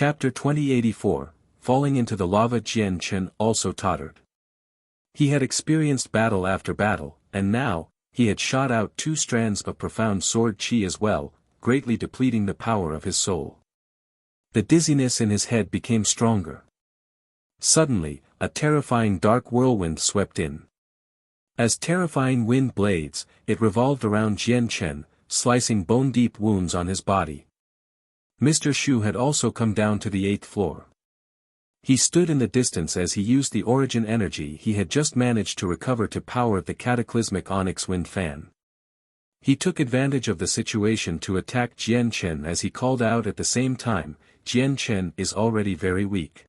Chapter 2084, Falling into the Lava. Jian Chen also tottered. He had experienced battle after battle, and now, he had shot out 2 strands of profound sword qi as well, greatly depleting the power of his soul. The dizziness in his head became stronger. Suddenly, a terrifying dark whirlwind swept in. As terrifying wind blades, it revolved around Jian Chen, slicing bone-deep wounds on his body. Mr. Shu had also come down to the 8th floor. He stood in the distance as he used the origin energy he had just managed to recover to power the cataclysmic onyx wind fan. He took advantage of the situation to attack Jian Chen as he called out at the same time, "Jian Chen is already very weak.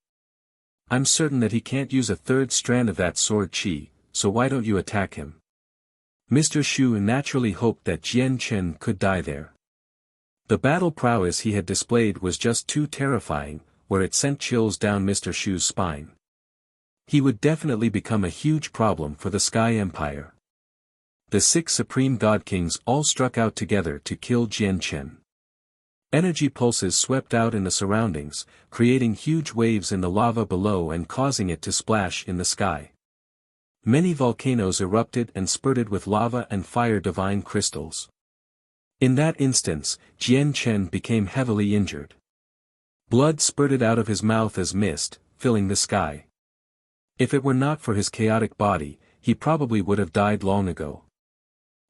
I'm certain that he can't use a 3rd strand of that sword qi, so why don't you attack him?" Mr. Shu naturally hoped that Jian Chen could die there. The battle prowess he had displayed was just too terrifying, where it sent chills down Mr. Shu's spine. He would definitely become a huge problem for the Sky Empire. The 6 Supreme God Kings all struck out together to kill Jian Chen. Energy pulses swept out in the surroundings, creating huge waves in the lava below and causing it to splash in the sky. Many volcanoes erupted and spurted with lava and fire divine crystals. In that instance, Jian Chen became heavily injured. Blood spurted out of his mouth as mist, filling the sky. If it were not for his chaotic body, he probably would have died long ago.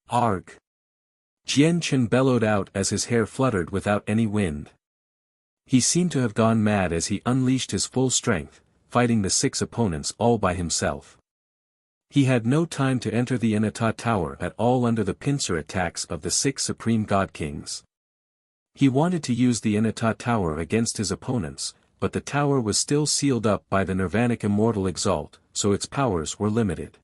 Arg! Jian Chen bellowed out as his hair fluttered without any wind. He seemed to have gone mad as he unleashed his full strength, fighting the 6 opponents all by himself. He had no time to enter the Inata Tower at all under the pincer attacks of the 6 Supreme God Kings. He wanted to use the Inata Tower against his opponents, but the tower was still sealed up by the Nirvanic Immortal Exalt, so its powers were limited.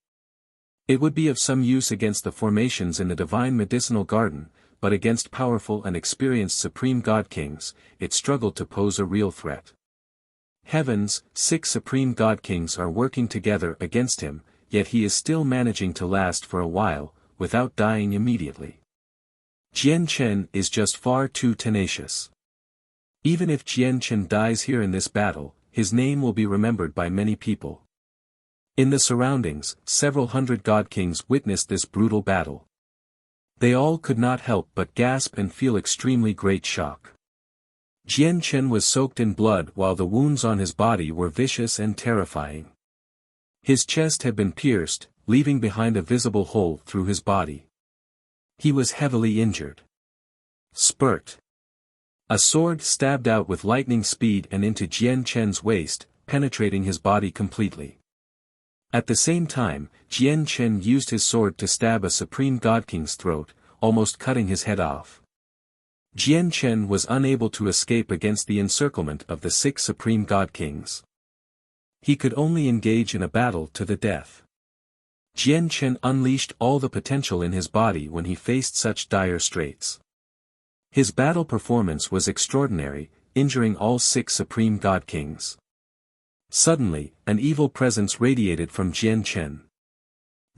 It would be of some use against the formations in the Divine Medicinal Garden, but against powerful and experienced Supreme God Kings, it struggled to pose a real threat. Heavens, 6 Supreme God Kings are working together against him, yet he is still managing to last for a while, without dying immediately. Jian Chen is just far too tenacious. Even if Jian Chen dies here in this battle, his name will be remembered by many people. In the surroundings, several hundred God Kings witnessed this brutal battle. They all could not help but gasp and feel extremely great shock. Jian Chen was soaked in blood while the wounds on his body were vicious and terrifying. His chest had been pierced, leaving behind a visible hole through his body. He was heavily injured. Spurt! A sword stabbed out with lightning speed and into Jian Chen's waist, penetrating his body completely. At the same time, Jian Chen used his sword to stab a Supreme God King's throat, almost cutting his head off. Jian Chen was unable to escape against the encirclement of the 6 Supreme God Kings. He could only engage in a battle to the death. Jian Chen unleashed all the potential in his body when he faced such dire straits. His battle performance was extraordinary, injuring all 6 Supreme God Kings. Suddenly, an evil presence radiated from Jian Chen.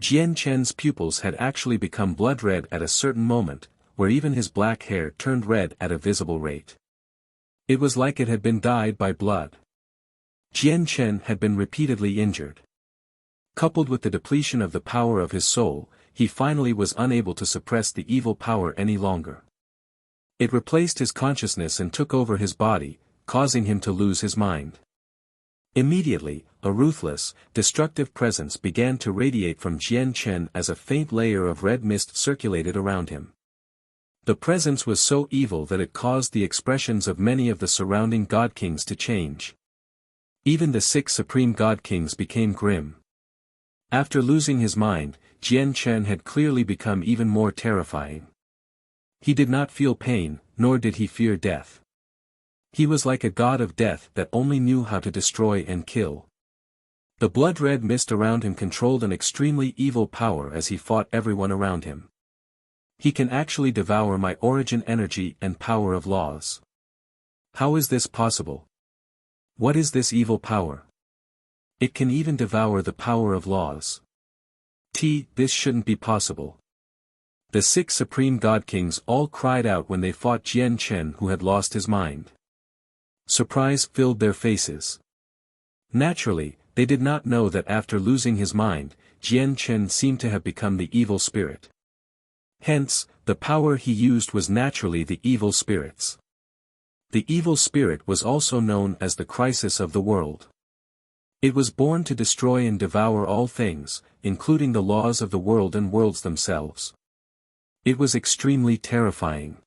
Jian Chen's pupils had actually become blood red at a certain moment, where even his black hair turned red at a visible rate. It was like it had been dyed by blood. Jian Chen had been repeatedly injured. Coupled with the depletion of the power of his soul, he finally was unable to suppress the evil power any longer. It replaced his consciousness and took over his body, causing him to lose his mind. Immediately, a ruthless, destructive presence began to radiate from Jian Chen as a faint layer of red mist circulated around him. The presence was so evil that it caused the expressions of many of the surrounding God Kings to change. Even the 6 Supreme God Kings became grim. After losing his mind, Jian Chen had clearly become even more terrifying. He did not feel pain, nor did he fear death. He was like a god of death that only knew how to destroy and kill. The blood-red mist around him controlled an extremely evil power as he fought everyone around him. He can actually devour my origin energy and power of laws. How is this possible? What is this evil power? It can even devour the power of laws. This shouldn't be possible. The 6 Supreme God Kings all cried out when they fought Jian Chen, who had lost his mind. Surprise filled their faces. Naturally, they did not know that after losing his mind, Jian Chen seemed to have become the evil spirit. Hence, the power he used was naturally the evil spirit's. The evil spirit was also known as the crisis of the world. It was born to destroy and devour all things, including the laws of the world and worlds themselves. It was extremely terrifying.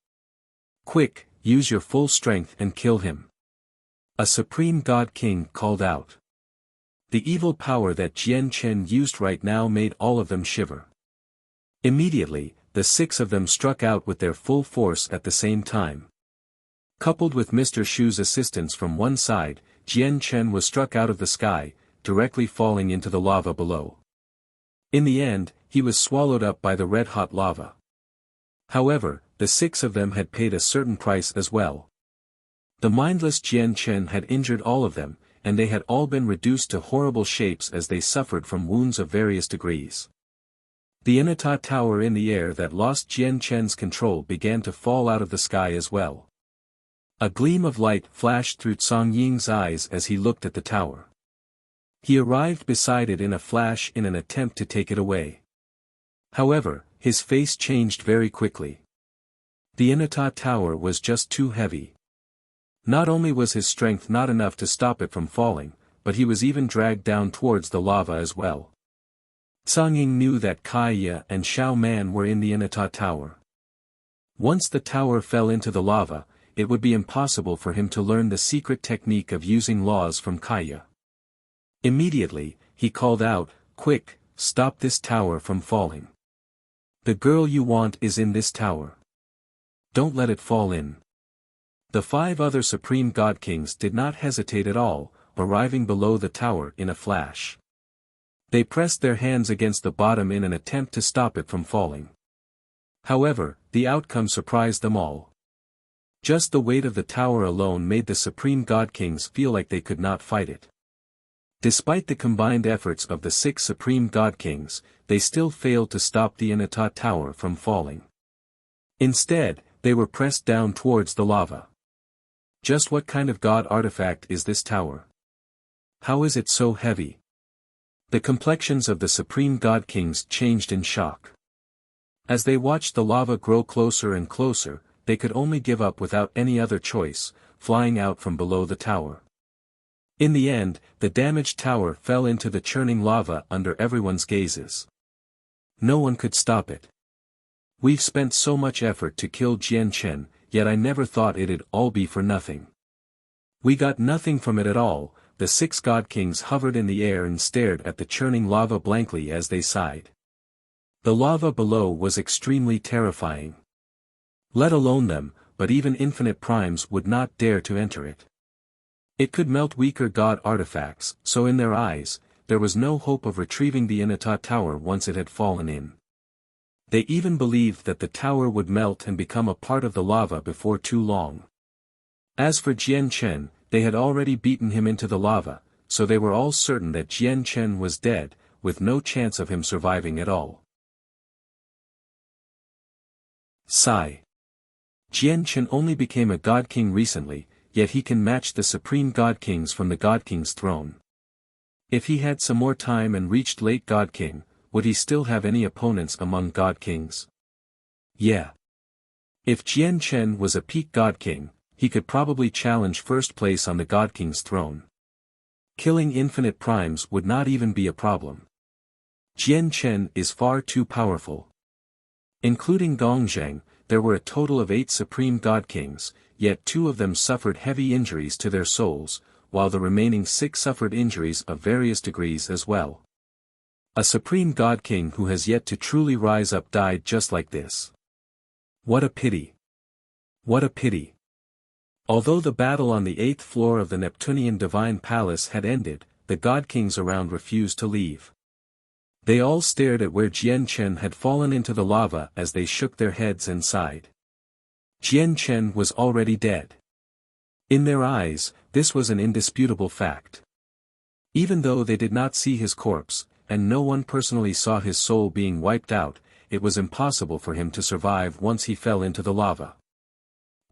Quick, use your full strength and kill him. A supreme god king called out. The evil power that Jian Chen used right now made all of them shiver. Immediately, the 6 of them struck out with their full force at the same time. Coupled with Mr. Shu's assistance from one side, Jian Chen was struck out of the sky, directly falling into the lava below. In the end, he was swallowed up by the red-hot lava. However, the 6 of them had paid a certain price as well. The mindless Jian Chen had injured all of them, and they had all been reduced to horrible shapes as they suffered from wounds of various degrees. The Inata tower in the air that lost Jian Chen's control began to fall out of the sky as well. A gleam of light flashed through Song Ying's eyes as he looked at the tower. He arrived beside it in a flash in an attempt to take it away. However, his face changed very quickly. The Inata tower was just too heavy. Not only was his strength not enough to stop it from falling, but he was even dragged down towards the lava as well. Song Ying knew that Kaiya and Xiao Man were in the Inata tower. Once the tower fell into the lava, it would be impossible for him to learn the secret technique of using laws from Kaiya. Immediately, he called out, "Quick, stop this tower from falling. The girl you want is in this tower. Don't let it fall in." The 5 other supreme god kings did not hesitate at all, arriving below the tower in a flash. They pressed their hands against the bottom in an attempt to stop it from falling. However, the outcome surprised them all. Just the weight of the tower alone made the supreme god kings feel like they could not fight it. Despite the combined efforts of the 6 supreme god kings, they still failed to stop the Inata tower from falling. Instead, they were pressed down towards the lava. Just what kind of god artifact is this tower? How is it so heavy? The complexions of the supreme god kings changed in shock. As they watched the lava grow closer and closer, they could only give up without any other choice, flying out from below the tower. In the end, the damaged tower fell into the churning lava under everyone's gazes. No one could stop it. We've spent so much effort to kill Jian Chen, yet I never thought it'd all be for nothing. We got nothing from it at all. The 6 god kings hovered in the air and stared at the churning lava blankly as they sighed. The lava below was extremely terrifying. Let alone them, but even infinite primes would not dare to enter it. It could melt weaker god artifacts, so in their eyes, there was no hope of retrieving the Inata tower once it had fallen in. They even believed that the tower would melt and become a part of the lava before too long. As for Jian Chen, they had already beaten him into the lava, so they were all certain that Jian Chen was dead, with no chance of him surviving at all. Sigh. Jian Chen only became a god king recently, yet he can match the supreme god kings from the god king's throne. If he had some more time and reached late god king, would he still have any opponents among god kings? Yeah. If Jian Chen was a peak god king, he could probably challenge first place on the god king's throne. Killing infinite primes would not even be a problem. Jian Chen is far too powerful. Including Gongzheng, there were a total of 8 supreme god kings, yet 2 of them suffered heavy injuries to their souls, while the remaining 6 suffered injuries of various degrees as well. A supreme god king who has yet to truly rise up died just like this. What a pity. What a pity. Although the battle on the 8th floor of the Neptunian Divine Palace had ended, the god kings around refused to leave. They all stared at where Jian Chen had fallen into the lava as they shook their heads and sighed. Jian Chen was already dead. In their eyes, this was an indisputable fact. Even though they did not see his corpse, and no one personally saw his soul being wiped out, it was impossible for him to survive once he fell into the lava.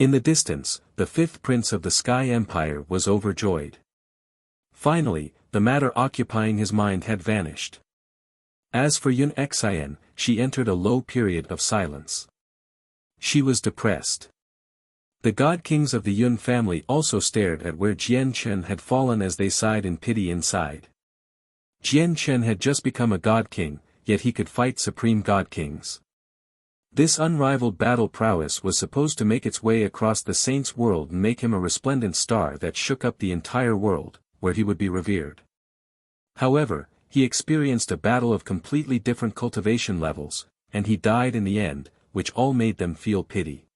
In the distance, the fifth prince of the Sky Empire was overjoyed. Finally, the matter occupying his mind had vanished. As for Yun Xian, she entered a low period of silence. She was depressed. The god kings of the Yun family also stared at where Jian Chen had fallen as they sighed in pity inside. Jian Chen had just become a god king, yet he could fight supreme god kings. This unrivaled battle prowess was supposed to make its way across the saint's world and make him a resplendent star that shook up the entire world, where he would be revered. However, he experienced a battle of completely different cultivation levels, and he died in the end, which all made them feel pity.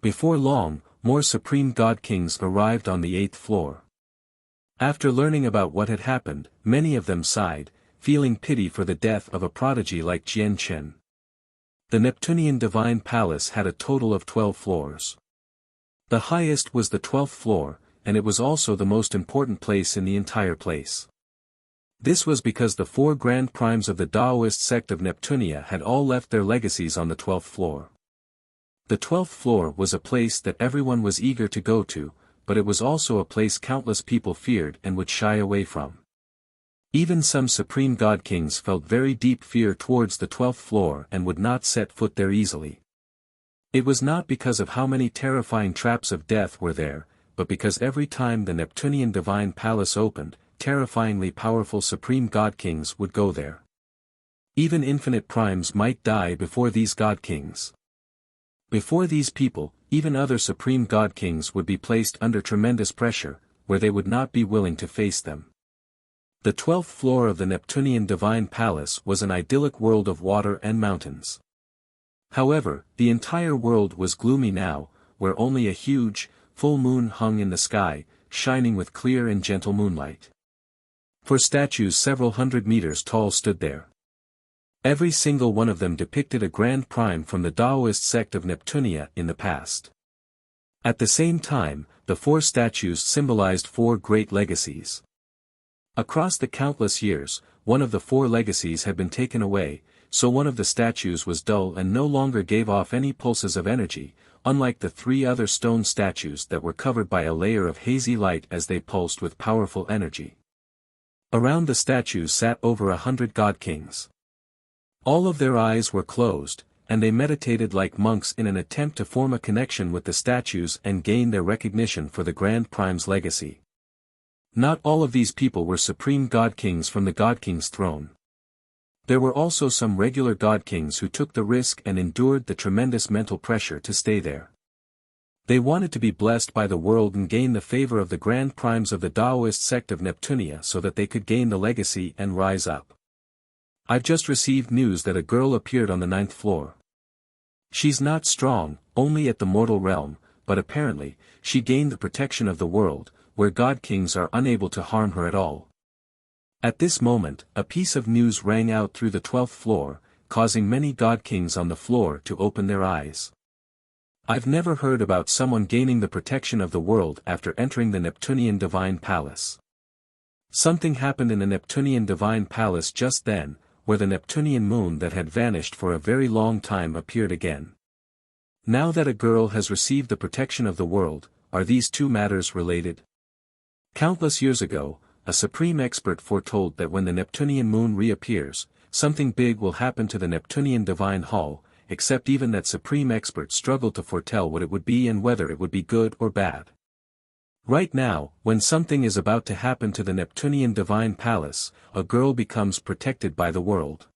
Before long, more supreme god kings arrived on the 8th floor. After learning about what had happened, many of them sighed, feeling pity for the death of a prodigy like Jian Chen. The Neptunian Divine Palace had a total of 12 floors. The highest was the 12th floor, and it was also the most important place in the entire place. This was because the 4 grand primes of the Taoist sect of Neptunia had all left their legacies on the 12th floor. The 12th floor was a place that everyone was eager to go to, but it was also a place countless people feared and would shy away from. Even some supreme god kings felt very deep fear towards the 12th floor and would not set foot there easily. It was not because of how many terrifying traps of death were there, but because every time the Neptunian Divine Palace opened, terrifyingly powerful supreme god kings would go there. Even infinite primes might die before these god kings. Before these people, even other supreme god kings would be placed under tremendous pressure, where they would not be willing to face them. The 12th floor of the Neptunian Divine Palace was an idyllic world of water and mountains. However, the entire world was gloomy now, where only a huge, full moon hung in the sky, shining with clear and gentle moonlight. 4 statues several hundred meters tall stood there. Every single one of them depicted a grand prime from the Taoist sect of Neptunia in the past. At the same time, the 4 statues symbolized 4 great legacies. Across the countless years, one of the 4 legacies had been taken away, so one of the statues was dull and no longer gave off any pulses of energy, unlike the 3 other stone statues that were covered by a layer of hazy light as they pulsed with powerful energy. Around the statues sat over 100 god kings. All of their eyes were closed, and they meditated like monks in an attempt to form a connection with the statues and gain their recognition for the Grand Prime's legacy. Not all of these people were supreme god kings from the god king's throne. There were also some regular god kings who took the risk and endured the tremendous mental pressure to stay there. They wanted to be blessed by the world and gain the favor of the grand primes of the Taoist sect of Neptunia so that they could gain the legacy and rise up. I've just received news that a girl appeared on the 9th floor. She's not strong, only at the mortal realm, but apparently, she gained the protection of the world, where god kings are unable to harm her at all. At this moment, a piece of news rang out through the 12th floor, causing many god kings on the floor to open their eyes. I've never heard about someone gaining the protection of the world after entering the Neptunian Divine Palace. Something happened in the Neptunian Divine Palace just then, where the Neptunian moon that had vanished for a very long time appeared again. Now that a girl has received the protection of the world, are these 2 matters related? Countless years ago, a supreme expert foretold that when the Neptunian moon reappears, something big will happen to the Neptunian Divine Hall, except even that supreme expert struggled to foretell what it would be and whether it would be good or bad. Right now, when something is about to happen to the Neptunian Divine Palace, a girl becomes protected by the world.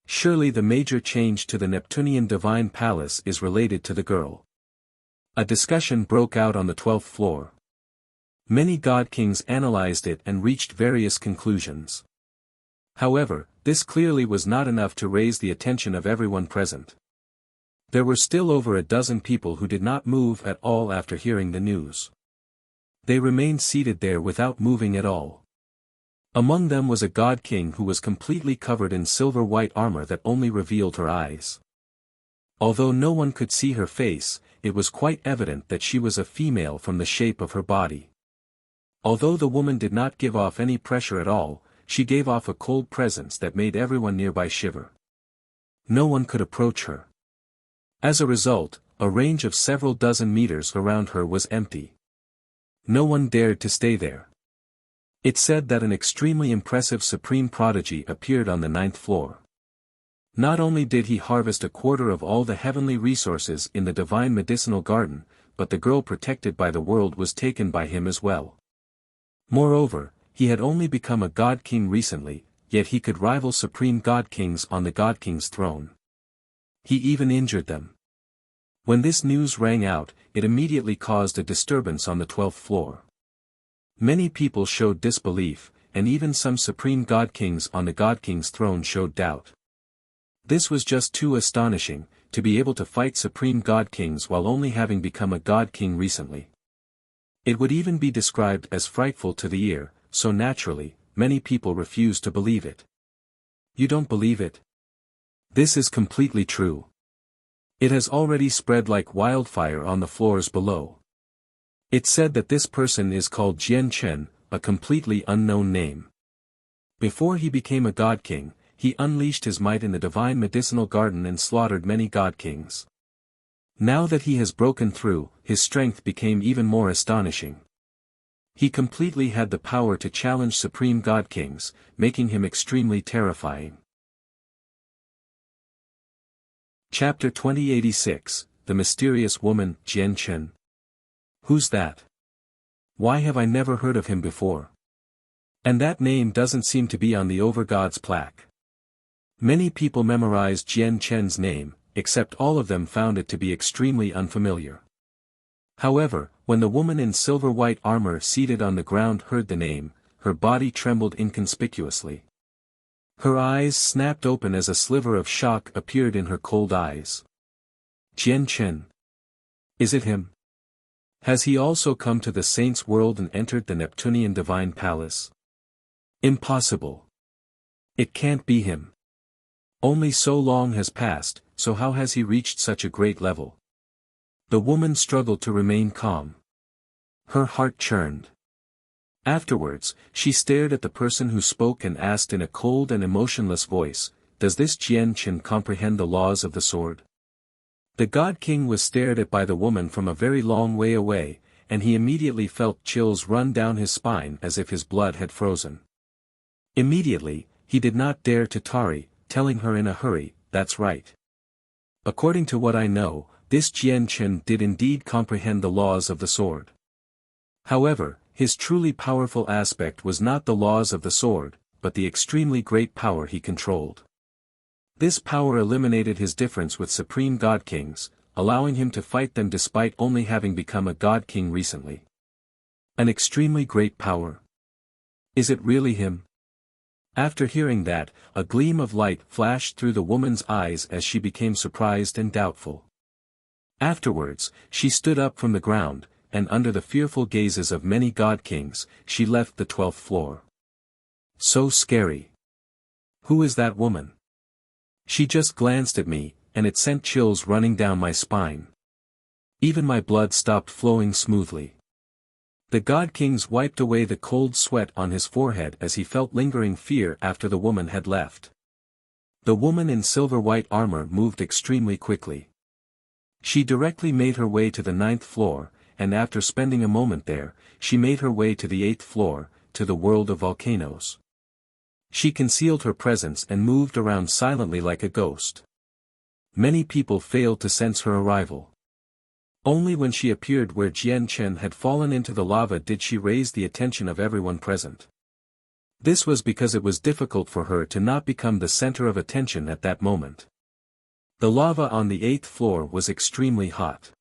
Surely the major change to the Neptunian Divine Palace is related to the girl. A discussion broke out on the 12th floor. Many god kings analyzed it and reached various conclusions. However, this clearly was not enough to raise the attention of everyone present. There were still over a dozen people who did not move at all after hearing the news. They remained seated there without moving at all. Among them was a god king who was completely covered in silver-white armor that only revealed her eyes. Although no one could see her face, it was quite evident that she was a female from the shape of her body. Although the woman did not give off any pressure at all, she gave off a cold presence that made everyone nearby shiver. No one could approach her. As a result, a range of several dozen meters around her was empty. No one dared to stay there. It said that an extremely impressive supreme prodigy appeared on the 9th floor. Not only did he harvest a quarter of all the heavenly resources in the divine medicinal garden, but the girl protected by the world was taken by him as well. Moreover, he had only become a god king recently, yet he could rival supreme god kings on the god king's throne. He even injured them. When this news rang out, it immediately caused a disturbance on the 12th floor. Many people showed disbelief, and even some supreme god kings on the god king's throne showed doubt. This was just too astonishing, to be able to fight supreme god kings while only having become a god king recently. It would even be described as frightful to the ear, so naturally, many people refused to believe it. You don't believe it? This is completely true. It has already spread like wildfire on the floors below. It said that this person is called Jian Chen, a completely unknown name. Before he became a god king, he unleashed his might in the divine medicinal garden and slaughtered many god kings. Now that he has broken through, his strength became even more astonishing. He completely had the power to challenge supreme god kings, making him extremely terrifying. Chapter 2086, The Mysterious Woman, Jian Chen. Who's that? Why have I never heard of him before? And that name doesn't seem to be on the Overgod's plaque. Many people memorized Jian Chen's name, except all of them found it to be extremely unfamiliar. However, when the woman in silver-white armor seated on the ground heard the name, her body trembled inconspicuously. Her eyes snapped open as a sliver of shock appeared in her cold eyes. Jian Chen. Is it him? Has he also come to the saints' world and entered the Neptunian divine palace? Impossible. It can't be him. Only so long has passed, so how has he reached such a great level? The woman struggled to remain calm. Her heart churned. Afterwards, she stared at the person who spoke and asked in a cold and emotionless voice, "Does this Jian Chen comprehend the laws of the sword?" The God King was stared at by the woman from a very long way away, and he immediately felt chills run down his spine as if his blood had frozen. Immediately, he did not dare to tarry, telling her in a hurry, "That's right. According to what I know, this Jian Chen did indeed comprehend the laws of the sword. However, his truly powerful aspect was not the laws of the sword, but the extremely great power he controlled. This power eliminated his difference with supreme god kings, allowing him to fight them despite only having become a god king recently. An extremely great power. Is it really him?" After hearing that, a gleam of light flashed through the woman's eyes as she became surprised and doubtful. Afterwards, she stood up from the ground, and under the fearful gazes of many god kings, she left the 12th floor. So scary. Who is that woman? She just glanced at me, and it sent chills running down my spine. Even my blood stopped flowing smoothly. The god kings wiped away the cold sweat on his forehead as he felt lingering fear after the woman had left. The woman in silver-white armor moved extremely quickly. She directly made her way to the 9th floor, and after spending a moment there, she made her way to the 8th floor, to the world of volcanoes. She concealed her presence and moved around silently like a ghost. Many people failed to sense her arrival. Only when she appeared where Jian Chen had fallen into the lava did she raise the attention of everyone present. This was because it was difficult for her to not become the center of attention at that moment. The lava on the 8th floor was extremely hot.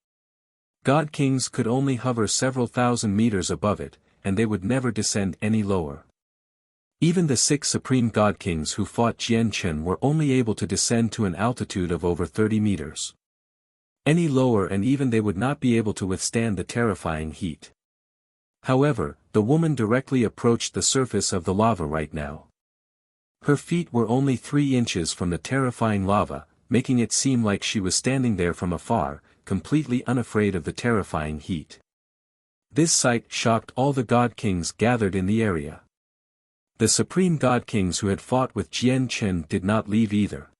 God kings could only hover several thousand meters above it, and they would never descend any lower. Even the 6 supreme god kings who fought Jian Chen were only able to descend to an altitude of over 30 meters. Any lower and even they would not be able to withstand the terrifying heat. However, the woman directly approached the surface of the lava right now. Her feet were only 3 inches from the terrifying lava, making it seem like she was standing there from afar, completely unafraid of the terrifying heat. This sight shocked all the god kings gathered in the area. The supreme god kings who had fought with Jian Chen did not leave either.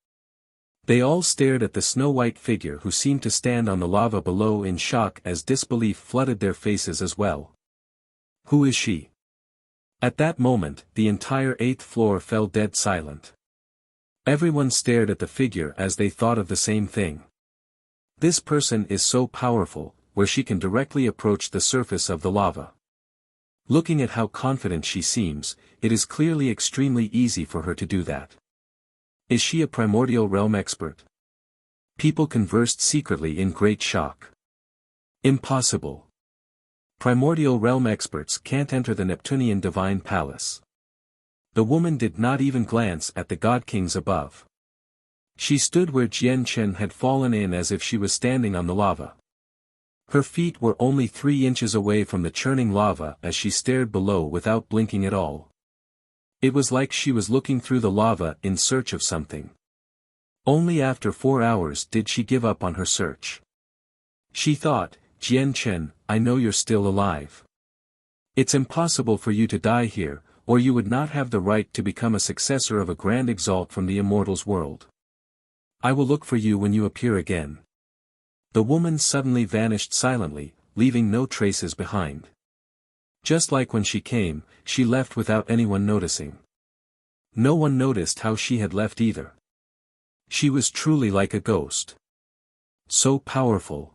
They all stared at the snow-white figure who seemed to stand on the lava below in shock as disbelief flooded their faces as well. Who is she? At that moment, the entire 8th floor fell dead silent. Everyone stared at the figure as they thought of the same thing. This person is so powerful, where she can directly approach the surface of the lava. Looking at how confident she seems, it is clearly extremely easy for her to do that. Is she a primordial realm expert? People conversed secretly in great shock. Impossible. Primordial realm experts can't enter the Neptunian divine palace. The woman did not even glance at the god kings above. She stood where Jian Chen had fallen in as if she was standing on the lava. Her feet were only 3 inches away from the churning lava as she stared below without blinking at all. It was like she was looking through the lava in search of something. Only after 4 hours did she give up on her search. She thought, Jian Chen, I know you're still alive. It's impossible for you to die here, or you would not have the right to become a successor of a grand exalt from the immortals world. I will look for you when you appear again. The woman suddenly vanished silently, leaving no traces behind. Just like when she came, she left without anyone noticing. No one noticed how she had left either. She was truly like a ghost. So powerful.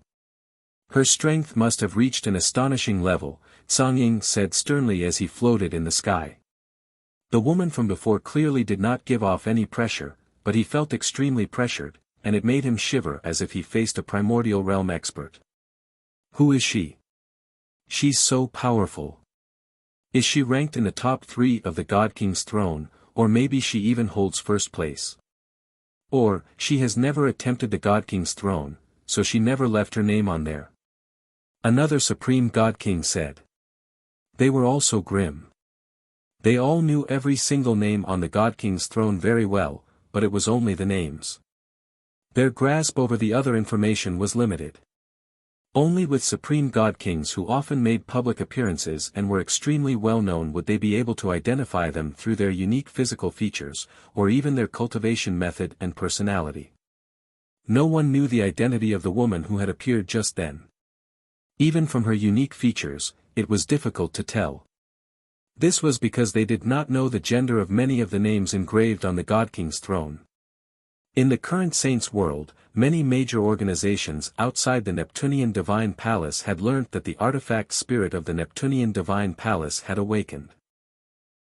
Her strength must have reached an astonishing level, Zhang Ying said sternly as he floated in the sky. The woman from before clearly did not give off any pressure, but he felt extremely pressured, and it made him shiver as if he faced a primordial realm expert. Who is she? She's so powerful. Is she ranked in the top 3 of the God King's throne, or maybe she even holds first place? Or, she has never attempted the God King's throne, so she never left her name on there. Another Supreme God King said. They were all so grim. They all knew every single name on the God King's throne very well, but it was only the names. Their grasp over the other information was limited. Only with Supreme God Kings who often made public appearances and were extremely well known would they be able to identify them through their unique physical features, or even their cultivation method and personality. No one knew the identity of the woman who had appeared just then. Even from her unique features, it was difficult to tell. This was because they did not know the gender of many of the names engraved on the God King's throne. In the current Saints world, many major organizations outside the Neptunian Divine Palace had learnt that the artifact spirit of the Neptunian Divine Palace had awakened.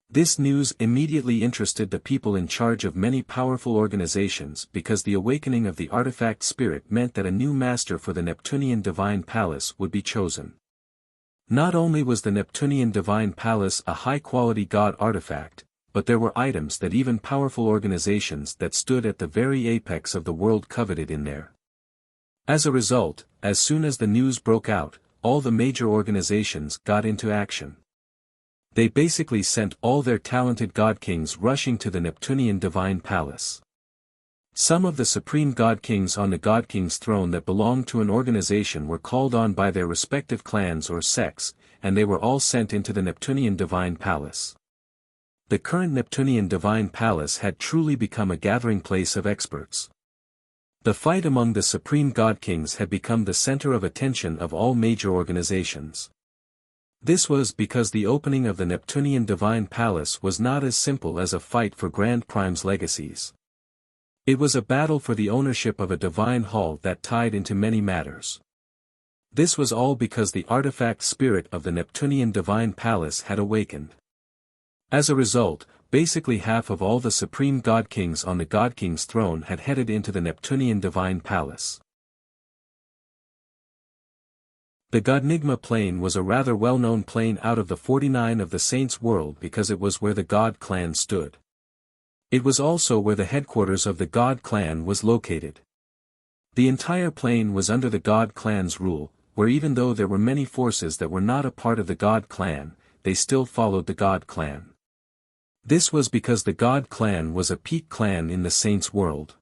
This news immediately interested the people in charge of many powerful organizations because the awakening of the artifact spirit meant that a new master for the Neptunian Divine Palace would be chosen. Not only was the Neptunian Divine Palace a high-quality god artifact, but there were items that even powerful organizations that stood at the very apex of the world coveted in there. As a result, as soon as the news broke out, all the major organizations got into action. They basically sent all their talented god kings rushing to the Neptunian Divine Palace. Some of the supreme god kings on the god king's throne that belonged to an organization were called on by their respective clans or sects, and they were all sent into the Neptunian Divine Palace. The current Neptunian Divine Palace had truly become a gathering place of experts. The fight among the supreme god kings had become the center of attention of all major organizations. This was because the opening of the Neptunian Divine Palace was not as simple as a fight for Grand Prime's legacies. It was a battle for the ownership of a divine hall that tied into many matters. This was all because the artifact spirit of the Neptunian Divine Palace had awakened. As a result, basically half of all the supreme god kings on the God King's throne had headed into the Neptunian Divine Palace. The Godnigma Plain was a rather well-known plain out of the 49 of the Saints' world because it was where the God clan stood. It was also where the headquarters of the God clan was located. The entire plain was under the God clan's rule, where even though there were many forces that were not a part of the God clan, they still followed the God clan. This was because the God clan was a peak clan in the Saints' world.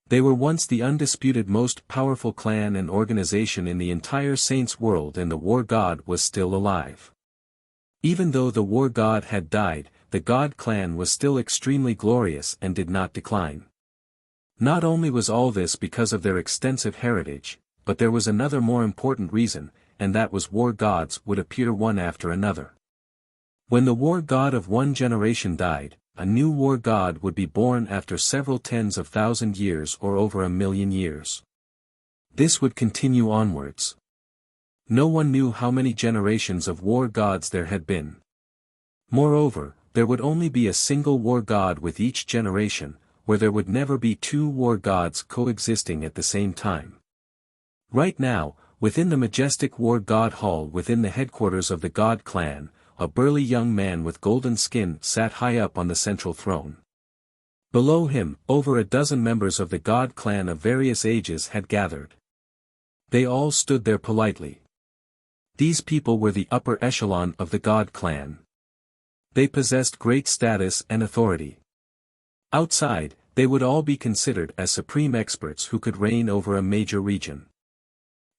They were once the undisputed most powerful clan and organization in the entire Saints' world, and the war god was still alive. Even though the war god had died, the God clan was still extremely glorious and did not decline. Not only was all this because of their extensive heritage, but there was another more important reason, and that was war gods would appear one after another. When the war god of one generation died, a new war god would be born after several tens of thousand years or over 1,000,000 years. This would continue onwards. No one knew how many generations of war gods there had been. Moreover, there would only be a single war god with each generation, where there would never be two war gods coexisting at the same time. Right now, within the majestic war god hall within the headquarters of the god clan, a burly young man with golden skin sat high up on the central throne. Below him, over a dozen members of the god clan of various ages had gathered. They all stood there politely. These people were the upper echelon of the god clan. They possessed great status and authority. Outside, they would all be considered as supreme experts who could reign over a major region.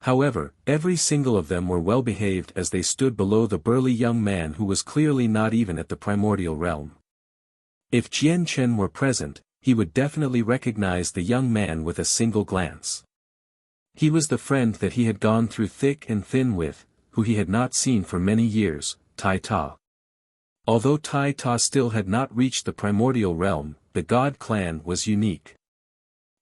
However, every single of them were well behaved as they stood below the burly young man who was clearly not even at the primordial realm. If Jian Chen were present, he would definitely recognize the young man with a single glance. He was the friend that he had gone through thick and thin with, who he had not seen for many years, Tai Ta. Although Tai Ta still had not reached the primordial realm, the god clan was unique.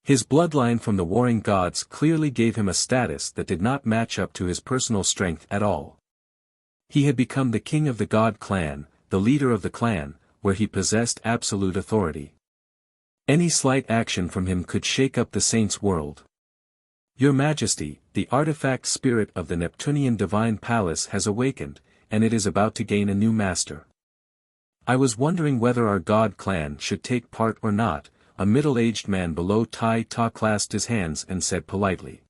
His bloodline from the warring gods clearly gave him a status that did not match up to his personal strength at all. He had become the king of the god clan, the leader of the clan, where he possessed absolute authority. Any slight action from him could shake up the saints' world. Your Majesty, the artifact spirit of the Neptunian divine palace has awakened, and it is about to gain a new master. I was wondering whether our god clan should take part or not. A middle-aged man below Tai Ta clasped his hands and said politely.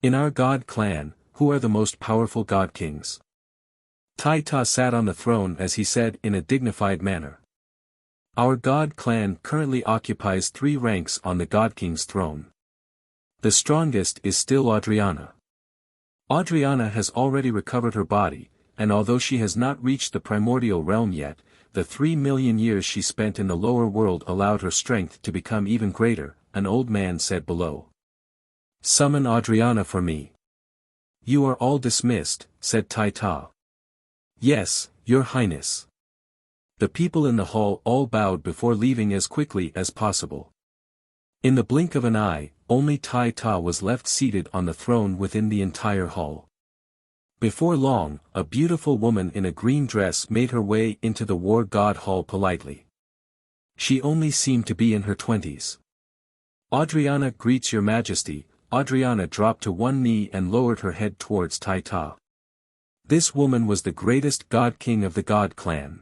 In our god clan, who are the most powerful god kings? Tai Ta sat on the throne as he said in a dignified manner. Our god clan currently occupies 3 ranks on the god king's throne. The strongest is still Adriana. Adriana has already recovered her body, and although she has not reached the primordial realm yet, the 3,000,000 years she spent in the lower world allowed her strength to become even greater, an old man said below. Summon Adriana for me. You are all dismissed, said Tai Ta. Yes, Your Highness. The people in the hall all bowed before leaving as quickly as possible. In the blink of an eye, only Tai Ta was left seated on the throne within the entire hall. Before long, a beautiful woman in a green dress made her way into the war god hall politely. She only seemed to be in her 20s. Adriana greets Your Majesty. Adriana dropped to one knee and lowered her head towards Tai Ta. This woman was the greatest god king of the god clan.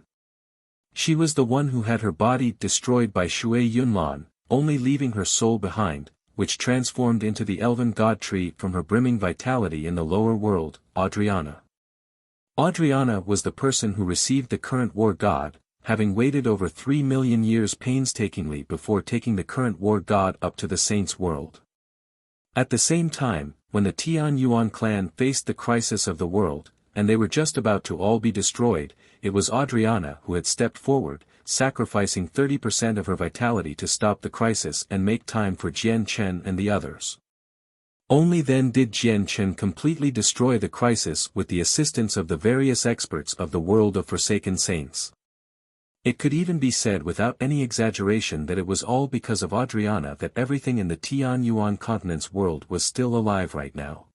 She was the one who had her body destroyed by Shui Yunlan, only leaving her soul behind, which transformed into the elven god tree from her brimming vitality in the lower world, Adriana. Adriana was the person who received the current war god, having waited over 3,000,000 years painstakingly before taking the current war god up to the saints' world. At the same time, when the Tian Yuan clan faced the crisis of the world, and they were just about to all be destroyed, it was Adriana who had stepped forward, sacrificing 30% of her vitality to stop the crisis and make time for Jian Chen and the others. Only then did Jian Chen completely destroy the crisis with the assistance of the various experts of the world of Forsaken Saints. It could even be said without any exaggeration that it was all because of Adriana that everything in the Tian Yuan continent's world was still alive right now.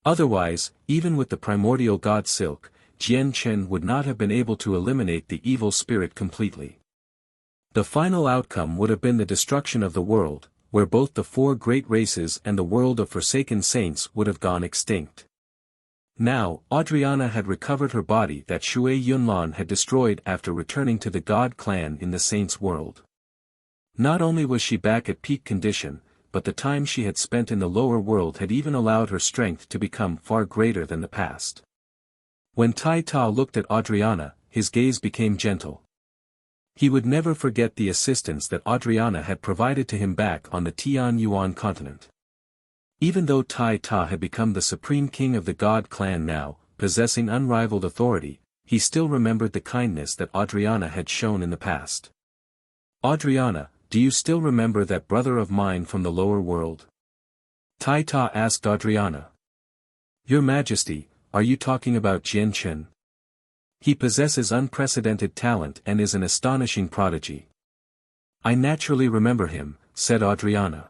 Otherwise, even with the primordial god Silk, Jian Chen would not have been able to eliminate the evil spirit completely. The final outcome would have been the destruction of the world, where both the 4 great races and the world of Forsaken Saints would have gone extinct. Now, Adriana had recovered her body that Shui Yunlan had destroyed after returning to the god clan in the Saints' world. Not only was she back at peak condition, but the time she had spent in the lower world had even allowed her strength to become far greater than the past. When Tai Ta looked at Adriana, his gaze became gentle. He would never forget the assistance that Adriana had provided to him back on the Tian Yuan continent. Even though Tai Ta had become the supreme king of the god clan now, possessing unrivaled authority, he still remembered the kindness that Adriana had shown in the past. Adriana, do you still remember that brother of mine from the lower world? Tai Ta asked Adriana. Your Majesty, are you talking about Jian Chen? He possesses unprecedented talent and is an astonishing prodigy. I naturally remember him, said Adriana.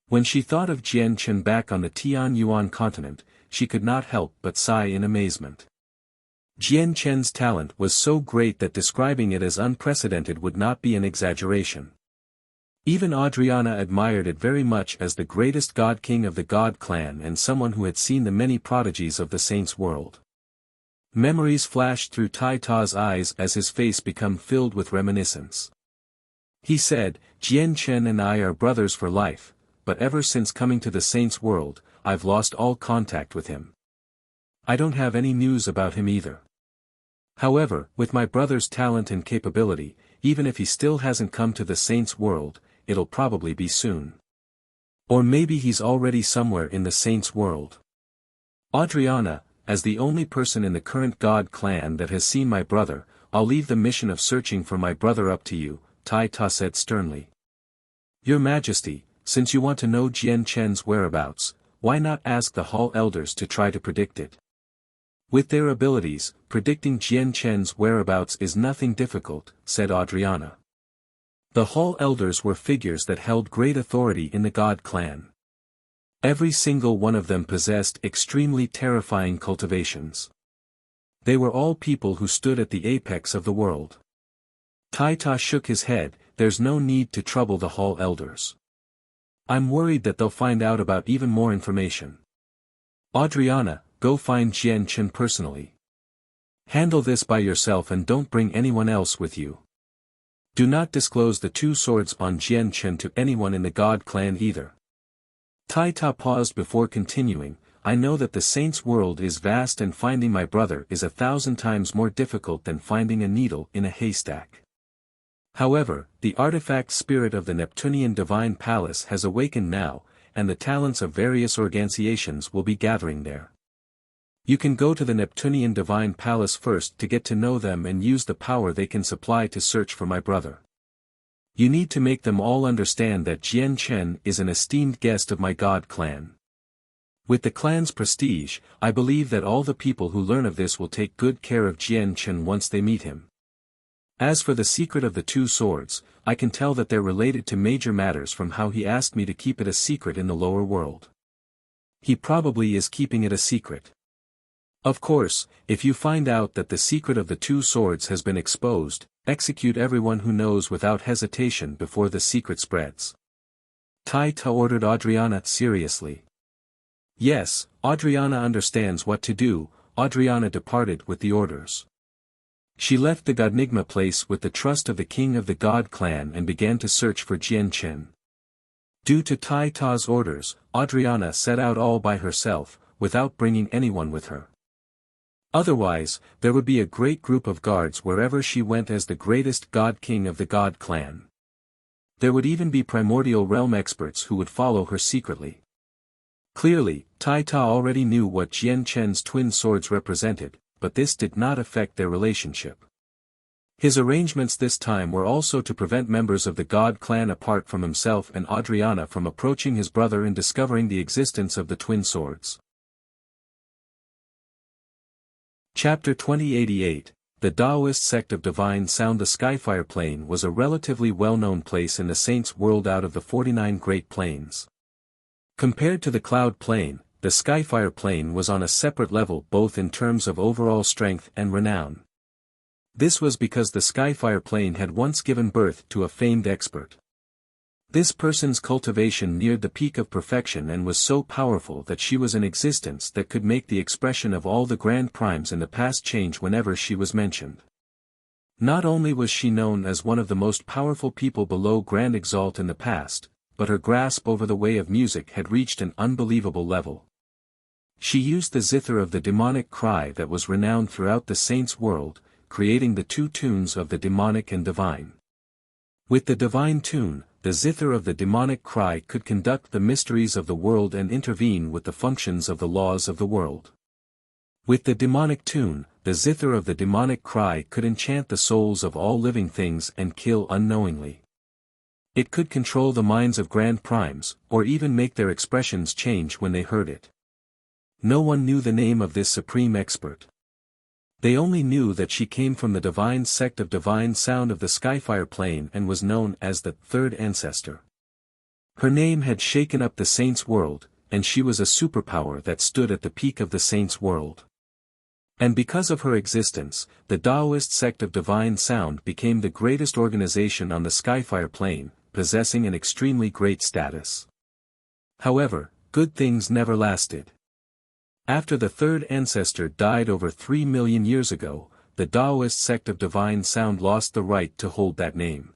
When she thought of Jian Chen back on the Tianyuan continent, she could not help but sigh in amazement. Jian Chen's talent was so great that describing it as unprecedented would not be an exaggeration. Even Adriana admired it very much as the greatest god king of the god clan and someone who had seen the many prodigies of the saints' world. Memories flashed through Tai Ta's eyes as his face became filled with reminiscence. He said, Jian Chen and I are brothers for life, but ever since coming to the saints' world, I've lost all contact with him. I don't have any news about him either. However, with my brother's talent and capability, even if he still hasn't come to the saints' world, it'll probably be soon. Or maybe he's already somewhere in the saints' world. Adriana, as the only person in the current god clan that has seen my brother, I'll leave the mission of searching for my brother up to you, Tai Ta said sternly. Your Majesty, since you want to know Jian Chen's whereabouts, why not ask the Hall Elders to try to predict it? With their abilities, predicting Jian Chen's whereabouts is nothing difficult, said Adriana. The Hall Elders were figures that held great authority in the god clan. Every single one of them possessed extremely terrifying cultivations. They were all people who stood at the apex of the world. Tai Ta shook his head, there's no need to trouble the Hall Elders. I'm worried that they'll find out about even more information. Adriana, go find Jian Chen personally. Handle this by yourself and don't bring anyone else with you. Do not disclose the 2 swords on Jian Chen to anyone in the god clan either. Tai Ta paused before continuing, I know that the saints' world is vast and finding my brother is 1,000 times more difficult than finding a needle in a haystack. However, the artifact spirit of the Neptunian Divine Palace has awakened now, and the talents of various organizations will be gathering there. You can go to the Neptunian Divine Palace first to get to know them and use the power they can supply to search for my brother. You need to make them all understand that Jian Chen is an esteemed guest of my god clan. With the clan's prestige, I believe that all the people who learn of this will take good care of Jian Chen once they meet him. As for the secret of the 2 swords, I can tell that they're related to major matters from how he asked me to keep it a secret in the lower world. He probably is keeping it a secret. Of course, if you find out that the secret of the 2 swords has been exposed, execute everyone who knows without hesitation before the secret spreads. Tai Ta ordered Adriana seriously. Yes, Adriana understands what to do. Adriana departed with the orders. She left the Godnigma place with the trust of the king of the god clan and began to search for Jian Chen. Due to Tai Ta's orders, Adriana set out all by herself, without bringing anyone with her. Otherwise, there would be a great group of guards wherever she went as the greatest god king of the god clan. There would even be primordial realm experts who would follow her secretly. Clearly, Tai Ta already knew what Jian Chen's twin swords represented, but this did not affect their relationship. His arrangements this time were also to prevent members of the god clan apart from himself and Adriana from approaching his brother and discovering the existence of the twin swords. Chapter 2088, The Taoist Sect of Divine Sound. The Skyfire Plain was a relatively well-known place in the Saints' world out of the 49 Great Plains. Compared to the Cloud Plain, the Skyfire Plain was on a separate level both in terms of overall strength and renown. This was because the Skyfire Plain had once given birth to a famed expert. This person's cultivation neared the peak of perfection and was so powerful that she was an existence that could make the expression of all the grand primes in the past change whenever she was mentioned. Not only was she known as one of the most powerful people below Grand Exalt in the past, but her grasp over the way of music had reached an unbelievable level. She used the zither of the demonic cry that was renowned throughout the saints' world, creating the 2 tunes of the demonic and divine. With the divine tune, the zither of the demonic cry could conduct the mysteries of the world and intervene with the functions of the laws of the world. With the demonic tune, the zither of the demonic cry could enchant the souls of all living things and kill unknowingly. It could control the minds of grand primes, or even make their expressions change when they heard it. No one knew the name of this supreme expert. They only knew that she came from the divine sect of divine sound of the Skyfire plane and was known as the third ancestor. Her name had shaken up the saints' world, and she was a superpower that stood at the peak of the saints' world. And because of her existence, the Taoist sect of divine sound became the greatest organization on the Skyfire plane, possessing an extremely great status. However, good things never lasted. After the third ancestor died over 3 million years ago, the Taoist sect of divine sound lost the right to hold that name.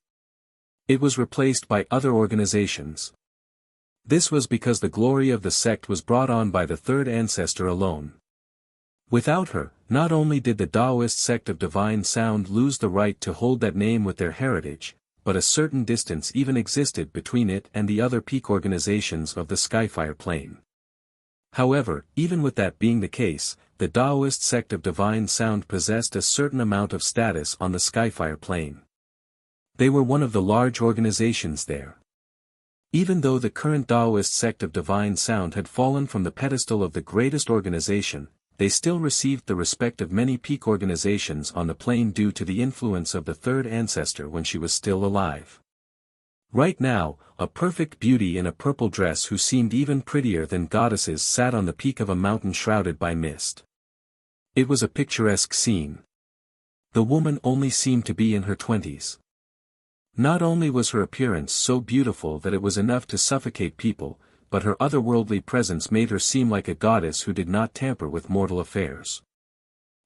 It was replaced by other organizations. This was because the glory of the sect was brought on by the third ancestor alone. Without her, not only did the Taoist sect of divine sound lose the right to hold that name with their heritage, but a certain distance even existed between it and the other peak organizations of the Skyfire plane. However, even with that being the case, the Taoist sect of divine sound possessed a certain amount of status on the Skyfire plane. They were one of the large organizations there. Even though the current Taoist sect of divine sound had fallen from the pedestal of the greatest organization, they still received the respect of many peak organizations on the plane due to the influence of the third ancestor when she was still alive. Right now, a perfect beauty in a purple dress who seemed even prettier than goddesses sat on the peak of a mountain shrouded by mist. It was a picturesque scene. The woman only seemed to be in her 20s. Not only was her appearance so beautiful that it was enough to suffocate people, but her otherworldly presence made her seem like a goddess who did not tamper with mortal affairs.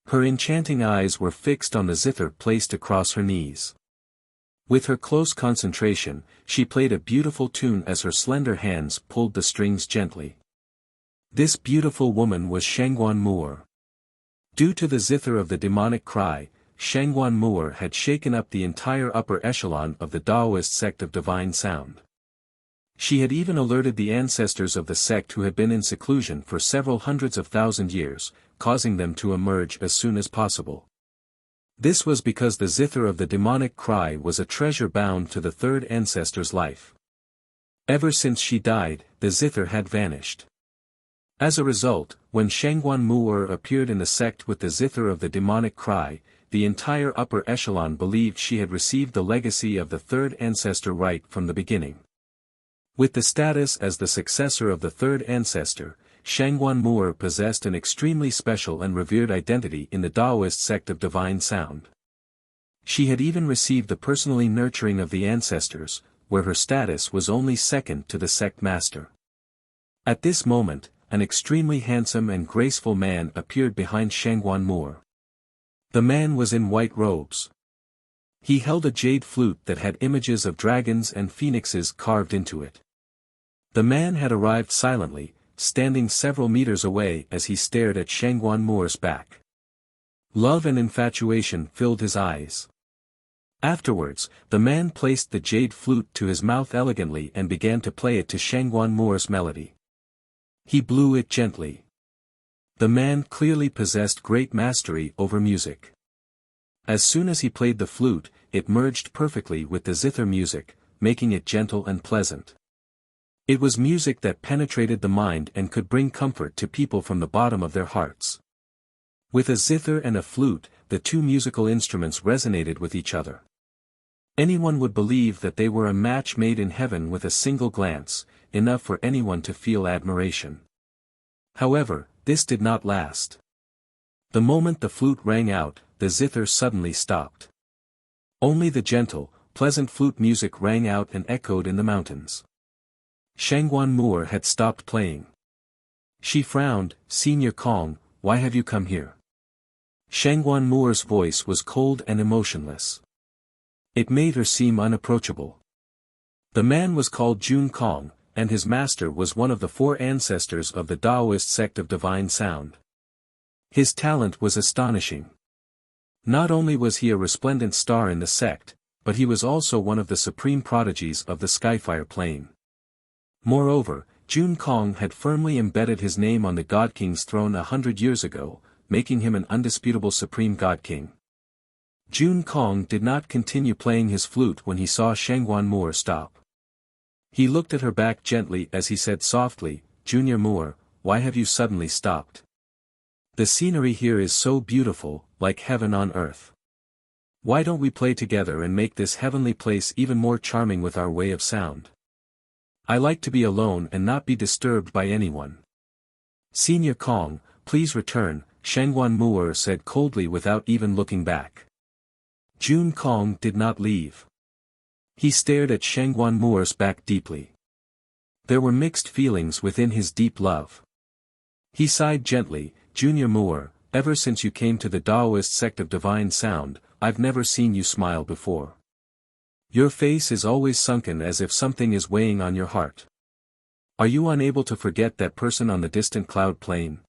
Her enchanting eyes were fixed on the zither placed across her knees. With her close concentration, she played a beautiful tune as her slender hands pulled the strings gently. This beautiful woman was Shangguan Moor. Due to the zither of the demonic cry, Shangguan Moor had shaken up the entire upper echelon of the Taoist sect of divine sound. She had even alerted the ancestors of the sect who had been in seclusion for several hundreds of thousand years, causing them to emerge as soon as possible. This was because the zither of the demonic cry was a treasure bound to the third ancestor's life. Ever since she died, the zither had vanished. As a result, when Shangguan Moor appeared in the sect with the zither of the demonic cry, the entire upper echelon believed she had received the legacy of the third ancestor right from the beginning. With the status as the successor of the third ancestor, Shangguan Moor possessed an extremely special and revered identity in the Taoist sect of divine sound. She had even received the personally nurturing of the ancestors, where her status was only second to the sect master. At this moment, an extremely handsome and graceful man appeared behind Shangguan Moor. The man was in white robes. He held a jade flute that had images of dragons and phoenixes carved into it. The man had arrived silently, standing several meters away as he stared at Shangguan Moor's back. Love and infatuation filled his eyes. Afterwards, the man placed the jade flute to his mouth elegantly and began to play it to Shangguan Moor's melody. He blew it gently. The man clearly possessed great mastery over music. As soon as he played the flute, it merged perfectly with the zither music, making it gentle and pleasant. It was music that penetrated the mind and could bring comfort to people from the bottom of their hearts. With a zither and a flute, the two musical instruments resonated with each other. Anyone would believe that they were a match made in heaven with a single glance, enough for anyone to feel admiration. However, this did not last. The moment the flute rang out, the zither suddenly stopped. Only the gentle, pleasant flute music rang out and echoed in the mountains. Shangguan Moor had stopped playing. She frowned, "Senior Kong, why have you come here?" Shangguan Moor's voice was cold and emotionless. It made her seem unapproachable. The man was called Jun Kong, and his master was one of the four ancestors of the Taoist sect of divine sound. His talent was astonishing. Not only was he a resplendent star in the sect, but he was also one of the supreme prodigies of the Skyfire plane. Moreover, Jun Kong had firmly embedded his name on the God King's throne 100 years ago, making him an undisputable supreme God King. Jun Kong did not continue playing his flute when he saw Shangguan Moore stop. He looked at her back gently as he said softly, "Junior Moore, why have you suddenly stopped? The scenery here is so beautiful, like heaven on earth. Why don't we play together and make this heavenly place even more charming with our way of sound? I like to be alone and not be disturbed by anyone." "Senior Kong, please return," Shangguan Moore said coldly without even looking back. Jun Kong did not leave. He stared at Shangguan Moore's back deeply. There were mixed feelings within his deep love. He sighed gently, "Junior Moore, ever since you came to the Taoist sect of divine sound, I've never seen you smile before. Your face is always sunken as if something is weighing on your heart. Are you unable to forget that person on the distant cloud plane?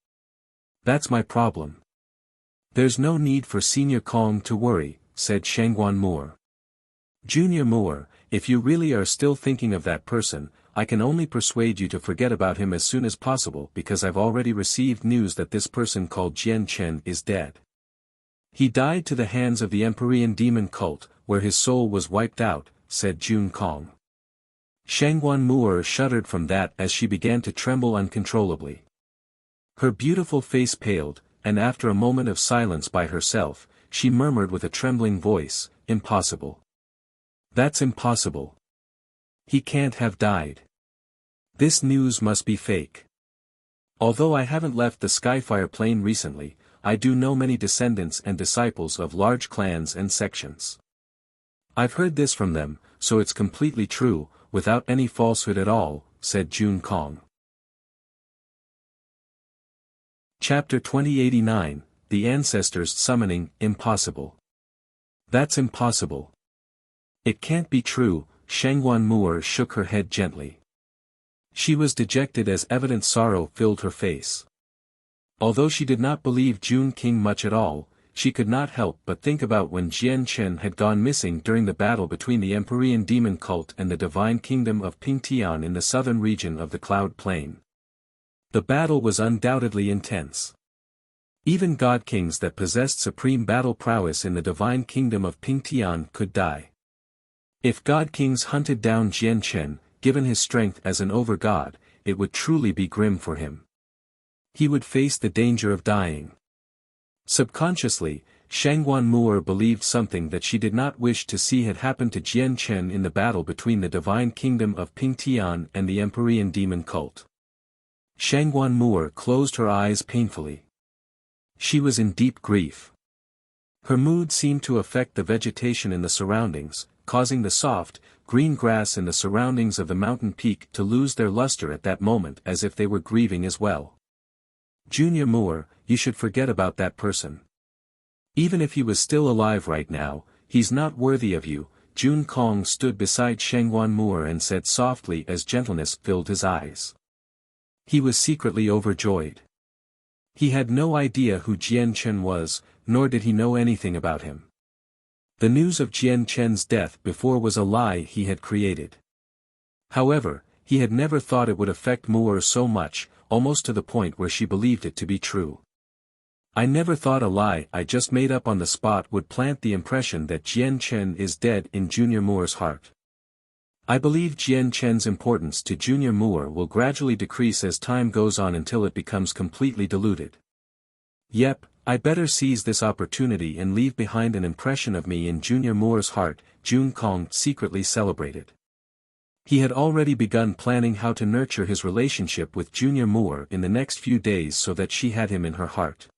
That's my problem." "There's no need for Senior Kong to worry," said Shangguan Moore. "Junior Moore, if you really are still thinking of that person, I can only persuade you to forget about him as soon as possible because I've already received news that this person called Jian Chen is dead. He died to the hands of the Empyrean demon cult, where his soul was wiped out," said Jun Kong. Shangguan Moore shuddered from that as she began to tremble uncontrollably. Her beautiful face paled, and after a moment of silence by herself, she murmured with a trembling voice, "Impossible. That's impossible. He can't have died. This news must be fake. Although I haven't left the Skyfire plane recently, I do know many descendants and disciples of large clans and sections. I've heard this from them, so it's completely true, without any falsehood at all," said Jun Kong. Chapter 2089, The Ancestors Summoning, Impossible. "That's impossible. It can't be true," Shangguan Moore shook her head gently. She was dejected as evident sorrow filled her face. Although she did not believe Jun King much at all, she could not help but think about when Jian Chen had gone missing during the battle between the Empyrean demon cult and the divine kingdom of Pingtian in the southern region of the Cloud Plain. The battle was undoubtedly intense. Even god kings that possessed supreme battle prowess in the divine kingdom of Pingtian could die. If god kings hunted down Jian Chen, given his strength as an over-god, it would truly be grim for him. He would face the danger of dying. Subconsciously, Shangguan Moore believed something that she did not wish to see had happened to Jian Chen in the battle between the divine kingdom of Pingtian and the Empyrean demon cult. Shangguan Moore closed her eyes painfully. She was in deep grief. Her mood seemed to affect the vegetation in the surroundings, causing the soft, green grass in the surroundings of the mountain peak to lose their luster at that moment as if they were grieving as well. "Junior Moore, you should forget about that person. Even if he was still alive right now, he's not worthy of you." Jun Kong stood beside Shangguan Moore and said softly as gentleness filled his eyes. He was secretly overjoyed. He had no idea who Jian Chen was, nor did he know anything about him. The news of Jian Chen's death before was a lie he had created. However, he had never thought it would affect Moore so much, almost to the point where she believed it to be true. "I never thought a lie I just made up on the spot would plant the impression that Jian Chen is dead in Junior Moore's heart. I believe Jian Chen's importance to Junior Moore will gradually decrease as time goes on until it becomes completely diluted. Yep, I better seize this opportunity and leave behind an impression of me in Junior Moore's heart," Jun Kong secretly celebrated. He had already begun planning how to nurture his relationship with Junior Moore in the next few days so that she had him in her heart.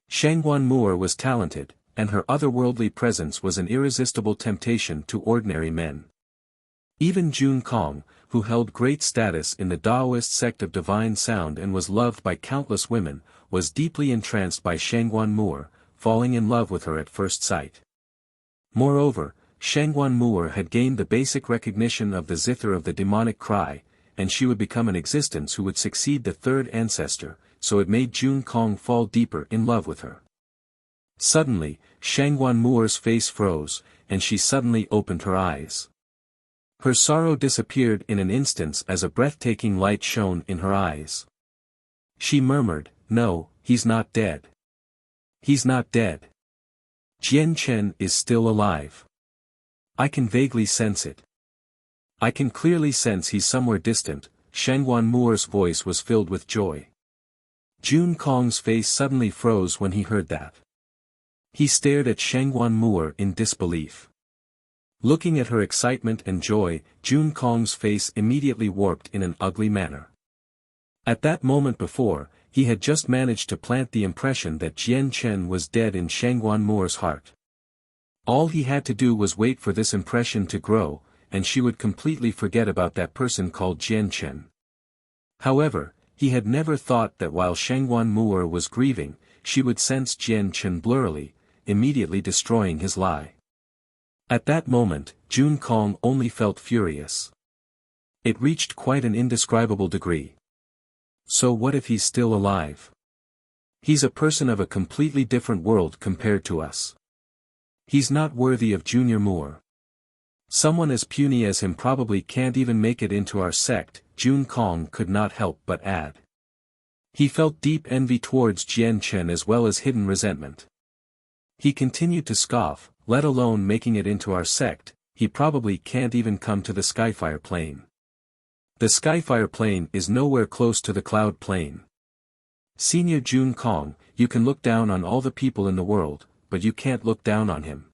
Shangguan Moore was talented, and her otherworldly presence was an irresistible temptation to ordinary men. Even Jun Kong, who held great status in the Taoist sect of divine sound and was loved by countless women, was deeply entranced by Shangguan Moore, falling in love with her at first sight. Moreover, Shangguan Moore had gained the basic recognition of the zither of the demonic cry, and she would become an existence who would succeed the third ancestor, so it made Jun Kong fall deeper in love with her. Suddenly, Shangguan Moore's face froze, and she suddenly opened her eyes. Her sorrow disappeared in an instant as a breathtaking light shone in her eyes. She murmured, "No, he's not dead. He's not dead." Jian Chen is still alive. I can vaguely sense it. I can clearly sense he's somewhere distant. Shangguan Muer's voice was filled with joy. Jun Kong's face suddenly froze when he heard that. He stared at Shangguan Muer in disbelief. Looking at her excitement and joy, Jun Kong's face immediately warped in an ugly manner. At that moment before, he had just managed to plant the impression that Jian Chen was dead in Shangguan Muer's heart. All he had to do was wait for this impression to grow, and she would completely forget about that person called Jian Chen. However, he had never thought that while Shangguan Muer was grieving, she would sense Jian Chen blurrily, immediately destroying his lie. At that moment, Jun Kong only felt furious. It reached quite an indescribable degree. So what if he's still alive? He's a person of a completely different world compared to us. He's not worthy of Junior Muer. Someone as puny as him probably can't even make it into our sect, Jun Kong could not help but add. He felt deep envy towards Jian Chen as well as hidden resentment. He continued to scoff, let alone making it into our sect, he probably can't even come to the Skyfire plane. The Skyfire plane is nowhere close to the Cloud plane. Senior Jun Kong, you can look down on all the people in the world, but you can't look down on him.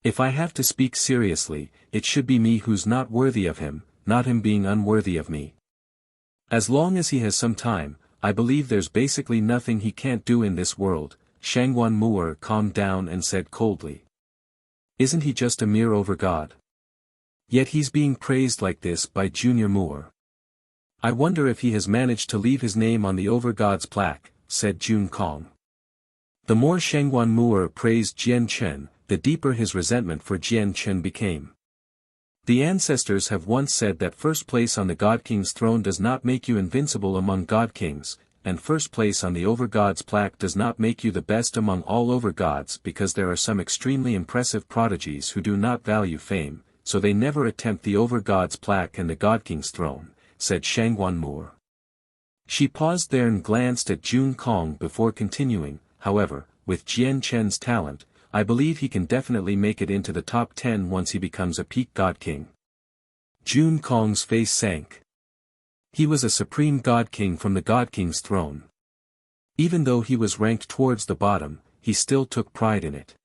If I have to speak seriously, it should be me who's not worthy of him, not him being unworthy of me. As long as he has some time, I believe there's basically nothing he can't do in this world. Shangguan Muer calmed down and said coldly. Isn't he just a mere overgod? Yet he's being praised like this by Junior Muer. I wonder if he has managed to leave his name on the overgod's plaque, said Jun Kong. The more Shangguan Muer praised Jian Chen, the deeper his resentment for Jian Chen became. The ancestors have once said that first place on the God King's throne does not make you invincible among God Kings, and first place on the Overgod's plaque does not make you the best among all Overgods because there are some extremely impressive prodigies who do not value fame, so they never attempt the Overgod's plaque and the God King's throne, said Shangguan Muer. She paused there and glanced at Jun Kong before continuing, however, with Jian Chen's talent, I believe he can definitely make it into the top 10 once he becomes a peak God King. Jun Kong's face sank. He was a supreme God King from the God King's throne. Even though he was ranked towards the bottom, he still took pride in it.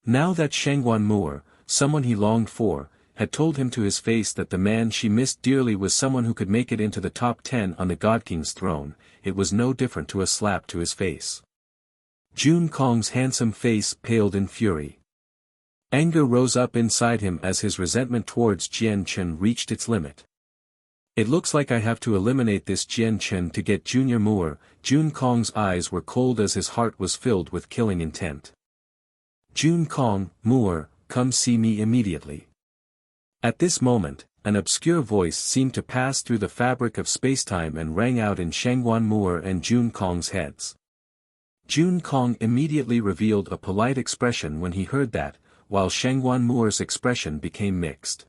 Now that Shangguan Muer, someone he longed for, had told him to his face that the man she missed dearly was someone who could make it into the top 10 on the God King's throne, it was no different to a slap to his face. Jun Kong's handsome face paled in fury. Anger rose up inside him as his resentment towards Jian Chen reached its limit. It looks like I have to eliminate this Jian Chen to get Junior Muer. Jun Kong's eyes were cold as his heart was filled with killing intent. Jun Kong, Muer, come see me immediately. At this moment, an obscure voice seemed to pass through the fabric of spacetime and rang out in Shangguan Muer and Jun Kong's heads. Jun Kong immediately revealed a polite expression when he heard that, while Shangguan Muer's expression became mixed.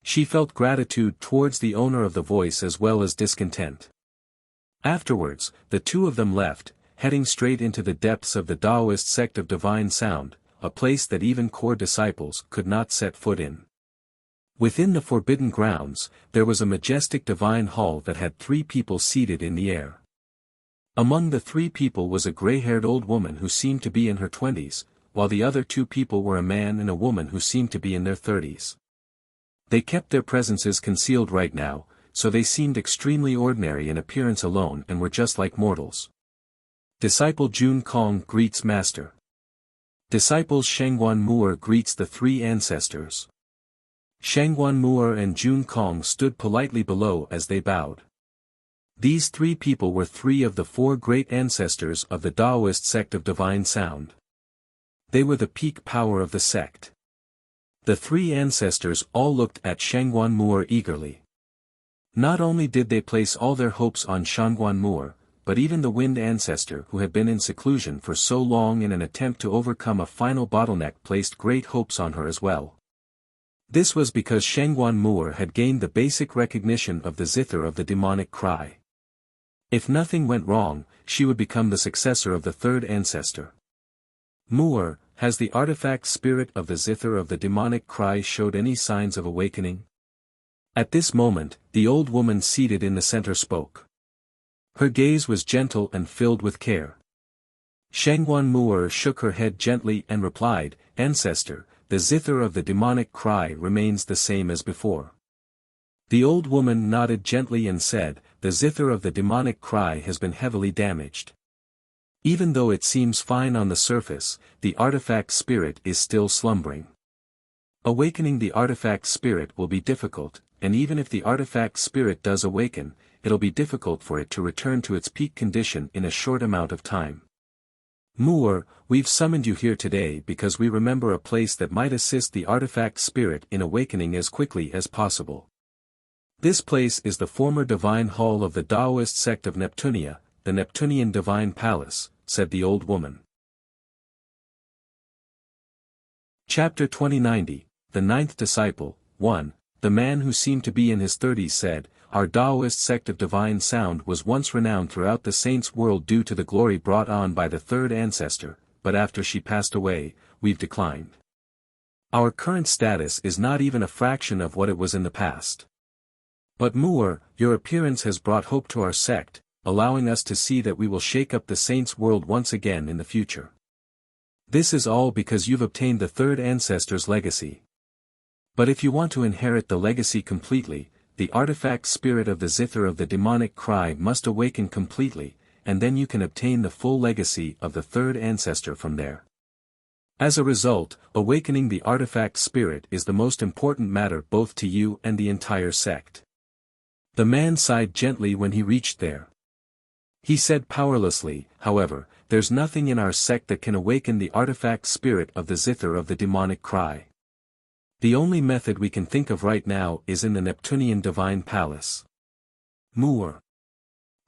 She felt gratitude towards the owner of the voice as well as discontent. Afterwards, the two of them left, heading straight into the depths of the Taoist sect of Divine Sound, a place that even core disciples could not set foot in. Within the forbidden grounds, there was a majestic divine hall that had 3 people seated in the air. Among the 3 people was a gray-haired old woman who seemed to be in her 20s, while the other 2 people were a man and a woman who seemed to be in their 30s. They kept their presences concealed right now, so they seemed extremely ordinary in appearance alone and were just like mortals. Disciple Jun Kong greets Master. Disciples Shangguan Muer greets the 3 ancestors. Shangguan Muer and Jun Kong stood politely below as they bowed. These 3 people were 3 of the 4 great ancestors of the Taoist sect of Divine Sound. They were the peak power of the sect. The 3 ancestors all looked at Shangguan Muer eagerly. Not only did they place all their hopes on Shangguan Muer, but even the Wind ancestor who had been in seclusion for so long in an attempt to overcome a final bottleneck placed great hopes on her as well. This was because Shangguan Muer had gained the basic recognition of the zither of the demonic cry. If nothing went wrong, she would become the successor of the 3rd ancestor. Muer, has the artifact spirit of the zither of the demonic cry showed any signs of awakening? At this moment, the old woman seated in the center spoke. Her gaze was gentle and filled with care. Shangguan Mu'er shook her head gently and replied, "Ancestor, the zither of the demonic cry remains the same as before." The old woman nodded gently and said, "The zither of the demonic cry has been heavily damaged. Even though it seems fine on the surface, the artifact spirit is still slumbering. Awakening the artifact spirit will be difficult, and even if the artifact spirit does awaken, it'll be difficult for it to return to its peak condition in a short amount of time. Mu'er, we've summoned you here today because we remember a place that might assist the artifact spirit in awakening as quickly as possible. This place is the former divine hall of the Taoist sect of Neptunia, the Neptunian divine palace," said the old woman. Chapter 2090, The Ninth Disciple, 1. The man who seemed to be in his 30s said, "Our Taoist sect of divine sound was once renowned throughout the saints' world due to the glory brought on by the third ancestor, but after she passed away, we've declined. Our current status is not even a fraction of what it was in the past. But Mu'er, your appearance has brought hope to our sect, allowing us to see that we will shake up the saints' world once again in the future. This is all because you've obtained the third ancestor's legacy. But if you want to inherit the legacy completely, the artifact spirit of the zither of the demonic cry must awaken completely, and then you can obtain the full legacy of the third ancestor from there. As a result, awakening the artifact spirit is the most important matter both to you and the entire sect." The man sighed gently when he reached there. He said powerlessly, "However, there's nothing in our sect that can awaken the artifact spirit of the zither of the demonic cry. The only method we can think of right now is in the Neptunian divine palace." Mu'er.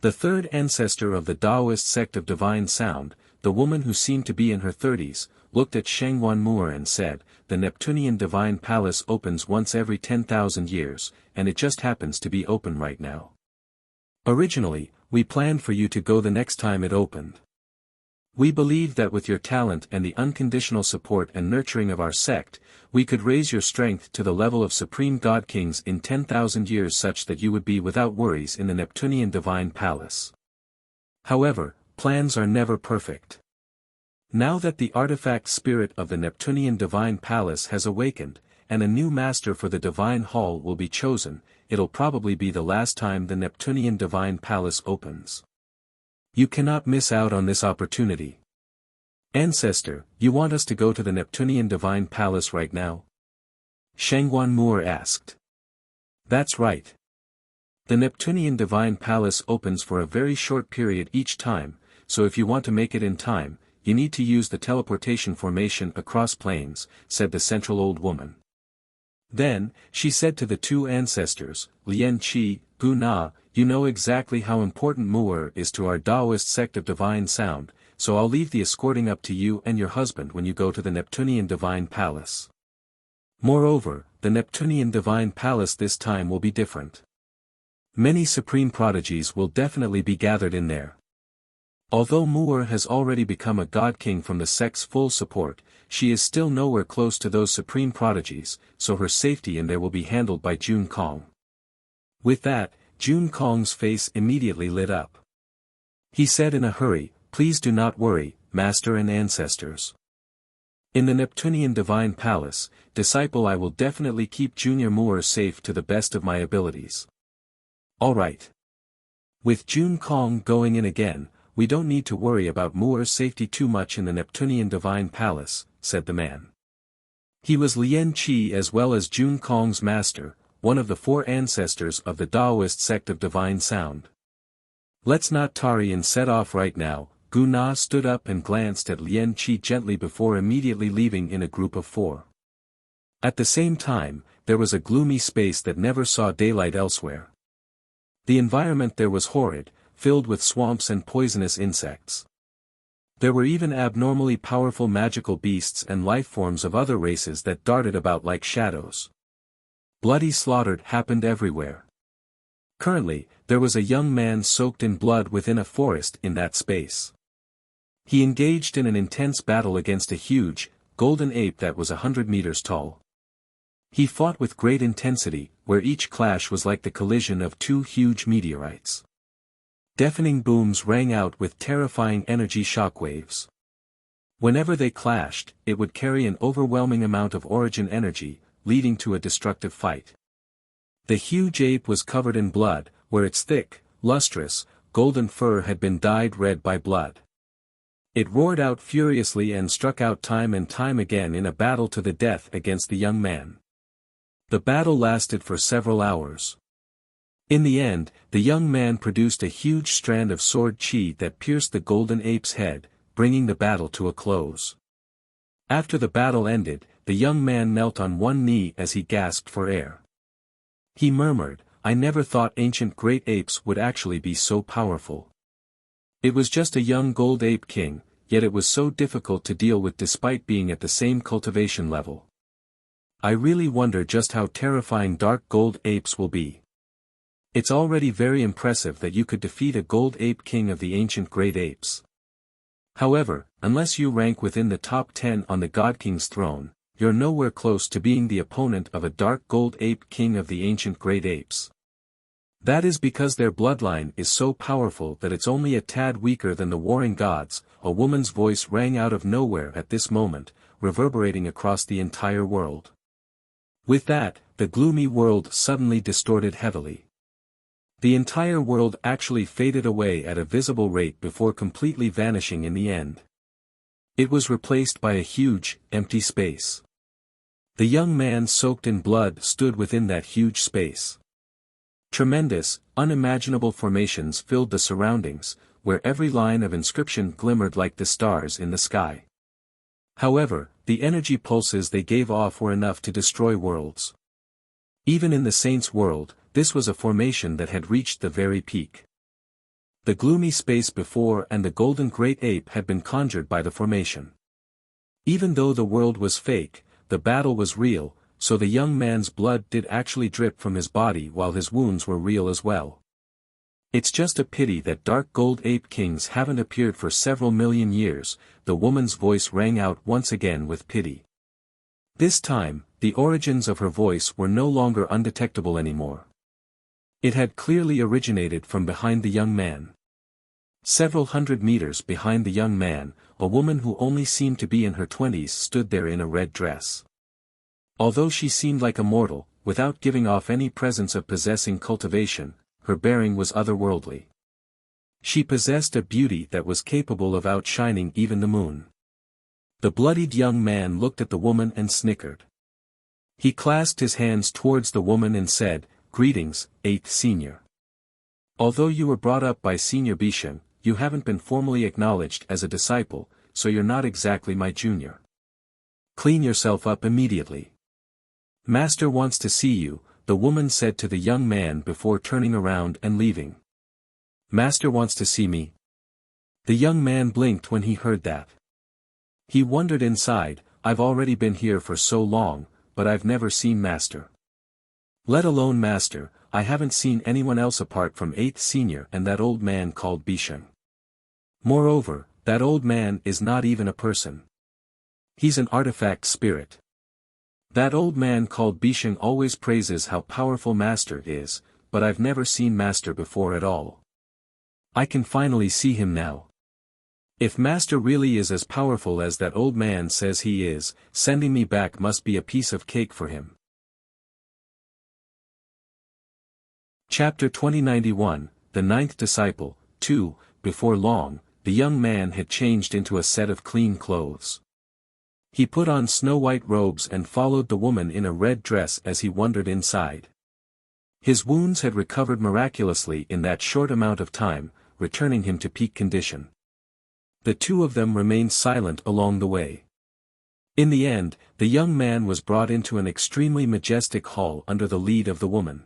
The third ancestor of the Taoist sect of divine sound, the woman who seemed to be in her 30s, looked at Shangguan Mu'er and said, "The Neptunian divine palace opens once every 10,000 years, and it just happens to be open right now. Originally, we planned for you to go the next time it opened. We believe that with your talent and the unconditional support and nurturing of our sect, we could raise your strength to the level of supreme god kings in 10,000 years such that you would be without worries in the Neptunian divine palace. However, plans are never perfect. Now that the artifact spirit of the Neptunian divine palace has awakened, and a new master for the divine hall will be chosen, it'll probably be the last time the Neptunian divine palace opens. You cannot miss out on this opportunity. Ancestor, you want us to go to the Neptunian divine palace right now?" Shangguan Mu'er asked. "That's right. The Neptunian divine palace opens for a very short period each time, so if you want to make it in time, you need to use the teleportation formation across planes," said the central old woman. Then, she said to the two ancestors, "Lian Qi, Gu Na, you know exactly how important Mu'er is to our Taoist sect of divine sound, so I'll leave the escorting up to you and your husband when you go to the Neptunian divine palace. Moreover, the Neptunian divine palace this time will be different. Many supreme prodigies will definitely be gathered in there. Although Mu'er has already become a god king from the sect's full support, she is still nowhere close to those supreme prodigies, so her safety in there will be handled by Jun Kong." With that, Jun Kong's face immediately lit up. He said in a hurry, "Please do not worry, Master and Ancestors. In the Neptunian divine palace, disciple, I will definitely keep Junior Mu'er safe to the best of my abilities." "All right. With Jun Kong going in again, we don't need to worry about Mu'er's safety too much in the Neptunian divine palace," said the man. He was Lian Qi as well as Jun Kong's master, one of the four ancestors of the Taoist sect of divine sound. "Let's not tarry and set off right now." Gu Na stood up and glanced at Lian Qi gently before immediately leaving in a group of four. At the same time, there was a gloomy space that never saw daylight elsewhere. The environment there was horrid, filled with swamps and poisonous insects. There were even abnormally powerful magical beasts and life forms of other races that darted about like shadows. Bloody slaughter happened everywhere. Currently, there was a young man soaked in blood within a forest in that space. He engaged in an intense battle against a huge, golden ape that was 100 meters tall. He fought with great intensity, where each clash was like the collision of two huge meteorites. Deafening booms rang out with terrifying energy shockwaves. Whenever they clashed, it would carry an overwhelming amount of origin energy, leading to a destructive fight. The huge ape was covered in blood, where its thick, lustrous, golden fur had been dyed red by blood. It roared out furiously and struck out time and time again in a battle to the death against the young man. The battle lasted for several hours. In the end, the young man produced a huge strand of sword chi that pierced the golden ape's head, bringing the battle to a close. After the battle ended, the young man knelt on one knee as he gasped for air. He murmured, "I never thought ancient great apes would actually be so powerful. It was just a young gold ape king, yet it was so difficult to deal with despite being at the same cultivation level. I really wonder just how terrifying dark gold apes will be. It's already very impressive that you could defeat a gold ape king of the ancient great apes. However, unless you rank within the top 10 on the God King's throne, you're nowhere close to being the opponent of a dark gold ape king of the ancient great apes. That is because their bloodline is so powerful that it's only a tad weaker than the warring gods." A woman's voice rang out of nowhere at this moment, reverberating across the entire world. With that, the gloomy world suddenly distorted heavily. The entire world actually faded away at a visible rate before completely vanishing in the end. It was replaced by a huge, empty space. The young man soaked in blood stood within that huge space. Tremendous, unimaginable formations filled the surroundings, where every line of inscription glimmered like the stars in the sky. However, the energy pulses they gave off were enough to destroy worlds. Even in the saints' world, this was a formation that had reached the very peak. The gloomy space before and the golden great ape had been conjured by the formation. Even though the world was fake, the battle was real, so the young man's blood did actually drip from his body while his wounds were real as well. It's just a pity that dark gold ape kings haven't appeared for several million years, the woman's voice rang out once again with pity. This time, the origins of her voice were no longer undetectable anymore. It had clearly originated from behind the young man. Several hundred meters behind the young man, a woman who only seemed to be in her 20s stood there in a red dress. Although she seemed like a mortal, without giving off any presence of possessing cultivation, her bearing was otherworldly. She possessed a beauty that was capable of outshining even the moon. The bloodied young man looked at the woman and snickered. He clasped his hands towards the woman and said, "Greetings, 8th Senior. Although you were brought up by Senior Bishan, you haven't been formally acknowledged as a disciple, so you're not exactly my junior. Clean yourself up immediately. Master wants to see you," the woman said to the young man before turning around and leaving. "Master wants to see me?" The young man blinked when he heard that. He wondered inside, "I've already been here for so long, but I've never seen Master. Let alone Master, I haven't seen anyone else apart from 8th Senior and that old man called Bishan. Moreover, that old man is not even a person. He's an artifact spirit. That old man called Bishan always praises how powerful Master is, but I've never seen Master before at all. I can finally see him now. If Master really is as powerful as that old man says he is, sending me back must be a piece of cake for him." Chapter 2091, The Ninth Disciple, 2. Before long, the young man had changed into a set of clean clothes. He put on snow-white robes and followed the woman in a red dress as he wandered inside. His wounds had recovered miraculously in that short amount of time, returning him to peak condition. The two of them remained silent along the way. In the end, the young man was brought into an extremely majestic hall under the lead of the woman.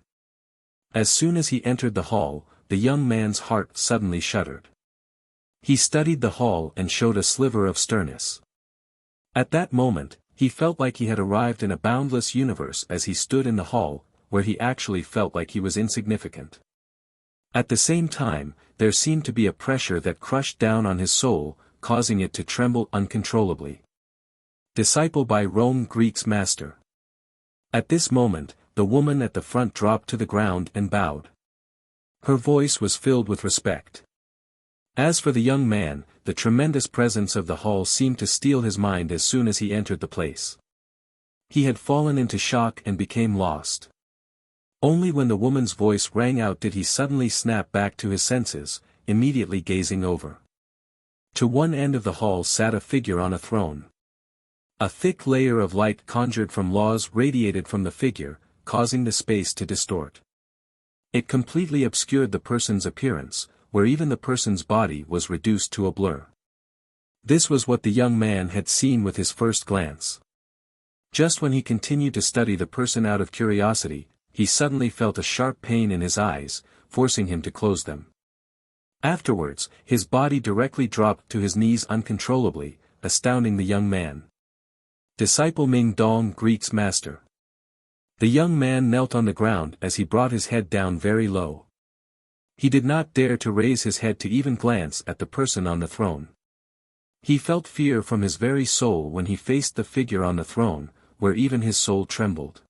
As soon as he entered the hall, the young man's heart suddenly shuddered. He studied the hall and showed a sliver of sternness. At that moment, he felt like he had arrived in a boundless universe as he stood in the hall, where he actually felt like he was insignificant. At the same time, there seemed to be a pressure that crushed down on his soul, causing it to tremble uncontrollably. Disciple by Rome Greek's master. At this moment, the woman at the front dropped to the ground and bowed. Her voice was filled with respect. As for the young man, the tremendous presence of the hall seemed to steal his mind as soon as he entered the place. He had fallen into shock and became lost. Only when the woman's voice rang out did he suddenly snap back to his senses, immediately gazing over. To one end of the hall sat a figure on a throne. A thick layer of light conjured from laws radiated from the figure, causing the space to distort. It completely obscured the person's appearance, where even the person's body was reduced to a blur. This was what the young man had seen with his first glance. Just when he continued to study the person out of curiosity, he suddenly felt a sharp pain in his eyes, forcing him to close them. Afterwards, his body directly dropped to his knees uncontrollably, astounding the young man. Disciple Ming Dong Greek's master. The young man knelt on the ground as he brought his head down very low. He did not dare to raise his head to even glance at the person on the throne. He felt fear from his very soul when he faced the figure on the throne, where even his soul trembled.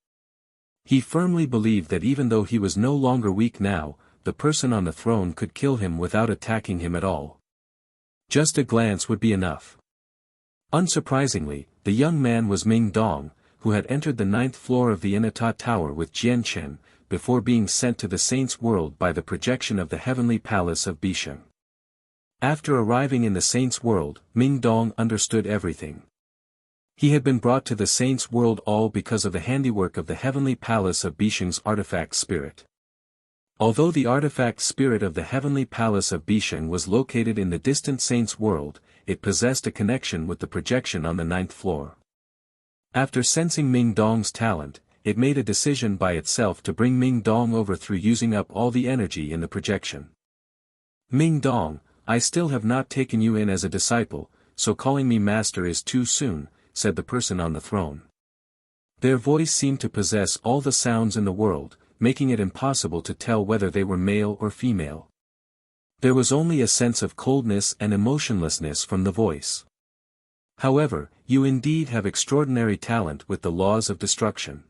He firmly believed that even though he was no longer weak now, the person on the throne could kill him without attacking him at all. Just a glance would be enough. Unsurprisingly, the young man was Ming Dong, who had entered the 9th floor of the Inata Tower with Jian Chen, before being sent to the Saints' World by the projection of the heavenly palace of Bisheng. After arriving in the Saints' World, Ming Dong understood everything. He had been brought to the Saints' World all because of the handiwork of the heavenly palace of Bisheng's artifact spirit. Although the artifact spirit of the heavenly palace of Bisheng was located in the distant Saints' World, it possessed a connection with the projection on the 9th floor. After sensing Ming Dong's talent, it made a decision by itself to bring Ming Dong over through using up all the energy in the projection. Ming Dong, I still have not taken you in as a disciple, so calling me master is too soon, said the person on the throne. Their voice seemed to possess all the sounds in the world, making it impossible to tell whether they were male or female. There was only a sense of coldness and emotionlessness from the voice. However, you indeed have extraordinary talent with the laws of destruction.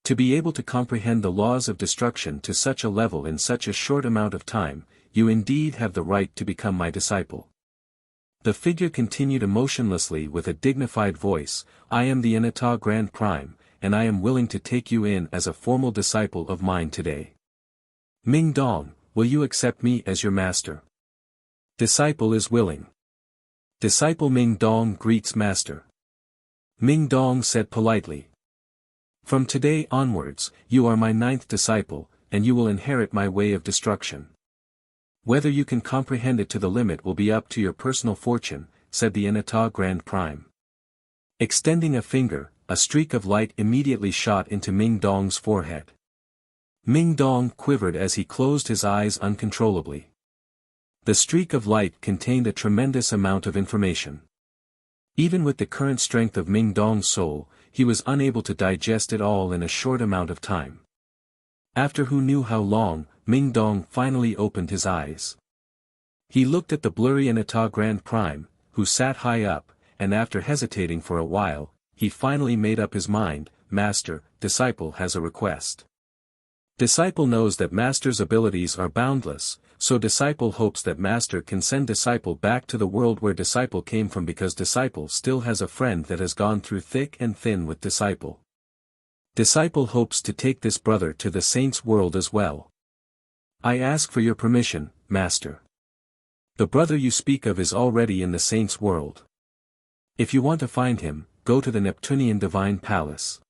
To be able to comprehend the laws of destruction to such a level in such a short amount of time, you indeed have the right to become my disciple. The figure continued emotionlessly with a dignified voice, I am the Inata Grand Prime, and I am willing to take you in as a formal disciple of mine today. Ming Dong, will you accept me as your master? Disciple is willing. Disciple Ming Dong greets master. Ming Dong said politely. From today onwards, you are my 9th disciple, and you will inherit my way of destruction. Whether you can comprehend it to the limit will be up to your personal fortune, said the Inata Grand Prime. Extending a finger, a streak of light immediately shot into Ming Dong's forehead. Ming Dong quivered as he closed his eyes uncontrollably. The streak of light contained a tremendous amount of information. Even with the current strength of Ming Dong's soul, he was unable to digest it all in a short amount of time. After who knew how long, Ming Dong finally opened his eyes. He looked at the blurry Inata Grand Prime, who sat high up, and after hesitating for a while, he finally made up his mind, Master, disciple has a request. Disciple knows that Master's abilities are boundless, so disciple hopes that Master can send disciple back to the world where disciple came from because disciple still has a friend that has gone through thick and thin with disciple. Disciple hopes to take this brother to the Saints' World as well. I ask for your permission, Master. The brother you speak of is already in the Saints' World. If you want to find him, go to the Neptunian Divine Palace.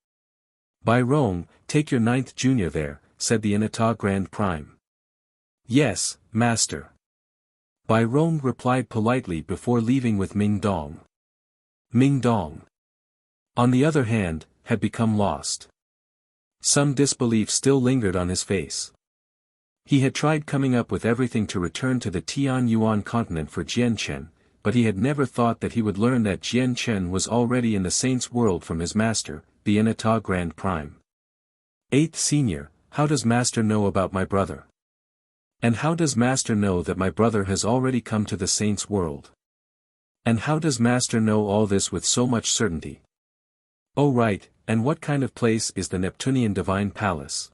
By Rome, take your 9th junior there, said the Inata Grand Prime. Yes, Master. By Rome replied politely before leaving with Ming Dong. Ming Dong, on the other hand, had become lost. Some disbelief still lingered on his face. He had tried coming up with everything to return to the Tian Yuan continent for Jian Chen, but he had never thought that he would learn that Jian Chen was already in the Saints' World from his master, the Inata Grand Prime. 8th Senior, how does Master know about my brother? And how does Master know that my brother has already come to the Saints' World? And how does Master know all this with so much certainty? Oh right, and what kind of place is the Neptunian Divine Palace?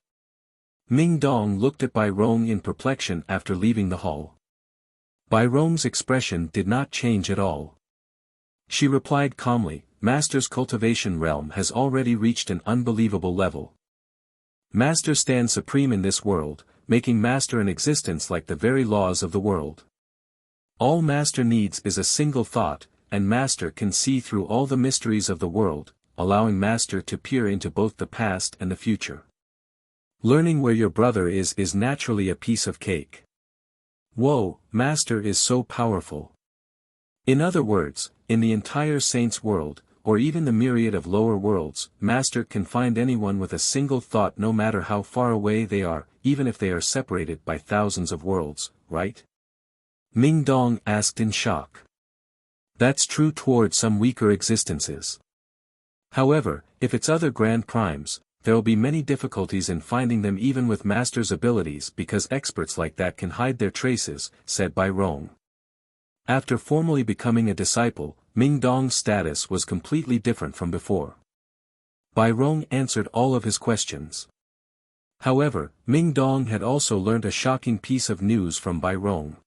Ming Dong looked at Bai Rong in perplexion after leaving the hall. Bai Rong's expression did not change at all. She replied calmly, Master's cultivation realm has already reached an unbelievable level. Master stands supreme in this world, making Master an existence like the very laws of the world. All Master needs is a single thought, and Master can see through all the mysteries of the world, allowing Master to peer into both the past and the future. Learning where your brother is naturally a piece of cake. Whoa, Master is so powerful. In other words, in the entire Saints world, or even the myriad of lower worlds, Master can find anyone with a single thought no matter how far away they are, even if they are separated by thousands of worlds, right? Ming Dong asked in shock. That's true toward some weaker existences. However, if it's other grand primes, there'll be many difficulties in finding them even with Master's abilities because experts like that can hide their traces, said Bai Rong. After formally becoming a disciple, Ming Dong's status was completely different from before. Bai Rong answered all of his questions. However, Ming Dong had also learned a shocking piece of news from Bai Rong.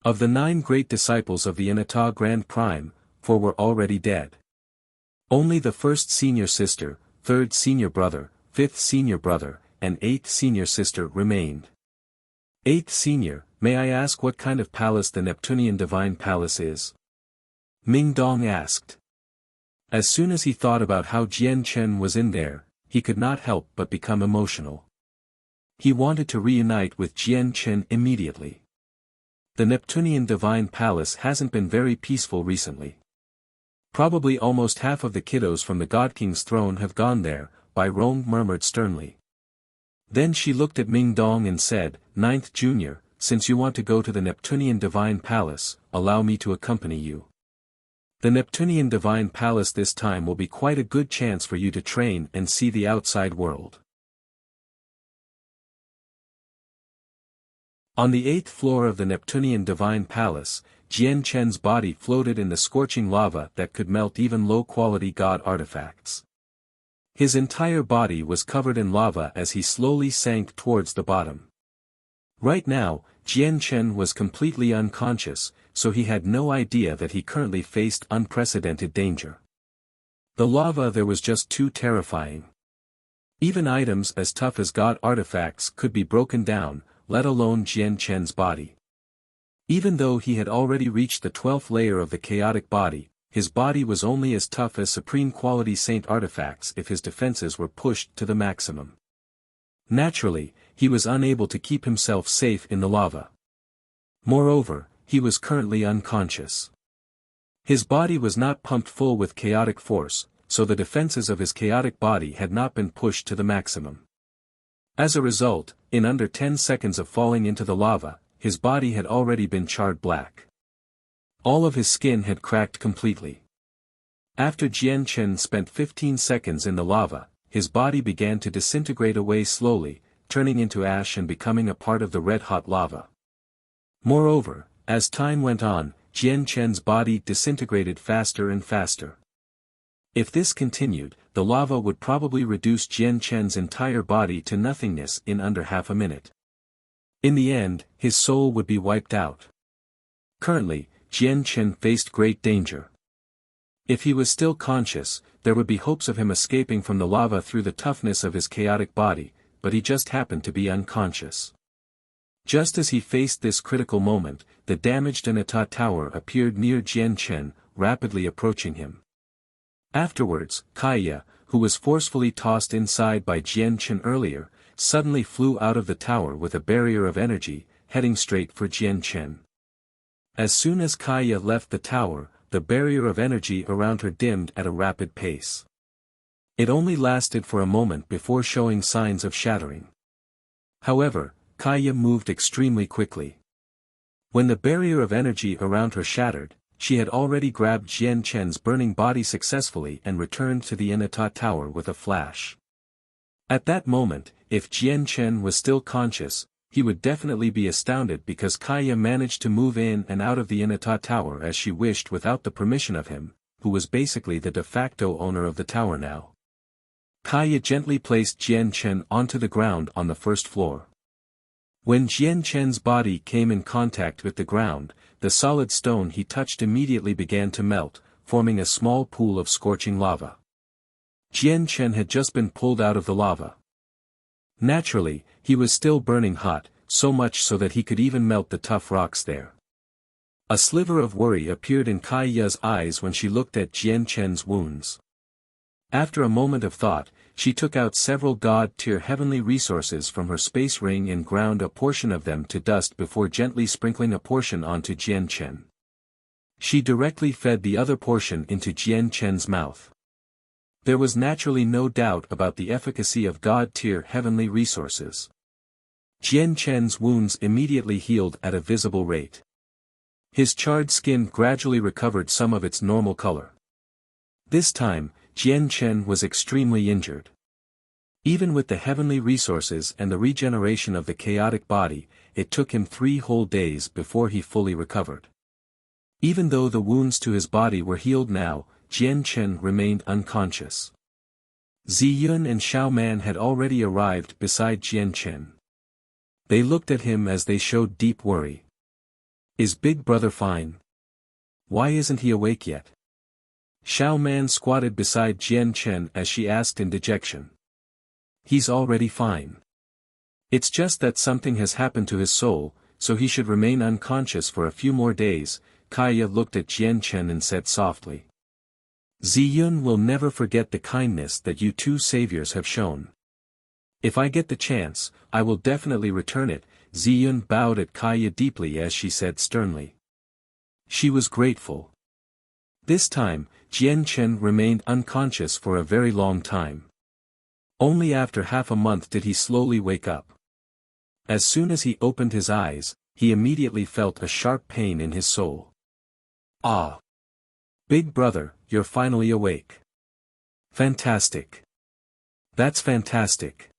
Of the 9 great disciples of the Inata Grand Prime, 4 were already dead. Only the 1st senior sister, 3rd senior brother, 5th senior brother, and 8th senior sister remained. 8th senior, may I ask what kind of palace the Neptunian Divine Palace is? Ming Dong asked. As soon as he thought about how Jian Chen was in there, he could not help but become emotional. He wanted to reunite with Jian Chen immediately. The Neptunian Divine Palace hasn't been very peaceful recently. Probably almost half of the kiddos from the God King's throne have gone there, Bai Rong murmured sternly. Then she looked at Ming Dong and said, 9th Junior, since you want to go to the Neptunian Divine Palace, allow me to accompany you. The Neptunian Divine Palace this time will be quite a good chance for you to train and see the outside world. On the 8th floor of the Neptunian Divine Palace, Jian Chen's body floated in the scorching lava that could melt even low-quality god artifacts. His entire body was covered in lava as he slowly sank towards the bottom. Right now, Jian Chen was completely unconscious, so he had no idea that he currently faced unprecedented danger. The lava there was just too terrifying. Even items as tough as god artifacts could be broken down, let alone Jian Chen's body. Even though he had already reached the 12th layer of the chaotic body, his body was only as tough as supreme quality saint artifacts if his defenses were pushed to the maximum. Naturally, he was unable to keep himself safe in the lava. Moreover, he was currently unconscious. His body was not pumped full with chaotic force, so the defenses of his chaotic body had not been pushed to the maximum. As a result, in under 10 seconds of falling into the lava, his body had already been charred black. All of his skin had cracked completely. After Jian Chen spent 15 seconds in the lava, his body began to disintegrate away slowly, turning into ash and becoming a part of the red-hot lava. Moreover, as time went on, Jian Chen's body disintegrated faster and faster. If this continued, the lava would probably reduce Jian Chen's entire body to nothingness in under half a minute. In the end, his soul would be wiped out. Currently, Jian Chen faced great danger. If he was still conscious, there would be hopes of him escaping from the lava through the toughness of his chaotic body, but he just happened to be unconscious. Just as he faced this critical moment, the damaged Inata tower appeared near Jian Chen, rapidly approaching him. Afterwards, Kaya, who was forcefully tossed inside by Jian Chen earlier, suddenly flew out of the tower with a barrier of energy, heading straight for Jian Chen. As soon as Kaya left the tower, the barrier of energy around her dimmed at a rapid pace. It only lasted for a moment before showing signs of shattering. However, Kaya moved extremely quickly. When the barrier of energy around her shattered, she had already grabbed Jian Chen's burning body successfully and returned to the Inata tower with a flash. At that moment, if Jian Chen was still conscious, he would definitely be astounded because Kaya managed to move in and out of the Inata Tower as she wished without the permission of him, who was basically the de facto owner of the tower now. Kaya gently placed Jian Chen onto the ground on the first floor. When Jian Chen's body came in contact with the ground, the solid stone he touched immediately began to melt, forming a small pool of scorching lava. Jian Chen had just been pulled out of the lava. Naturally, he was still burning hot, so much so that he could even melt the tough rocks there. A sliver of worry appeared in Kaya's eyes when she looked at Jian Chen's wounds. After a moment of thought, she took out several god-tier heavenly resources from her space ring and ground a portion of them to dust before gently sprinkling a portion onto Jian Chen. She directly fed the other portion into Jian Chen's mouth. There was naturally no doubt about the efficacy of god-tier heavenly resources. Jian Chen's wounds immediately healed at a visible rate. His charred skin gradually recovered some of its normal color. This time, Jian Chen was extremely injured. Even with the heavenly resources and the regeneration of the chaotic body, it took him 3 whole days before he fully recovered. Even though the wounds to his body were healed now, Jian Chen remained unconscious. Ziyun and Xiao Man had already arrived beside Jian Chen. They looked at him as they showed deep worry. Is Big Brother fine? Why isn't he awake yet? Xiao Man squatted beside Jian Chen as she asked in dejection. He's already fine. It's just that something has happened to his soul, so he should remain unconscious for a few more days. Kaya looked at Jian Chen and said softly. Ziyun will never forget the kindness that you two saviors have shown. If I get the chance, I will definitely return it. Ziyun bowed at Kaya deeply as she said sternly. She was grateful. This time, Jian Chen remained unconscious for a very long time. Only after half a month did he slowly wake up. As soon as he opened his eyes, he immediately felt a sharp pain in his soul. Ah! Big Brother, you're finally awake. Fantastic. That's fantastic.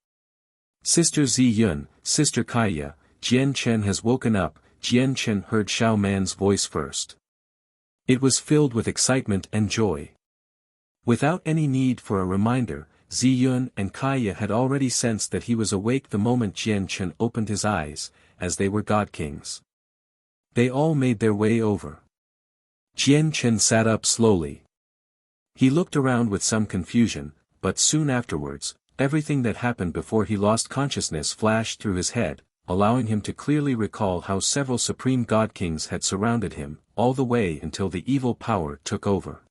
Sister Ziyun, Sister Kaya, Jian Chen has woken up. Jian Chen heard Xiao Man's voice first. It was filled with excitement and joy. Without any need for a reminder, Ziyun and Kaya had already sensed that he was awake the moment Jian Chen opened his eyes, as they were god kings. They all made their way over. Jian Chen sat up slowly. He looked around with some confusion, but soon afterwards, everything that happened before he lost consciousness flashed through his head, allowing him to clearly recall how several supreme god kings had surrounded him, all the way until the evil power took over.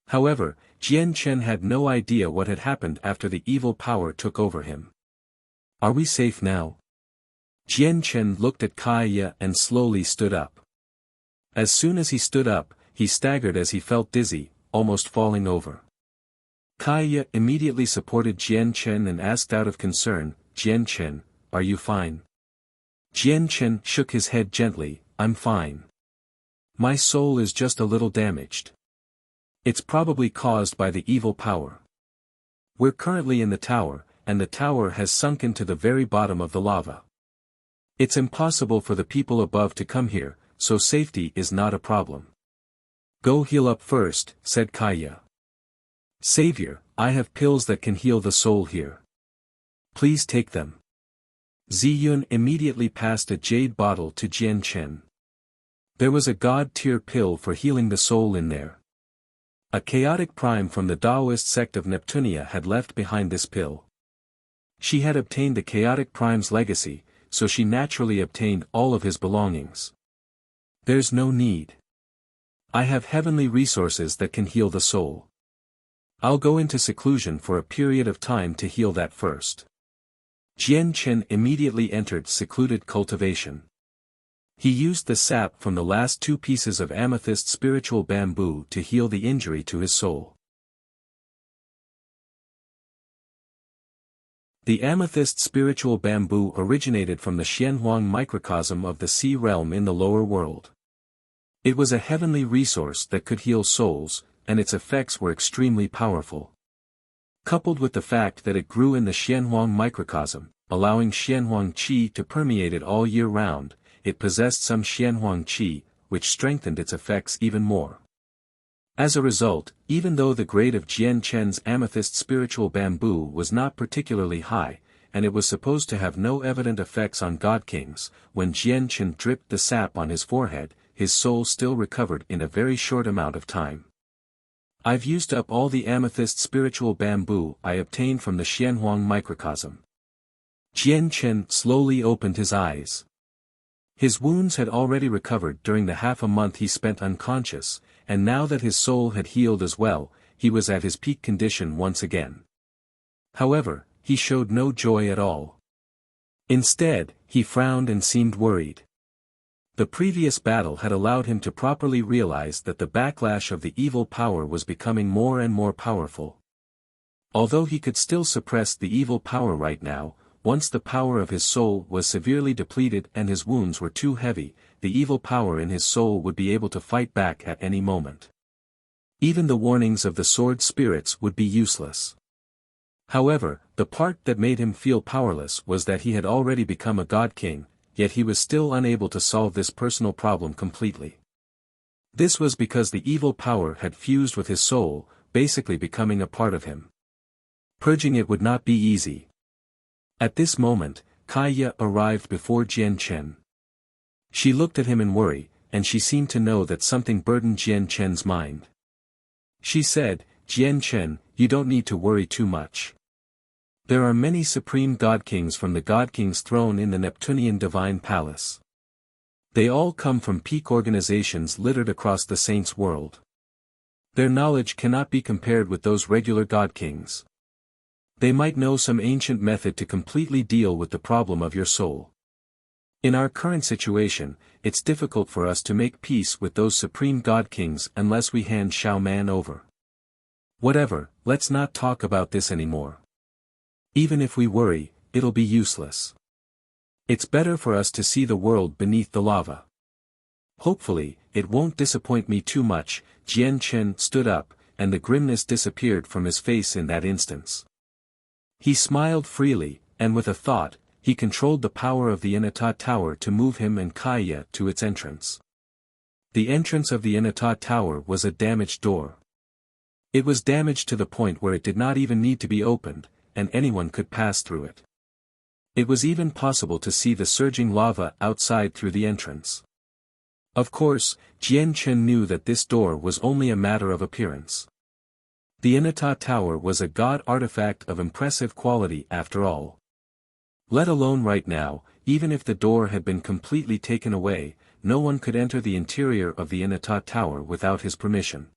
However, Jian Chen had no idea what had happened after the evil power took over him. Are we safe now? Jian Chen looked at Kaya and slowly stood up. As soon as he stood up, he staggered as he felt dizzy, almost falling over. Kaya immediately supported Jian Chen and asked out of concern, Jian Chen, are you fine? Jian Chen shook his head gently, I'm fine. My soul is just a little damaged. It's probably caused by the evil power. We're currently in the tower, and the tower has sunk into the very bottom of the lava. It's impossible for the people above to come here, so safety is not a problem. Go heal up first, said Kaya. Savior, I have pills that can heal the soul here. Please take them. Ziyun immediately passed a jade bottle to Jian Chen. There was a god-tier pill for healing the soul in there. A chaotic prime from the Taoist sect of Neptunia had left behind this pill. She had obtained the chaotic prime's legacy, so she naturally obtained all of his belongings. There's no need. I have heavenly resources that can heal the soul. I'll go into seclusion for a period of time to heal that first. Jian Chen immediately entered secluded cultivation. He used the sap from the last 2 pieces of amethyst spiritual bamboo to heal the injury to his soul. The amethyst spiritual bamboo originated from the Xianhuang microcosm of the sea realm in the lower world. It was a heavenly resource that could heal souls, and its effects were extremely powerful. Coupled with the fact that it grew in the Xianhuang microcosm, allowing Xianhuang Qi to permeate it all year round. It possessed some Xianhuang Qi, which strengthened its effects even more. As a result, even though the grade of Jian Chen's amethyst spiritual bamboo was not particularly high, and it was supposed to have no evident effects on God Kings, when Jian Chen dripped the sap on his forehead, his soul still recovered in a very short amount of time. I've used up all the amethyst spiritual bamboo I obtained from the Xianhuang microcosm. Jian Chen slowly opened his eyes. His wounds had already recovered during the half a month he spent unconscious, and now that his soul had healed as well, he was at his peak condition once again. However, he showed no joy at all. Instead, he frowned and seemed worried. The previous battle had allowed him to properly realize that the backlash of the evil power was becoming more and more powerful. Although he could still suppress the evil power right now, once the power of his soul was severely depleted and his wounds were too heavy, the evil power in his soul would be able to fight back at any moment. Even the warnings of the sword spirits would be useless. However, the part that made him feel powerless was that he had already become a God King, yet he was still unable to solve this personal problem completely. This was because the evil power had fused with his soul, basically becoming a part of him. Purging it would not be easy. At this moment, Kaya arrived before Jian Chen. She looked at him in worry, and she seemed to know that something burdened Jian Chen's mind. She said, "Jian Chen, you don't need to worry too much. There are many supreme God Kings from the God King's throne in the Neptunian Divine Palace. They all come from peak organizations littered across the Saints' world. Their knowledge cannot be compared with those regular God Kings. They might know some ancient method to completely deal with the problem of your soul. In our current situation, it's difficult for us to make peace with those supreme God Kings unless we hand Xiao Man over. Whatever, let's not talk about this anymore. Even if we worry, it'll be useless. It's better for us to see the world beneath the lava. Hopefully, it won't disappoint me too much." Jian Chen stood up, and the grimness disappeared from his face in that instance. He smiled freely, and with a thought, he controlled the power of the Inata Tower to move him and Kaya to its entrance. The entrance of the Inata Tower was a damaged door. It was damaged to the point where it did not even need to be opened, and anyone could pass through it. It was even possible to see the surging lava outside through the entrance. Of course, Jian Chen knew that this door was only a matter of appearance. The Inata Tower was a god artifact of impressive quality after all. Let alone right now, even if the door had been completely taken away, no one could enter the interior of the Inata Tower without his permission.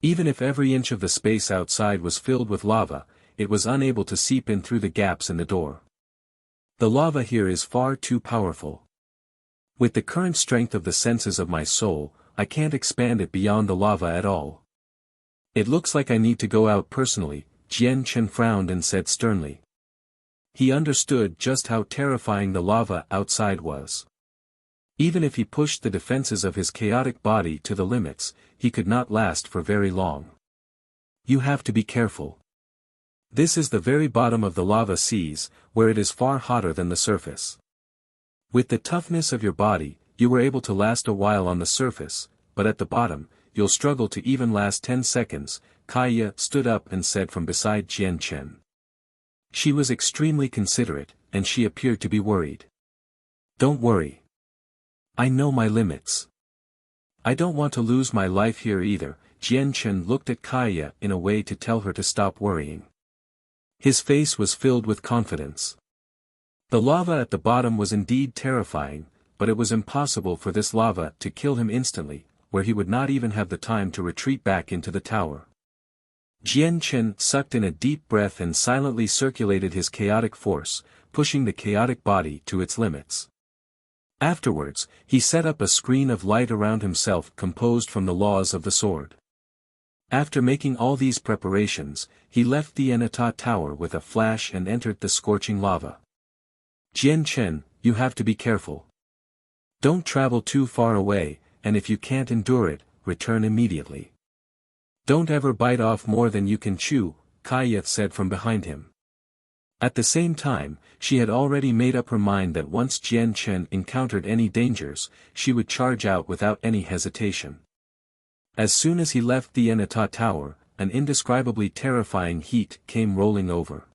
Even if every inch of the space outside was filled with lava, it was unable to seep in through the gaps in the door. The lava here is far too powerful. With the current strength of the senses of my soul, I can't expand it beyond the lava at all. It looks like I need to go out personally." Jian Chen frowned and said sternly. He understood just how terrifying the lava outside was. Even if he pushed the defenses of his chaotic body to the limits, he could not last for very long. "You have to be careful. This is the very bottom of the lava seas, where it is far hotter than the surface. With the toughness of your body, you were able to last a while on the surface, but at the bottom, you'll struggle to even last 10 seconds, Kaya stood up and said from beside Jian Chen. She was extremely considerate, and she appeared to be worried. "Don't worry. I know my limits. I don't want to lose my life here either." Jian Chen looked at Kaya in a way to tell her to stop worrying. His face was filled with confidence. The lava at the bottom was indeed terrifying, but it was impossible for this lava to kill him instantly, where he would not even have the time to retreat back into the tower. Jian Chen sucked in a deep breath and silently circulated his chaotic force, pushing the chaotic body to its limits. Afterwards, he set up a screen of light around himself composed from the laws of the sword. After making all these preparations, he left the Inata Tower with a flash and entered the scorching lava. "Jian Chen, you have to be careful. Don't travel too far away, and if you can't endure it, return immediately. Don't ever bite off more than you can chew," Kaya said from behind him. At the same time, she had already made up her mind that once Jian Chen encountered any dangers, she would charge out without any hesitation. As soon as he left the Enata Tower, an indescribably terrifying heat came rolling over.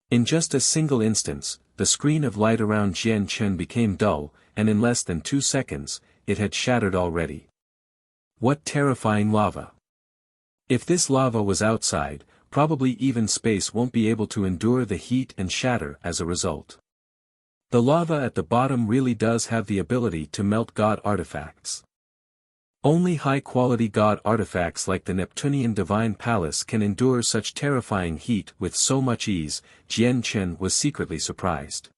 In just a single instance, the screen of light around Jian Chen became dull, and in less than 2 seconds, it had shattered already. What terrifying lava! If this lava was outside, probably even space won't be able to endure the heat and shatter as a result. The lava at the bottom really does have the ability to melt god artifacts. Only high-quality god artifacts like the Neptunian Divine Palace can endure such terrifying heat with so much ease. Jian Chen was secretly surprised.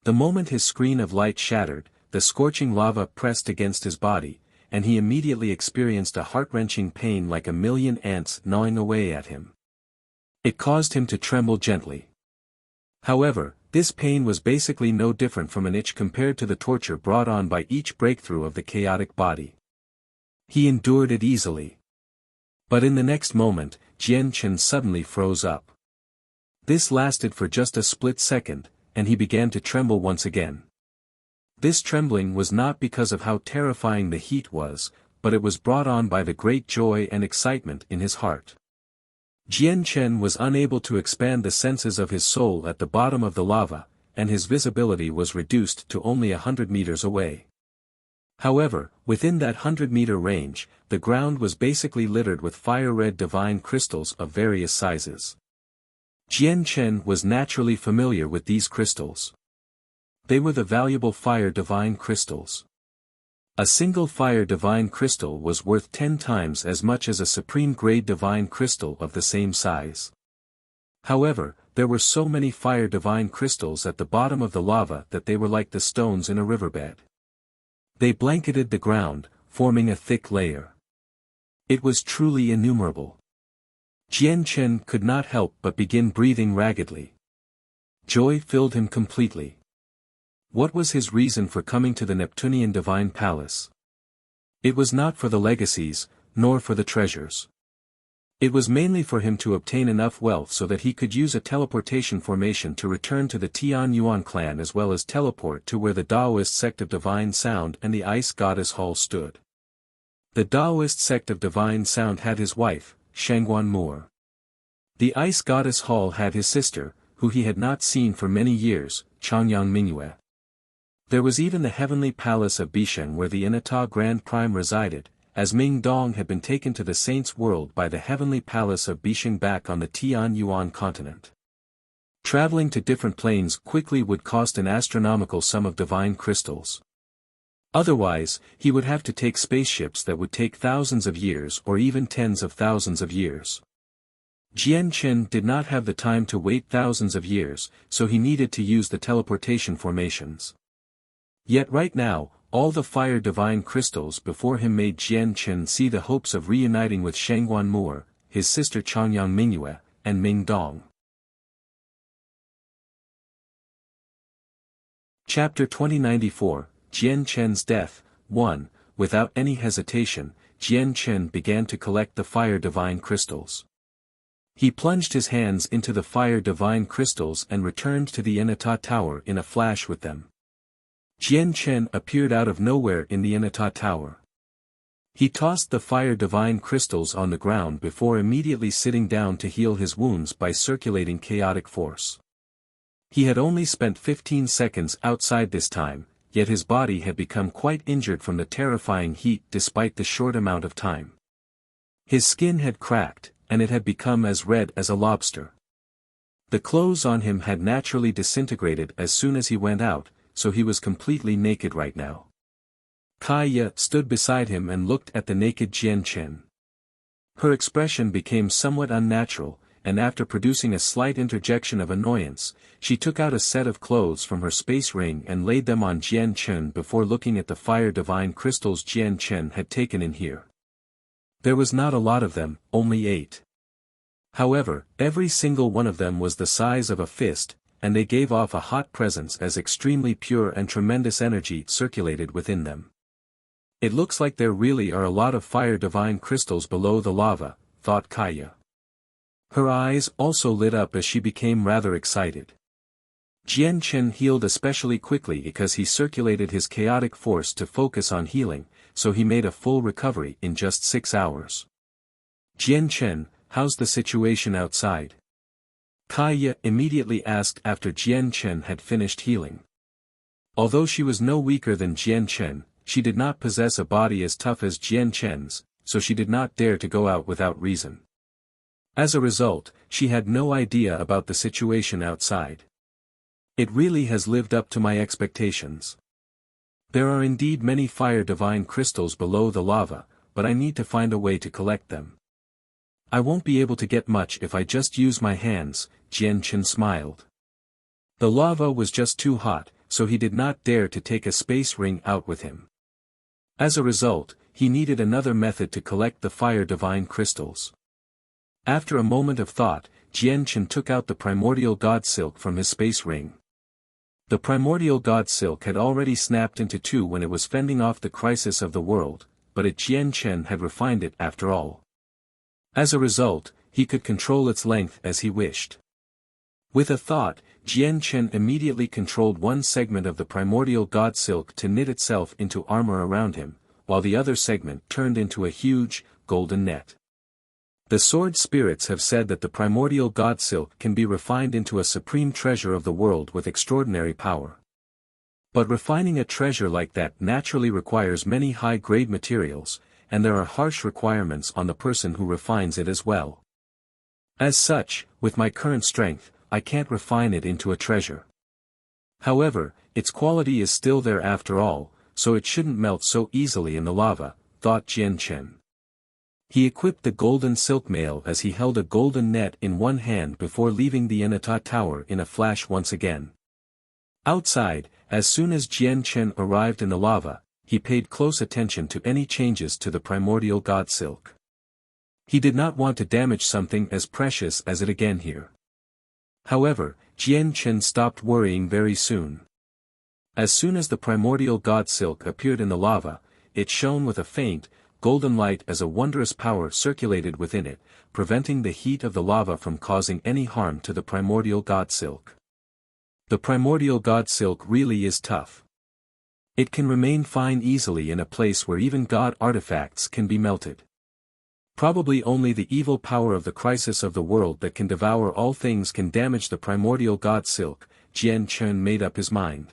The moment his screen of light shattered, the scorching lava pressed against his body, and he immediately experienced a heart-wrenching pain like a million ants gnawing away at him. It caused him to tremble gently. However, this pain was basically no different from an itch compared to the torture brought on by each breakthrough of the chaotic body. He endured it easily. But in the next moment, Jian Chen suddenly froze up. This lasted for just a split second, and he began to tremble once again. This trembling was not because of how terrifying the heat was, but it was brought on by the great joy and excitement in his heart. Jian Chen was unable to expand the senses of his soul at the bottom of the lava, and his visibility was reduced to only 100 meters away. However, within that 100-meter range, the ground was basically littered with fire-red divine crystals of various sizes. Jian Chen was naturally familiar with these crystals. They were the valuable fire divine crystals. A single fire divine crystal was worth 10 times as much as a supreme-grade divine crystal of the same size. However, there were so many fire divine crystals at the bottom of the lava that they were like the stones in a riverbed. They blanketed the ground, forming a thick layer. It was truly innumerable. Jian Chen could not help but begin breathing raggedly. Joy filled him completely. What was his reason for coming to the Neptunian Divine Palace? It was not for the legacies, nor for the treasures. It was mainly for him to obtain enough wealth so that he could use a teleportation formation to return to the Tian Yuan clan as well as teleport to where the Taoist sect of Divine Sound and the Ice Goddess Hall stood. The Taoist sect of Divine Sound had his wife, Shangguan Moore. The Ice Goddess Hall had his sister, who he had not seen for many years, Changyang Mingyue. There was even the heavenly palace of Bisheng where the Inata Grand Prime resided, as Ming Dong had been taken to the Saints' World by the heavenly palace of Bisheng back on the Tian Yuan continent. Traveling to different planes quickly would cost an astronomical sum of divine crystals. Otherwise, he would have to take spaceships that would take thousands of years or even tens of thousands of years. Jian Chen did not have the time to wait thousands of years, so he needed to use the teleportation formations. Yet right now, all the fire divine crystals before him made Jian Chen see the hopes of reuniting with Shangguan Moore, his sister Changyang Mingyue, and Ming Dong. Chapter 2094, Jian Chen's Death. 1. Without any hesitation, Jian Chen began to collect the fire divine crystals. He plunged his hands into the fire divine crystals and returned to the Inata Tower in a flash with them. Jian Chen appeared out of nowhere in the Inata Tower. He tossed the fire divine crystals on the ground before immediately sitting down to heal his wounds by circulating chaotic force. He had only spent 15 seconds outside this time, yet his body had become quite injured from the terrifying heat despite the short amount of time. His skin had cracked, and it had become as red as a lobster. The clothes on him had naturally disintegrated as soon as he went out, so he was completely naked right now. Kaya stood beside him and looked at the naked Jian Chen. Her expression became somewhat unnatural, and after producing a slight interjection of annoyance, she took out a set of clothes from her space ring and laid them on Jian Chen before looking at the fire divine crystals Jian Chen had taken in here. There was not a lot of them, only 8. However, every single one of them was the size of a fist, and they gave off a hot presence as extremely pure and tremendous energy circulated within them. It looks like there really are a lot of fire divine crystals below the lava, thought Kaya. Her eyes also lit up as she became rather excited. Jian Chen healed especially quickly because he circulated his chaotic force to focus on healing, so he made a full recovery in just 6 hours. Jian Chen, how's the situation outside? Kaya immediately asked after Jian Chen had finished healing. Although she was no weaker than Jian Chen, she did not possess a body as tough as Jian Chen's, so she did not dare to go out without reason. As a result, she had no idea about the situation outside. It really has lived up to my expectations. There are indeed many fire divine crystals below the lava, but I need to find a way to collect them. I won't be able to get much if I just use my hands, Jian Chen smiled. The lava was just too hot, so he did not dare to take a space ring out with him. As a result, he needed another method to collect the fire divine crystals. After a moment of thought, Jian Chen took out the primordial god silk from his space ring. The primordial god silk had already snapped into two when it was fending off the crisis of the world, but Jian Chen had refined it after all. As a result, he could control its length as he wished. With a thought, Jian Chen immediately controlled one segment of the primordial god silk to knit itself into armor around him, while the other segment turned into a huge, golden net. The sword spirits have said that the primordial god silk can be refined into a supreme treasure of the world with extraordinary power. But refining a treasure like that naturally requires many high-grade materials, and there are harsh requirements on the person who refines it as well. As such, with my current strength, I can't refine it into a treasure. However, its quality is still there after all, so it shouldn't melt so easily in the lava, thought Jian Chen. He equipped the golden silk mail as he held a golden net in one hand before leaving the Enata tower in a flash once again. Outside, as soon as Jian Chen arrived in the lava, he paid close attention to any changes to the primordial god silk. He did not want to damage something as precious as it again here. However, Jian Chen stopped worrying very soon. As soon as the primordial god silk appeared in the lava, it shone with a faint, golden light as a wondrous power circulated within it, preventing the heat of the lava from causing any harm to the primordial god silk. The primordial god silk really is tough. It can remain fine easily in a place where even god artifacts can be melted. Probably only the evil power of the crisis of the world that can devour all things can damage the primordial god silk, Jian Chen made up his mind.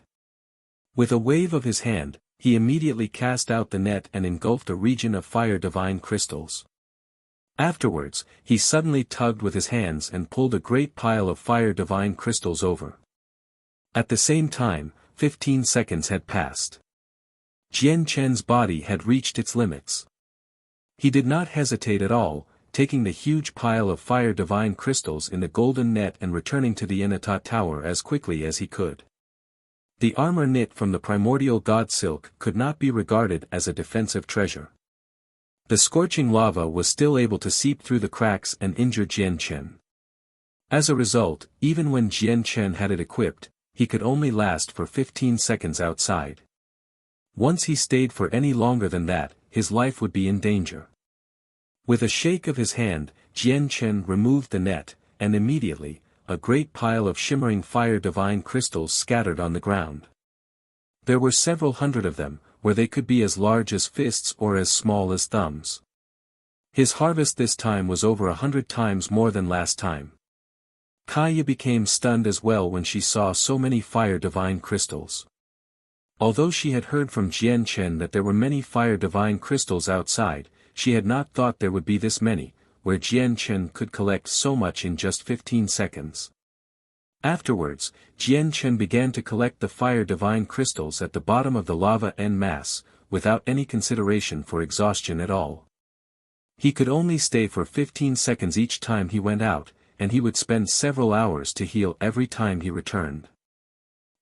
With a wave of his hand, he immediately cast out the net and engulfed a region of fire divine crystals. Afterwards, he suddenly tugged with his hands and pulled a great pile of fire divine crystals over. At the same time, 15 seconds had passed. Jian Chen's body had reached its limits. He did not hesitate at all, taking the huge pile of fire divine crystals in the golden net and returning to the Enata tower as quickly as he could. The armor knit from the primordial god silk could not be regarded as a defensive treasure. The scorching lava was still able to seep through the cracks and injure Jian Chen. As a result, even when Jian Chen had it equipped, he could only last for 15 seconds outside. Once he stayed for any longer than that, his life would be in danger. With a shake of his hand, Jian Chen removed the net, and immediately, a great pile of shimmering fire divine crystals scattered on the ground. There were several hundred of them, where they could be as large as fists or as small as thumbs. His harvest this time was over 100 times more than last time. Kaya became stunned as well when she saw so many fire divine crystals. Although she had heard from Jian Chen that there were many fire divine crystals outside, she had not thought there would be this many, where Jian Chen could collect so much in just 15 seconds. Afterwards, Jian Chen began to collect the fire divine crystals at the bottom of the lava en masse, without any consideration for exhaustion at all. He could only stay for 15 seconds each time he went out, and he would spend several hours to heal every time he returned.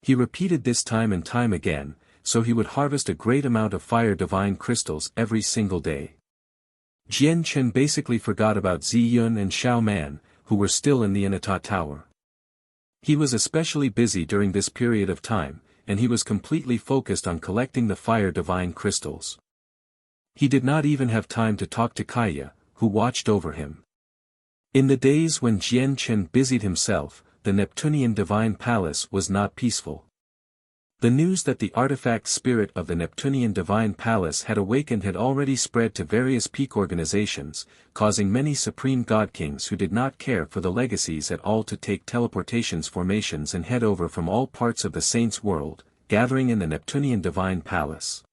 He repeated this time and time again, so he would harvest a great amount of fire divine crystals every single day. Jian Chen basically forgot about Ziyun and Xiao Man, who were still in the Enata tower. He was especially busy during this period of time, and he was completely focused on collecting the fire divine crystals. He did not even have time to talk to Kaya, who watched over him. In the days when Jian Chen busied himself, the Neptunian divine palace was not peaceful. The news that the artifact spirit of the Neptunian divine palace had awakened had already spread to various peak organizations, causing many supreme god kings who did not care for the legacies at all to take teleportations formations and head over from all parts of the saints' world, gathering in the Neptunian divine palace.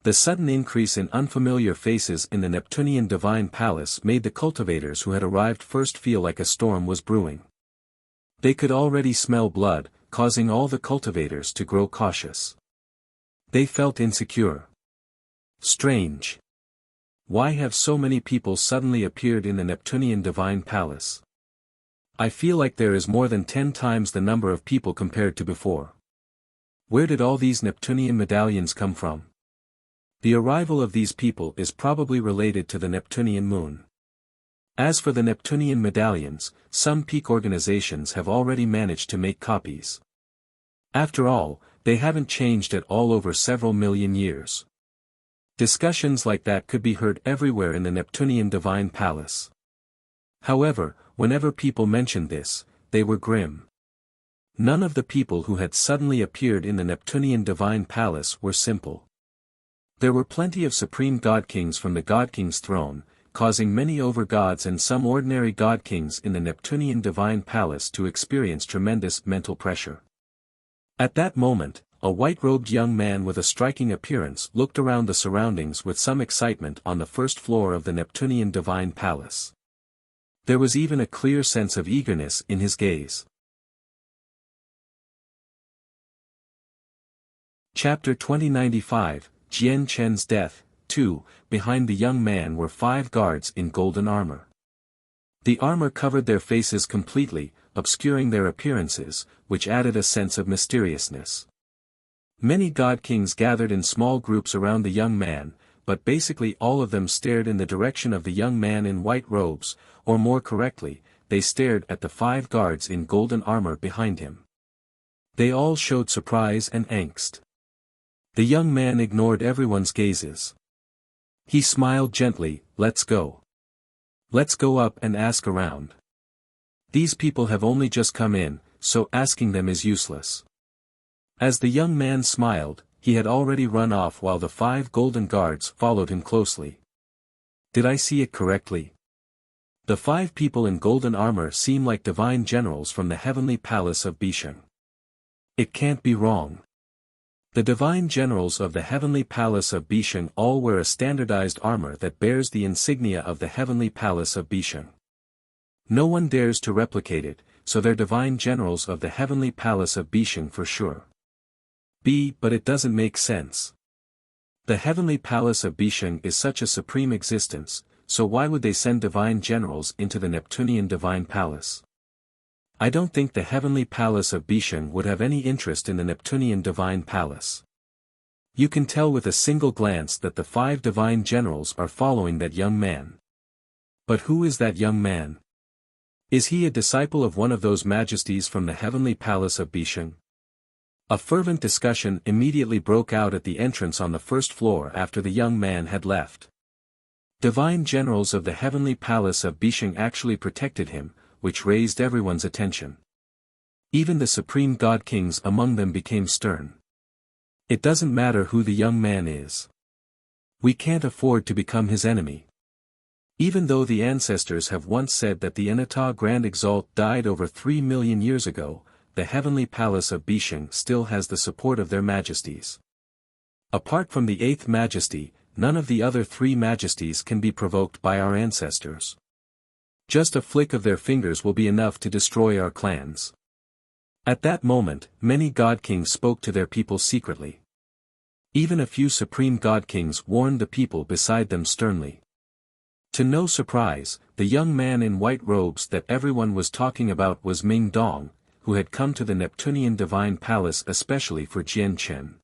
The sudden increase in unfamiliar faces in the Neptunian divine palace made the cultivators who had arrived first feel like a storm was brewing. They could already smell blood, causing all the cultivators to grow cautious. They felt insecure. Strange. Why have so many people suddenly appeared in the Neptunian divine palace? I feel like there is more than 10 times the number of people compared to before. Where did all these Neptunian medallions come from? The arrival of these people is probably related to the Neptunian moon. As for the Neptunian medallions, some peak organizations have already managed to make copies. After all, they haven't changed at all over several million years. Discussions like that could be heard everywhere in the Neptunian divine palace. However, whenever people mentioned this, they were grim. None of the people who had suddenly appeared in the Neptunian divine palace were simple. There were plenty of supreme god kings from the god king's throne, causing many over-gods and some ordinary god kings in the Neptunian divine palace to experience tremendous mental pressure. At that moment, a white-robed young man with a striking appearance looked around the surroundings with some excitement on the first floor of the Neptunian divine palace. There was even a clear sense of eagerness in his gaze. Chapter 2095, Jian Chen's Death. 2. Behind the young man were 5 guards in golden armor. The armor covered their faces completely, obscuring their appearances, which added a sense of mysteriousness. Many god kings gathered in small groups around the young man, but basically all of them stared in the direction of the young man in white robes, or more correctly, they stared at the 5 guards in golden armor behind him. They all showed surprise and angst. The young man ignored everyone's gazes. He smiled gently, "Let's go. Let's go up and ask around. These people have only just come in, so asking them is useless." As the young man smiled, he had already run off while the 5 golden guards followed him closely. Did I see it correctly? The 5 people in golden armor seem like divine generals from the heavenly palace of Bisheng. It can't be wrong. The divine generals of the heavenly palace of Bisheng all wear a standardized armor that bears the insignia of the heavenly palace of Bisheng. No one dares to replicate it, so they're divine generals of the heavenly palace of Bisheng for sure. But it doesn't make sense. The heavenly palace of Bisheng is such a supreme existence, so why would they send divine generals into the Neptunian divine palace? I don't think the heavenly palace of Bisheng would have any interest in the Neptunian divine palace. You can tell with a single glance that the 5 divine generals are following that young man. But who is that young man? Is he a disciple of one of those majesties from the heavenly palace of Bisheng? A fervent discussion immediately broke out at the entrance on the first floor after the young man had left. Divine generals of the heavenly palace of Bisheng actually protected him, which raised everyone's attention. Even the supreme god kings among them became stern. It doesn't matter who the young man is. We can't afford to become his enemy. Even though the ancestors have once said that the Anata Grand Exalt died over 3 million years ago, the heavenly palace of Bisheng still has the support of their majesties. Apart from the 8th majesty, none of the other 3 majesties can be provoked by our ancestors. Just a flick of their fingers will be enough to destroy our clans. At that moment, many god kings spoke to their people secretly. Even a few supreme god kings warned the people beside them sternly. To no surprise, the young man in white robes that everyone was talking about was Ming Dong, who had come to the Neptunian divine palace especially for Jian Chen.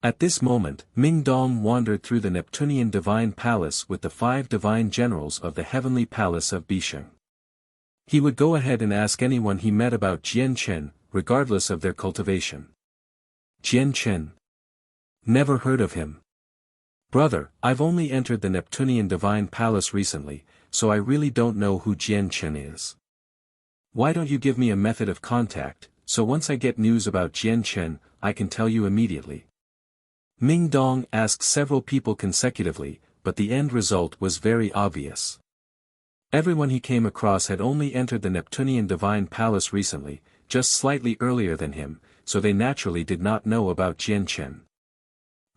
At this moment, Ming Dong wandered through the Neptunian divine palace with the 5 divine generals of the heavenly palace of Bisheng. He would go ahead and ask anyone he met about Jian Chen, regardless of their cultivation. Jian Chen? Never heard of him. Brother, I've only entered the Neptunian divine palace recently, so I really don't know who Jian Chen is. Why don't you give me a method of contact, so once I get news about Jian Chen, I can tell you immediately. Ming Dong asked several people consecutively, but the end result was very obvious. Everyone he came across had only entered the Neptunian Divine Palace recently, just slightly earlier than him, so they naturally did not know about Jian Chen.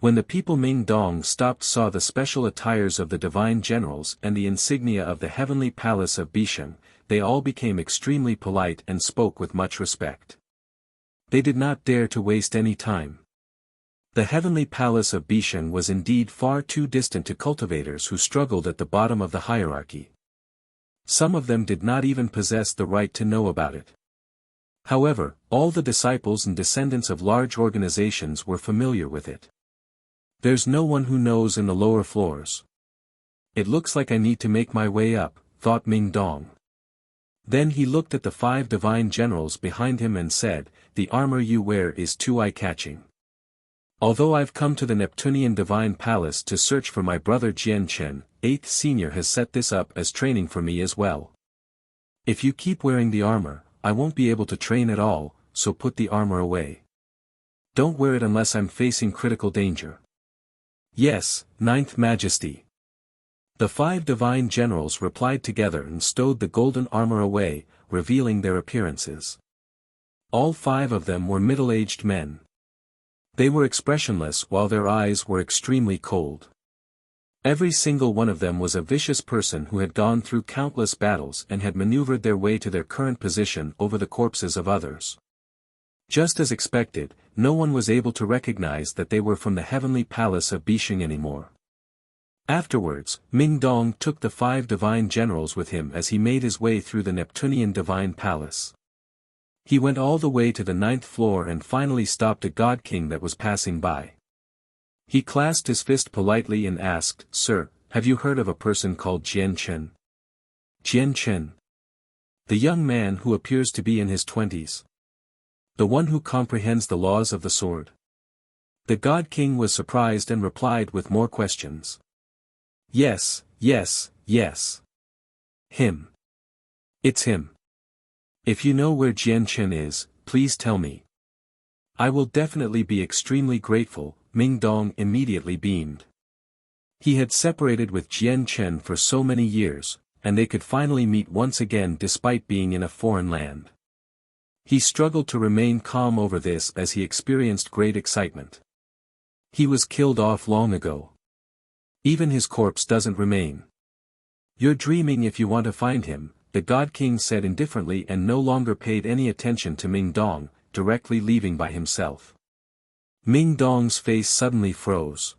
When the people Ming Dong stopped saw the special attires of the divine generals and the insignia of the heavenly palace of Bisheng, they all became extremely polite and spoke with much respect. They did not dare to waste any time. The heavenly palace of Bisheng was indeed far too distant to cultivators who struggled at the bottom of the hierarchy. Some of them did not even possess the right to know about it. However, all the disciples and descendants of large organizations were familiar with it. There's no one who knows in the lower floors. It looks like I need to make my way up, thought Ming Dong. Then he looked at the 5 divine generals behind him and said, "The armor you wear is too eye-catching. Although I've come to the Neptunian Divine Palace to search for my brother Jian Chen, 8th Senior has set this up as training for me as well. If you keep wearing the armor, I won't be able to train at all, so put the armor away. Don't wear it unless I'm facing critical danger." "Yes, 9th Majesty." The 5 divine generals replied together and stowed the golden armor away, revealing their appearances. All 5 of them were middle-aged men. They were expressionless while their eyes were extremely cold. Every single one of them was a vicious person who had gone through countless battles and had maneuvered their way to their current position over the corpses of others. Just as expected, no one was able to recognize that they were from the heavenly palace of Bisheng anymore. Afterwards, Ming Dong took the 5 divine generals with him as he made his way through the Neptunian Divine Palace. He went all the way to the 9th floor and finally stopped a god king that was passing by. He clasped his fist politely and asked, "Sir, have you heard of a person called Jian Chen?" "Jian Chen?" "The young man who appears to be in his 20s. The one who comprehends the laws of the sword." The god king was surprised and replied with more questions. "Yes, yes, yes. Him. It's him. If you know where Jian Chen is, please tell me." "I will definitely be extremely grateful," Ming Dong immediately beamed. He had separated with Jian Chen for so many years, and they could finally meet once again despite being in a foreign land. He struggled to remain calm over this as he experienced great excitement. He was killed off long ago. Even his corpse doesn't remain. "You're dreaming if you want to find him," the God King said indifferently and no longer paid any attention to Ming Dong, directly leaving by himself. Ming Dong's face suddenly froze.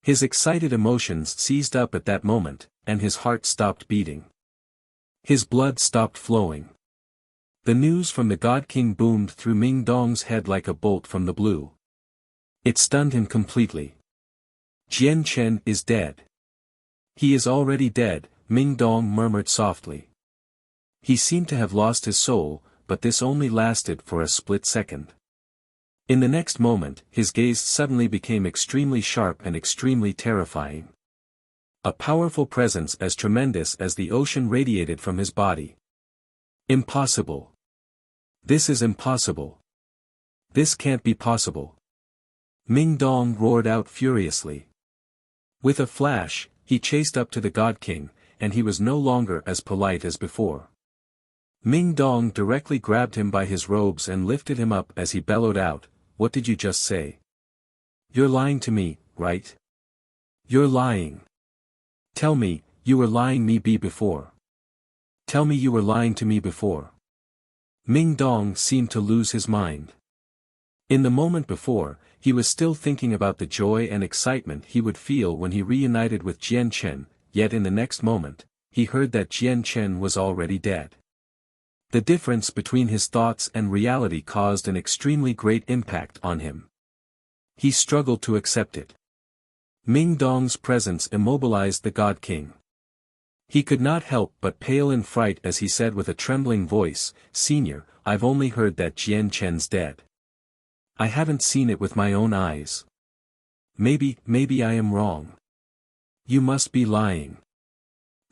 His excited emotions seized up at that moment, and his heart stopped beating. His blood stopped flowing. The news from the God King boomed through Ming Dong's head like a bolt from the blue. It stunned him completely. Jian Chen is dead. "He is already dead," Ming Dong murmured softly. He seemed to have lost his soul, but this only lasted for a split second. In the next moment, his gaze suddenly became extremely sharp and extremely terrifying. A powerful presence as tremendous as the ocean radiated from his body. "Impossible. This is impossible. This can't be possible." Ming Dong roared out furiously. With a flash, he chased up to the God King, and he was no longer as polite as before. Ming Dong directly grabbed him by his robes and lifted him up as he bellowed out, "What did you just say? You're lying to me, right? You're lying. Tell me, you were lying me before. Tell me you were lying to me before." Ming Dong seemed to lose his mind. In the moment before, he was still thinking about the joy and excitement he would feel when he reunited with Jian Chen, yet in the next moment, he heard that Jian Chen was already dead. The difference between his thoughts and reality caused an extremely great impact on him. He struggled to accept it. Ming Dong's presence immobilized the God King. He could not help but pale in fright as he said with a trembling voice, "Senior, I've only heard that Jian Chen's dead. I haven't seen it with my own eyes. Maybe I am wrong. You must be lying."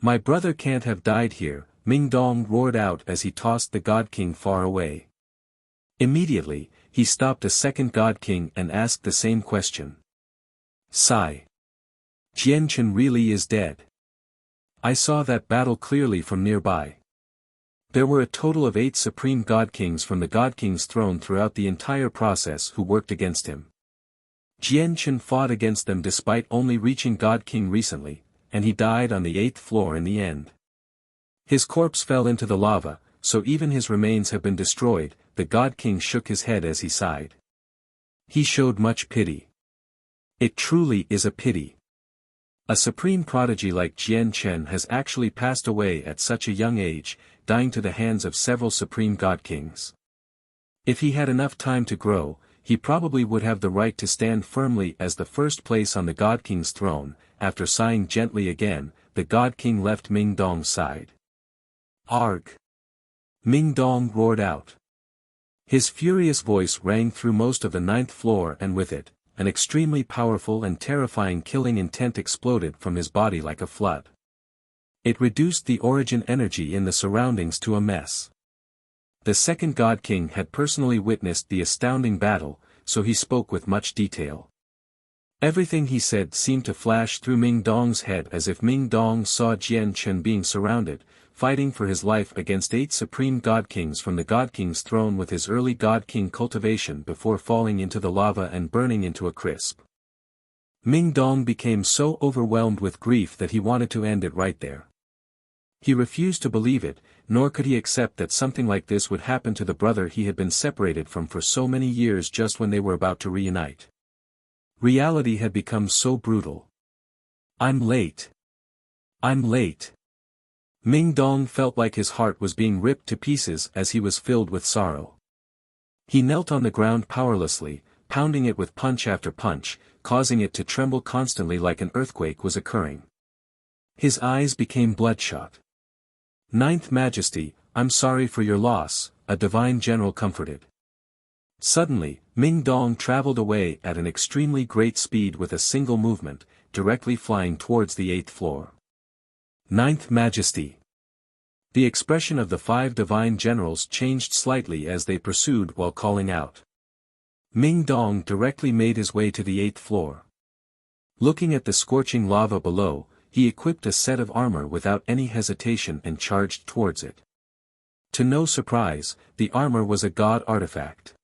My brother can't have died here, Ming Dong roared out as he tossed the God King far away. Immediately, he stopped a second God King and asked the same question. Sigh. Jian Chen really is dead. I saw that battle clearly from nearby. There were a total of 8 supreme God Kings from the God King's throne throughout the entire process who worked against him. Jian Chen fought against them despite only reaching God King recently, and he died on the 8th floor in the end. His corpse fell into the lava, so even his remains have been destroyed. The God King shook his head as he sighed. He showed much pity. It truly is a pity. A supreme prodigy like Jian Chen has actually passed away at such a young age, dying to the hands of several supreme God Kings. If he had enough time to grow, he probably would have the right to stand firmly as the first place on the God King's throne. After sighing gently again, the God King left Ming Dong's side. Arg! Ming Dong roared out. His furious voice rang through most of the 9th floor, and with it, an extremely powerful and terrifying killing intent exploded from his body like a flood. It reduced the origin energy in the surroundings to a mess. The second God King had personally witnessed the astounding battle, so he spoke with much detail. Everything he said seemed to flash through Ming Dong's head as if Ming Dong saw Jian Chen being surrounded, fighting for his life against 8 supreme God Kings from the God King's throne with his early God King cultivation before falling into the lava and burning into a crisp. Ming Dong became so overwhelmed with grief that he wanted to end it right there. He refused to believe it, nor could he accept that something like this would happen to the brother he had been separated from for so many years just when they were about to reunite. Reality had become so brutal. I'm late. I'm late. Ming Dong felt like his heart was being ripped to pieces as he was filled with sorrow. He knelt on the ground powerlessly, pounding it with punch after punch, causing it to tremble constantly like an earthquake was occurring. His eyes became bloodshot. Ninth Majesty, I'm sorry for your loss, a divine general comforted. Suddenly, Ming Dong traveled away at an extremely great speed with a single movement, directly flying towards the 8th floor. Ninth Majesty. The expression of the 5 divine generals changed slightly as they pursued while calling out. Ming Dong directly made his way to the 8th floor. Looking at the scorching lava below, he equipped a set of armor without any hesitation and charged towards it. To no surprise, the armor was a god artifact.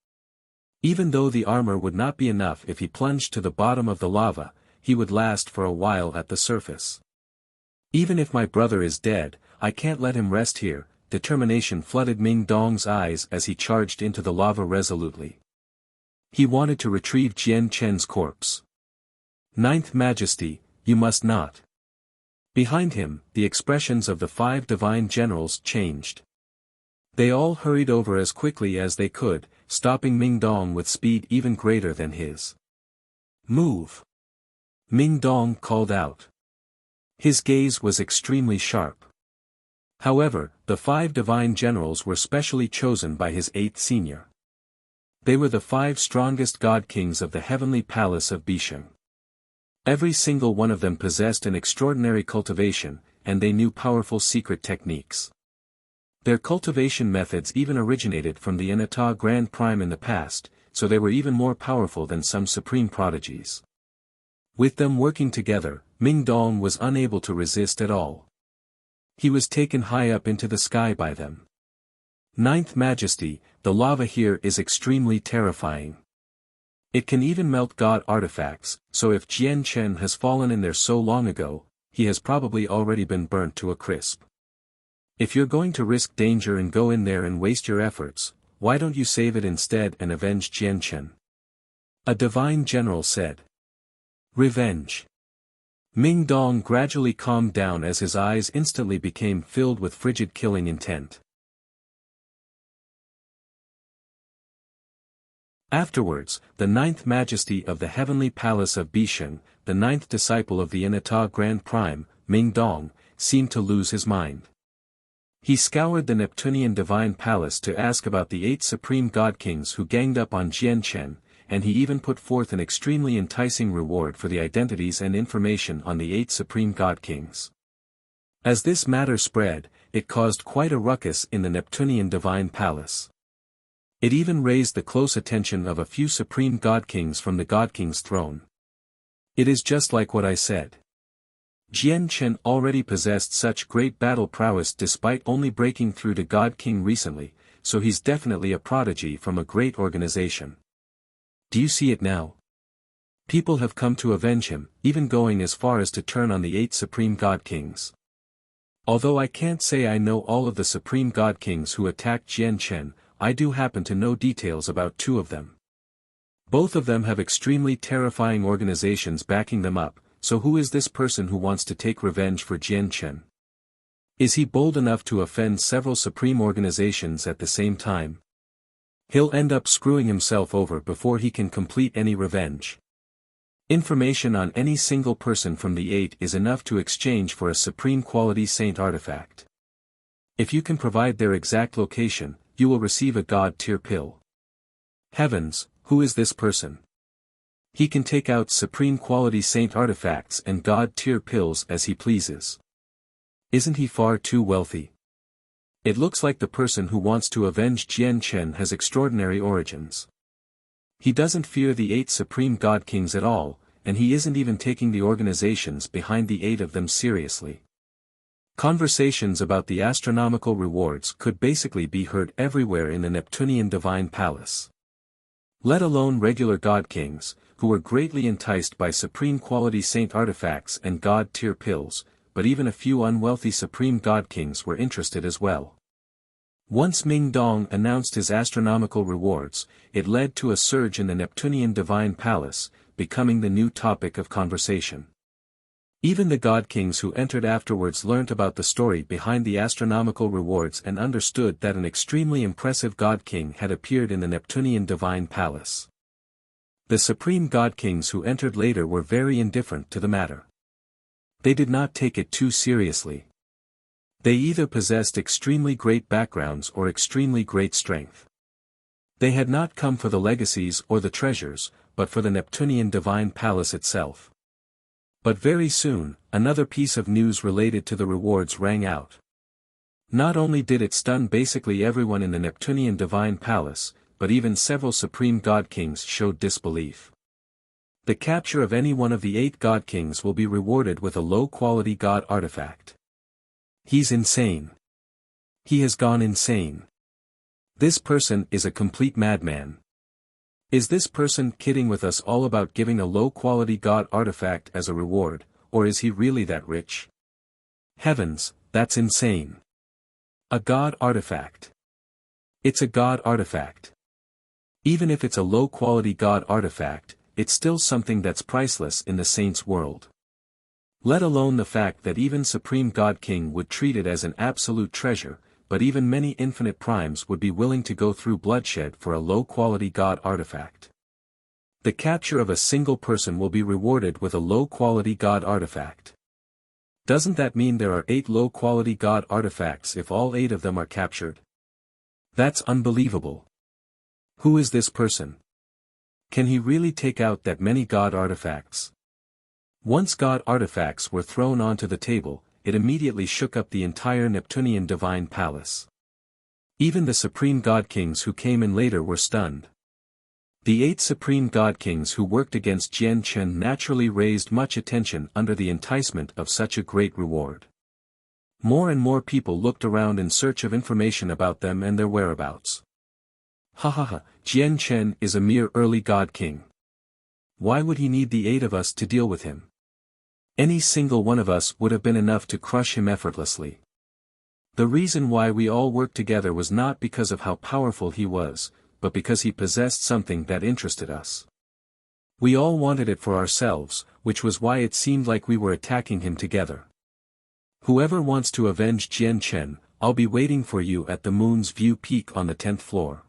Even though the armor would not be enough if he plunged to the bottom of the lava, he would last for a while at the surface. Even if my brother is dead, I can't let him rest here. Determination flooded Ming Dong's eyes as he charged into the lava resolutely. He wanted to retrieve Jian Chen's corpse. Ninth Majesty, you must not. Behind him, the expressions of the 5 divine generals changed. They all hurried over as quickly as they could, stopping Ming Dong with speed even greater than his. Move! Ming Dong called out. His gaze was extremely sharp. However, the 5 divine generals were specially chosen by his 8th senior. They were the 5 strongest god kings of the heavenly palace of Bisheng. Every single one of them possessed an extraordinary cultivation, and they knew powerful secret techniques. Their cultivation methods even originated from the Anata Grand Prime in the past, so they were even more powerful than some supreme prodigies. With them working together, Ming Dong was unable to resist at all. He was taken high up into the sky by them. Ninth Majesty, the lava here is extremely terrifying. It can even melt god artifacts, so if Jian Chen has fallen in there so long ago, he has probably already been burnt to a crisp. If you're going to risk danger and go in there and waste your efforts, why don't you save it instead and avenge Jian Chen? A divine general said. Revenge. Ming Dong gradually calmed down as his eyes instantly became filled with frigid killing intent. Afterwards, the 9th Majesty of the Heavenly Palace of Bisheng, the 9th disciple of the Anata Grand Prime, Ming Dong, seemed to lose his mind. He scoured the Neptunian Divine Palace to ask about the 8 supreme god kings who ganged up on Jian Chen, and he even put forth an extremely enticing reward for the identities and information on the 8 supreme god kings. As this matter spread, it caused quite a ruckus in the Neptunian divine palace. It even raised the close attention of a few supreme god kings from the god king's throne. It is just like what I said. Jian Chen already possessed such great battle prowess despite only breaking through to God King recently, so he's definitely a prodigy from a great organization. Do you see it now? People have come to avenge him, even going as far as to turn on the 8 supreme god kings. Although I can't say I know all of the supreme god kings who attacked Jian Chen, I do happen to know details about 2 of them. Both of them have extremely terrifying organizations backing them up, so who is this person who wants to take revenge for Jian Chen? Is he bold enough to offend several supreme organizations at the same time? He'll end up screwing himself over before he can complete any revenge. Information on any single person from the 8 is enough to exchange for a supreme quality saint artifact. If you can provide their exact location, you will receive a god tier pill. Heavens, who is this person? He can take out supreme quality saint artifacts and god tier pills as he pleases. Isn't he far too wealthy? It looks like the person who wants to avenge Jian Chen has extraordinary origins. He doesn't fear the 8 supreme god kings at all, and he isn't even taking the organizations behind the 8 of them seriously. Conversations about the astronomical rewards could basically be heard everywhere in the Neptunian divine palace. Let alone regular god kings, who were greatly enticed by supreme quality saint artifacts and god tier pills, but even a few unwealthy supreme god kings were interested as well. Once Ming Dong announced his astronomical rewards, it led to a surge in the Neptunian divine palace, becoming the new topic of conversation. Even the god kings who entered afterwards learnt about the story behind the astronomical rewards and understood that an extremely impressive god king had appeared in the Neptunian divine palace. The supreme god kings who entered later were very indifferent to the matter. They did not take it too seriously. They either possessed extremely great backgrounds or extremely great strength. They had not come for the legacies or the treasures, but for the Neptunian divine palace itself. But very soon, another piece of news related to the rewards rang out. Not only did it stun basically everyone in the Neptunian divine palace, but even several supreme god kings showed disbelief. The capture of any one of the 8 god kings will be rewarded with a low-quality god artifact. He's insane. He has gone insane. This person is a complete madman. Is this person kidding with us all about giving a low-quality god artifact as a reward, or is he really that rich? Heavens, that's insane. A god artifact. It's a god artifact. Even if it's a low-quality god artifact, it's still something that's priceless in the saints' world. Let alone the fact that even Supreme God King would treat it as an absolute treasure, but even many infinite primes would be willing to go through bloodshed for a low-quality god artifact. The capture of a single person will be rewarded with a low-quality god artifact. Doesn't that mean there are 8 low-quality god artifacts if all 8 of them are captured? That's unbelievable. Who is this person? Can he really take out that many god artifacts? Once god artifacts were thrown onto the table, it immediately shook up the entire Neptunian divine palace. Even the supreme god kings who came in later were stunned. The 8 supreme god kings who worked against Jian Chen naturally raised much attention under the enticement of such a great reward. More and more people looked around in search of information about them and their whereabouts. Ha ha ha, Jian Chen is a mere early god king. Why would he need the 8 of us to deal with him? Any single one of us would have been enough to crush him effortlessly. The reason why we all worked together was not because of how powerful he was, but because he possessed something that interested us. We all wanted it for ourselves, which was why it seemed like we were attacking him together. Whoever wants to avenge Jian Chen, I'll be waiting for you at the Moon's View Peak on the 10th floor.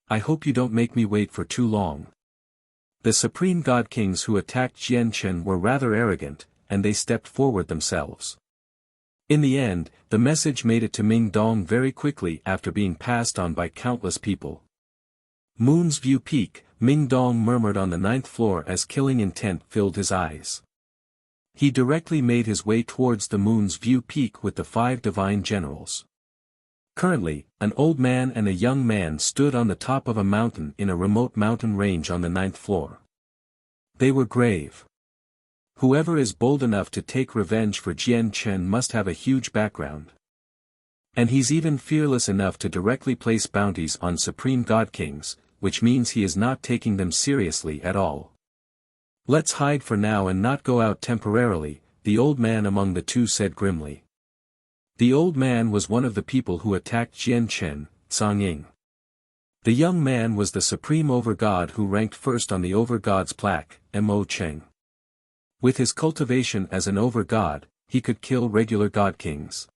I hope you don't make me wait for too long. The supreme god kings who attacked Jian Chen were rather arrogant, and they stepped forward themselves. In the end, the message made it to Ming Dong very quickly after being passed on by countless people. Moon's View Peak, Ming Dong murmured on the 9th floor as killing intent filled his eyes. He directly made his way towards the Moon's View Peak with the 5 divine generals. Currently, an old man and a young man stood on the top of a mountain in a remote mountain range on the 9th floor. They were grave. Whoever is bold enough to take revenge for Jian Chen must have a huge background. And he's even fearless enough to directly place bounties on Supreme God Kings, which means he is not taking them seriously at all. Let's hide for now and not go out temporarily, the old man among the two said grimly. The old man was one of the people who attacked Jian Chen, Song Ying. The young man was the supreme overgod who ranked first on the overgod's plaque, Mo Cheng. With his cultivation as an overgod, he could kill regular god kings.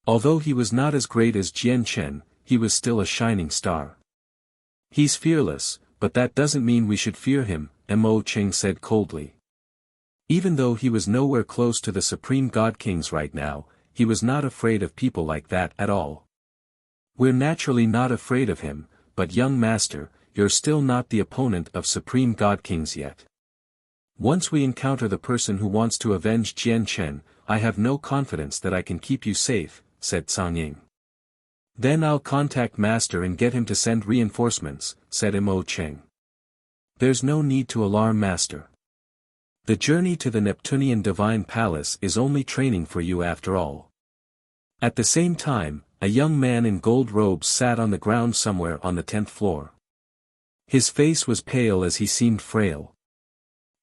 Although he was not as great as Jian Chen, he was still a shining star. He's fearless, but that doesn't mean we should fear him, Mo Cheng said coldly. Even though he was nowhere close to the supreme god kings right now, he was not afraid of people like that at all. We're naturally not afraid of him, but young master, you're still not the opponent of supreme god kings yet. Once we encounter the person who wants to avenge Jian Chen, I have no confidence that I can keep you safe, said Song Ying. Then I'll contact master and get him to send reinforcements, said Mo Cheng. There's no need to alarm master. The journey to the Neptunian Divine Palace is only training for you after all. At the same time, a young man in gold robes sat on the ground somewhere on the 10th floor. His face was pale as he seemed frail.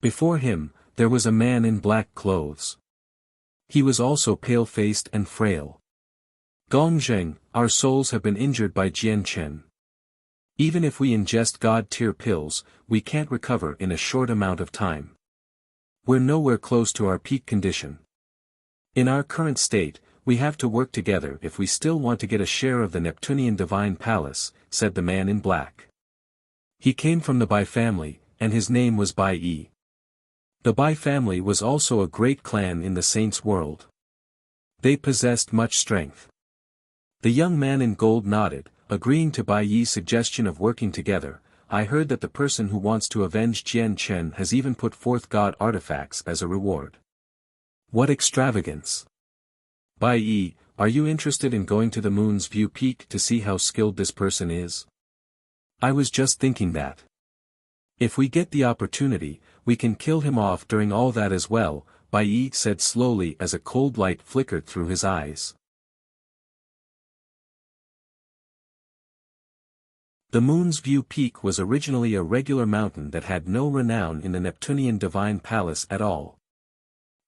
Before him, there was a man in black clothes. He was also pale-faced and frail. Gong Zheng, our souls have been injured by Jian Chen. Even if we ingest god-tier pills, we can't recover in a short amount of time. We're nowhere close to our peak condition. In our current state, we have to work together if we still want to get a share of the Neptunian Divine Palace, said the man in black. He came from the Bai family, and his name was Bai Yi. The Bai family was also a great clan in the saints' world. They possessed much strength. The young man in gold nodded, agreeing to Bai Yi's suggestion of working together. I heard that the person who wants to avenge Jian Chen has even put forth god artifacts as a reward. What extravagance! Bai Yi, are you interested in going to the Moon's View Peak to see how skilled this person is? I was just thinking that. If we get the opportunity, we can kill him off during all that as well, Bai Yi said slowly as a cold light flickered through his eyes. The Moon's View Peak was originally a regular mountain that had no renown in the Neptunian Divine Palace at all.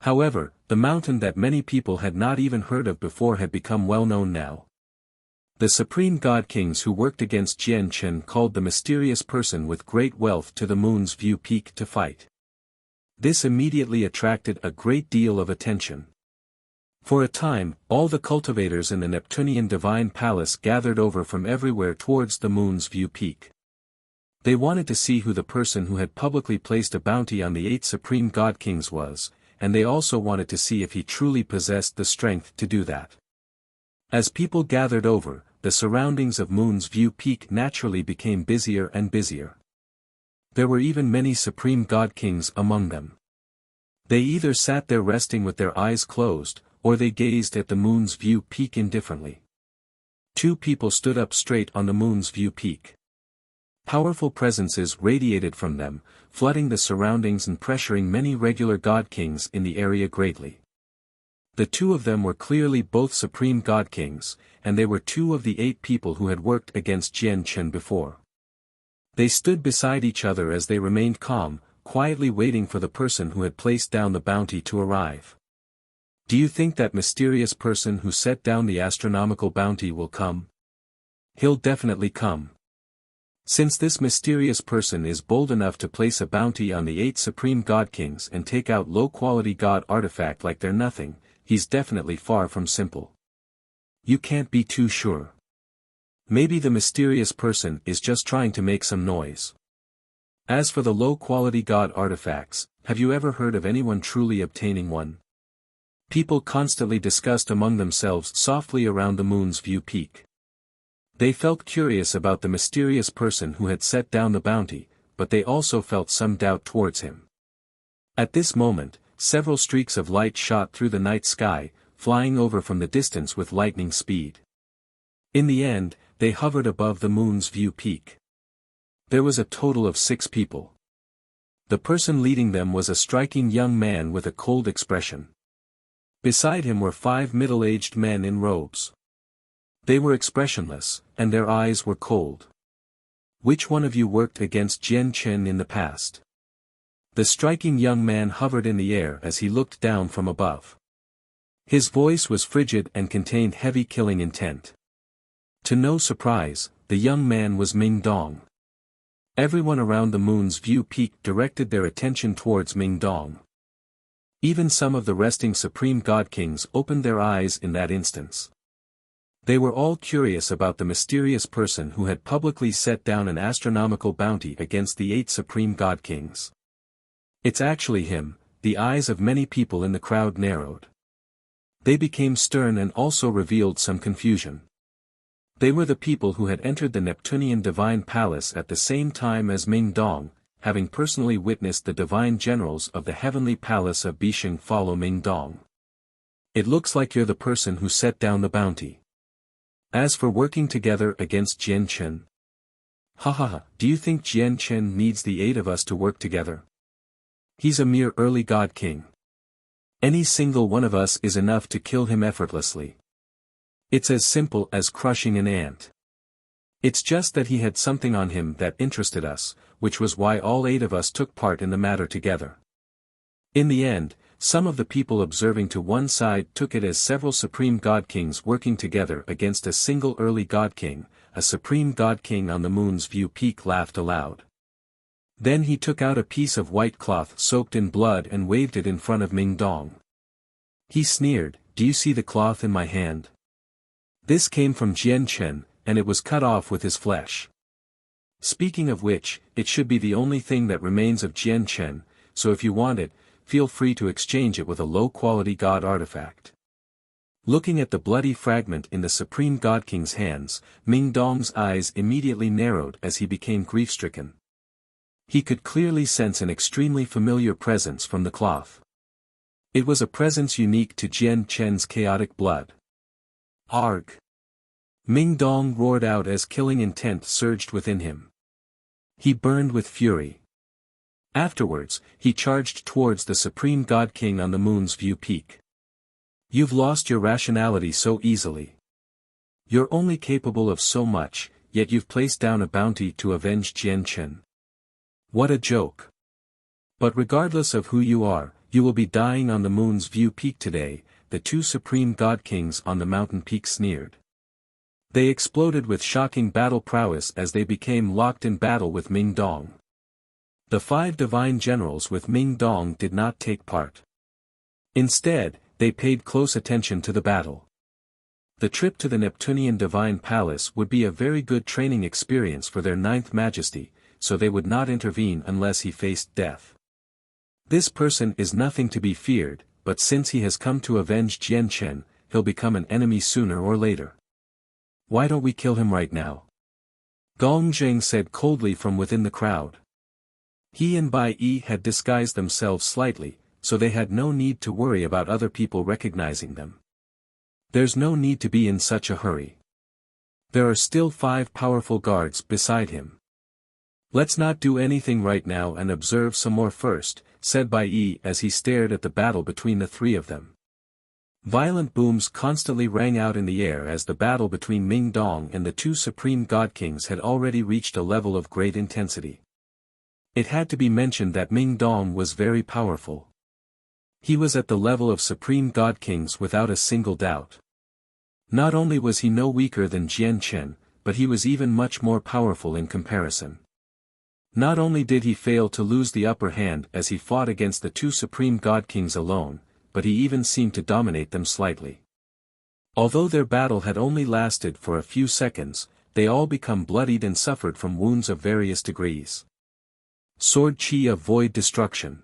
However, the mountain that many people had not even heard of before had become well known now. The supreme god kings who worked against Jian Chen called the mysterious person with great wealth to the Moon's View Peak to fight. This immediately attracted a great deal of attention. For a time, all the cultivators in the Neptunian Divine Palace gathered over from everywhere towards the Moon's View Peak. They wanted to see who the person who had publicly placed a bounty on the 8 supreme god kings was, and they also wanted to see if he truly possessed the strength to do that. As people gathered over, the surroundings of Moon's View Peak naturally became busier and busier. There were even many supreme god kings among them. They either sat there resting with their eyes closed, or they gazed at the Moon's View Peak indifferently. 2 people stood up straight on the Moon's View Peak. Powerful presences radiated from them, flooding the surroundings and pressuring many regular god kings in the area greatly. The 2 of them were clearly both supreme god kings, and they were 2 of the 8 people who had worked against Jian Chen before. They stood beside each other as they remained calm, quietly waiting for the person who had placed down the bounty to arrive. Do you think that mysterious person who set down the astronomical bounty will come? He'll definitely come. Since this mysterious person is bold enough to place a bounty on the 8 supreme god kings and take out low-quality god artifact like they're nothing, he's definitely far from simple. You can't be too sure. Maybe the mysterious person is just trying to make some noise. As for the low-quality god artifacts, have you ever heard of anyone truly obtaining one? People constantly discussed among themselves softly around the Moon's View Peak. They felt curious about the mysterious person who had set down the bounty, but they also felt some doubt towards him. At this moment, several streaks of light shot through the night sky, flying over from the distance with lightning speed. In the end, they hovered above the moon's view peak. There was a total of 6 people. The person leading them was a striking young man with a cold expression. Beside him were 5 middle-aged men in robes. They were expressionless, and their eyes were cold. Which one of you worked against Jian Chen in the past? The striking young man hovered in the air as he looked down from above. His voice was frigid and contained heavy killing intent. To no surprise, the young man was Ming Dong. Everyone around the moon's view peak directed their attention towards Ming Dong. Even some of the resting Supreme God Kings opened their eyes in that instance. They were all curious about the mysterious person who had publicly set down an astronomical bounty against the 8 Supreme God Kings. It's actually him. The eyes of many people in the crowd narrowed. They became stern and also revealed some confusion. They were the people who had entered the Neptunian Divine Palace at the same time as Ming Dong, having personally witnessed the divine generals of the heavenly palace of Bisheng follow Ming Dong. It looks like you're the person who set down the bounty. As for working together against Jian Chen. Do you think Jian Chen needs the 8 of us to work together? He's a mere early God King. Any single one of us is enough to kill him effortlessly. It's as simple as crushing an ant. It's just that he had something on him that interested us, which was why all 8 of us took part in the matter together. In the end, some of the people observing to one side took it as several Supreme God Kings working together against a single early God King. A Supreme God King on the moon's view peak laughed aloud. Then he took out a piece of white cloth soaked in blood and waved it in front of Ming Dong. He sneered, "Do you see the cloth in my hand? This came from Jian Chen, and it was cut off with his flesh. Speaking of which, it should be the only thing that remains of Jian Chen, so if you want it, feel free to exchange it with a low-quality god artifact." Looking at the bloody fragment in the Supreme God King's hands, Ming Dong's eyes immediately narrowed as he became grief-stricken. He could clearly sense an extremely familiar presence from the cloth. It was a presence unique to Jian Chen's chaotic blood. Arg! Ming Dong roared out as killing intent surged within him. He burned with fury. Afterwards, he charged towards the Supreme God King on the moon's view peak. You've lost your rationality so easily. You're only capable of so much, yet you've placed down a bounty to avenge Jian Chen. What a joke. But regardless of who you are, you will be dying on the moon's view peak today, the 2 Supreme God Kings on the mountain peak sneered. They exploded with shocking battle prowess as they became locked in battle with Ming Dong. The 5 divine generals with Ming Dong did not take part. Instead, they paid close attention to the battle. The trip to the Neptunian Divine Palace would be a very good training experience for their 9th Majesty, so they would not intervene unless he faced death. This person is nothing to be feared, but since he has come to avenge Jian Chen, he'll become an enemy sooner or later. Why don't we kill him right now? Gong Zheng said coldly from within the crowd. He and Bai Yi had disguised themselves slightly, so they had no need to worry about other people recognizing them. There's no need to be in such a hurry. There are still 5 powerful guards beside him. Let's not do anything right now and observe some more first, said Bai Yi as he stared at the battle between the 3 of them. Violent booms constantly rang out in the air as the battle between Ming Dong and the 2 Supreme God Kings had already reached a level of great intensity. It had to be mentioned that Ming Dong was very powerful. He was at the level of Supreme God Kings without a single doubt. Not only was he no weaker than Jian Chen, but he was even much more powerful in comparison. Not only did he fail to lose the upper hand as he fought against the 2 Supreme God Kings alone, but he even seemed to dominate them slightly. Although their battle had only lasted for a few seconds, they all became bloodied and suffered from wounds of various degrees. Sword Qi of Void Destruction.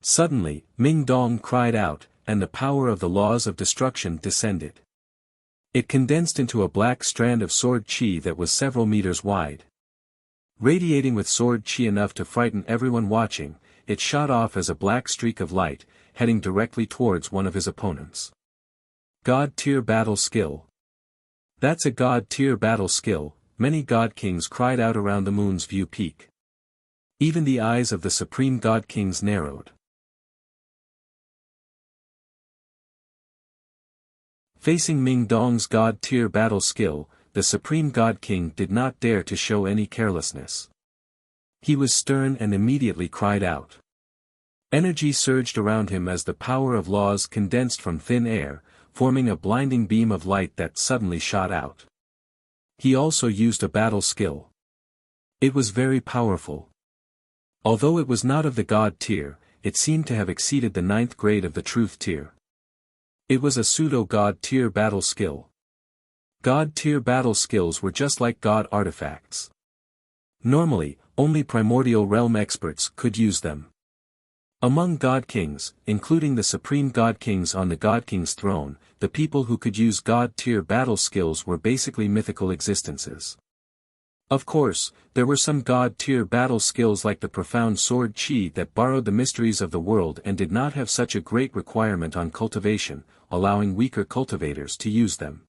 Suddenly, Ming Dong cried out, and the power of the laws of destruction descended. It condensed into a black strand of sword Qi that was several meters wide. Radiating with sword Qi enough to frighten everyone watching, it shot off as a black streak of light, heading directly towards one of his opponents. God-tier battle skill. That's a God-tier battle skill, many God Kings cried out around the moon's view peak. Even the eyes of the Supreme God Kings narrowed. Facing Ming Dong's God-tier battle skill, the Supreme God King did not dare to show any carelessness. He was stern and immediately cried out. Energy surged around him as the power of laws condensed from thin air, forming a blinding beam of light that suddenly shot out. He also used a battle skill. It was very powerful. Although it was not of the God tier, it seemed to have exceeded the 9th grade of the Truth tier. It was a pseudo-God tier battle skill. God tier battle skills were just like God artifacts. Normally, only primordial realm experts could use them. Among God Kings, including the Supreme God Kings on the God King's throne, the people who could use God-tier battle skills were basically mythical existences. Of course, there were some God-tier battle skills like the profound sword chi that borrowed the mysteries of the world and did not have such a great requirement on cultivation, allowing weaker cultivators to use them.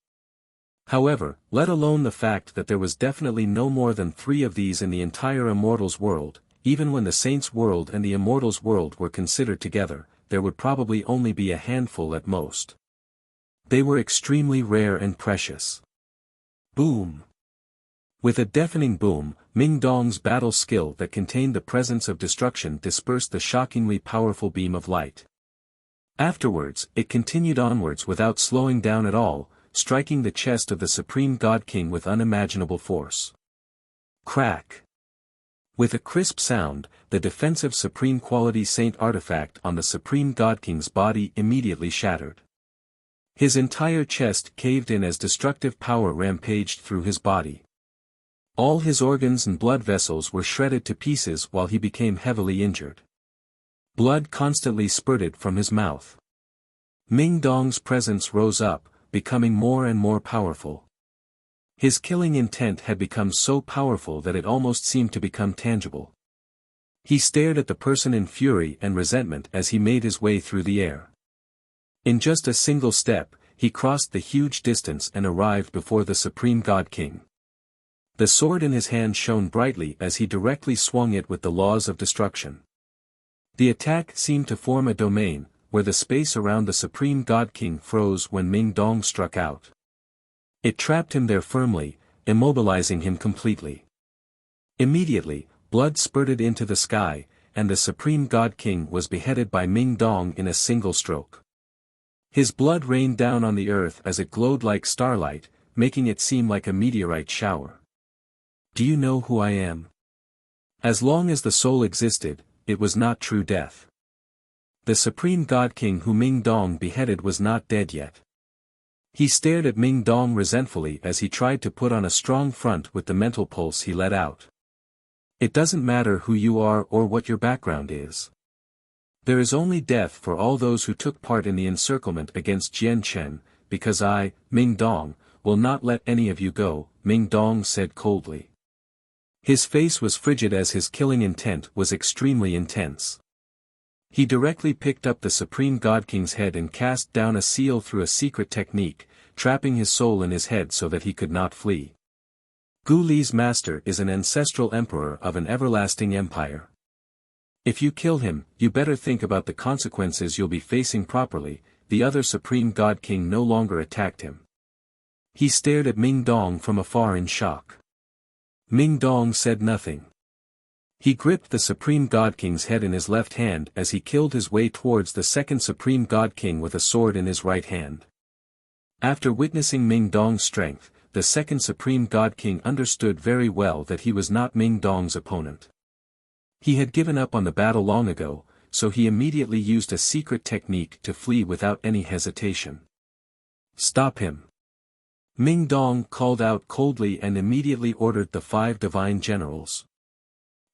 However, let alone the fact that there was definitely no more than 3 of these in the entire Immortals world, even when the Saints world and the Immortals world were considered together, there would probably only be a handful at most. They were extremely rare and precious. Boom! With a deafening boom, Ming Dong's battle skill that contained the presence of destruction dispersed the shockingly powerful beam of light. Afterwards, it continued onwards without slowing down at all, striking the chest of the Supreme God King with unimaginable force. Crack! With a crisp sound, the defensive Supreme Quality Saint artifact on the Supreme God King's body immediately shattered. His entire chest caved in as destructive power rampaged through his body. All his organs and blood vessels were shredded to pieces while he became heavily injured. Blood constantly spurted from his mouth. Ming Dong's presence rose up, becoming more and more powerful. His killing intent had become so powerful that it almost seemed to become tangible. He stared at the person in fury and resentment as he made his way through the air. In just a single step, he crossed the huge distance and arrived before the Supreme God King. The sword in his hand shone brightly as he directly swung it with the laws of destruction. The attack seemed to form a domain, where the space around the Supreme God King froze when Ming Dong struck out. It trapped him there firmly, immobilizing him completely. Immediately, blood spurted into the sky, and the Supreme God King was beheaded by Ming Dong in a single stroke. His blood rained down on the earth as it glowed like starlight, making it seem like a meteorite shower. Do you know who I am? As long as the soul existed, it was not true death. The Supreme God King who Ming Dong beheaded was not dead yet. He stared at Ming Dong resentfully as he tried to put on a strong front with the mental pulse he let out. It doesn't matter who you are or what your background is. There is only death for all those who took part in the encirclement against Jian Chen, because I, Ming Dong, will not let any of you go, Ming Dong said coldly. His face was frigid as his killing intent was extremely intense. He directly picked up the Supreme God King's head and cast down a seal through a secret technique, trapping his soul in his head so that he could not flee. Gu Li's master is an ancestral emperor of an everlasting empire. If you kill him, you better think about the consequences you'll be facing properly. The other Supreme God King no longer attacked him. He stared at Ming Dong from afar in shock. Ming Dong said nothing. He gripped the Supreme God King's head in his left hand as he killed his way towards the second Supreme God King with a sword in his right hand. After witnessing Ming Dong's strength, the second Supreme God King understood very well that he was not Ming Dong's opponent. He had given up on the battle long ago, so he immediately used a secret technique to flee without any hesitation. Stop him! Ming Dong called out coldly and immediately ordered the 5 divine generals.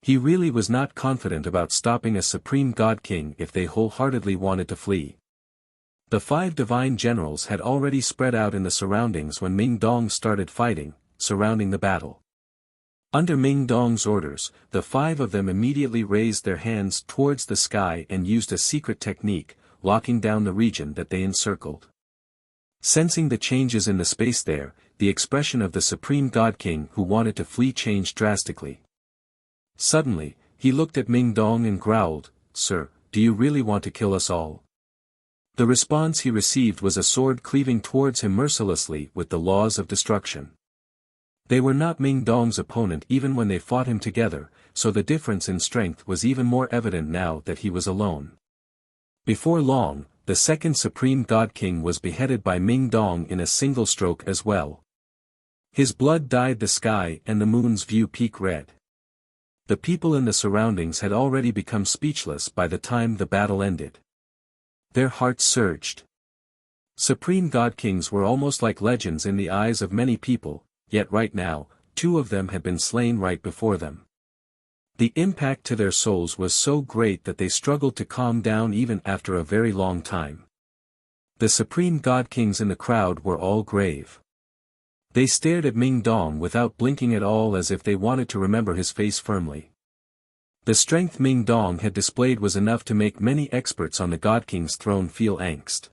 He really was not confident about stopping a Supreme God King if they wholeheartedly wanted to flee. The 5 divine generals had already spread out in the surroundings when Ming Dong started fighting, surrounding the battle. Under Ming Dong's orders, the 5 of them immediately raised their hands towards the sky and used a secret technique, locking down the region that they encircled. Sensing the changes in the space there, the expression of the Supreme God King who wanted to flee changed drastically. Suddenly, he looked at Ming Dong and growled, "Sir, do you really want to kill us all?" The response he received was a sword cleaving towards him mercilessly with the laws of destruction. They were not Ming Dong's opponent even when they fought him together, so the difference in strength was even more evident now that he was alone. Before long, the second Supreme God King was beheaded by Ming Dong in a single stroke as well. His blood dyed the sky and the moon's view peak red. The people in the surroundings had already become speechless by the time the battle ended. Their hearts surged. Supreme God Kings were almost like legends in the eyes of many people, yet right now, 2 of them had been slain right before them. The impact to their souls was so great that they struggled to calm down even after a very long time. The Supreme God Kings in the crowd were all grave. They stared at Ming Dong without blinking at all as if they wanted to remember his face firmly. The strength Ming Dong had displayed was enough to make many experts on the God King's throne feel angst.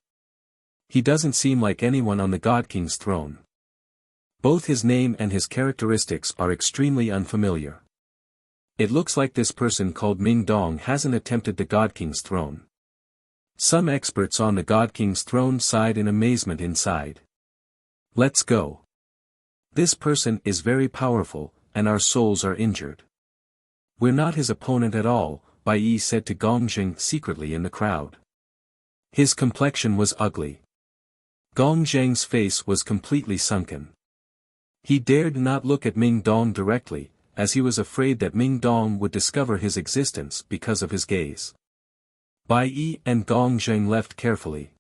He doesn't seem like anyone on the God King's throne. Both his name and his characteristics are extremely unfamiliar. It looks like this person called Ming Dong hasn't attempted the God King's throne. Some experts on the God King's throne sighed in amazement inside. Let's go. This person is very powerful, and our souls are injured. We're not his opponent at all, Bai Yi said to Gong Jing secretly in the crowd. His complexion was ugly. Gong Zheng's face was completely sunken. He dared not look at Ming Dong directly, as he was afraid that Ming Dong would discover his existence because of his gaze. Bai Yi and Gong Zheng left carefully.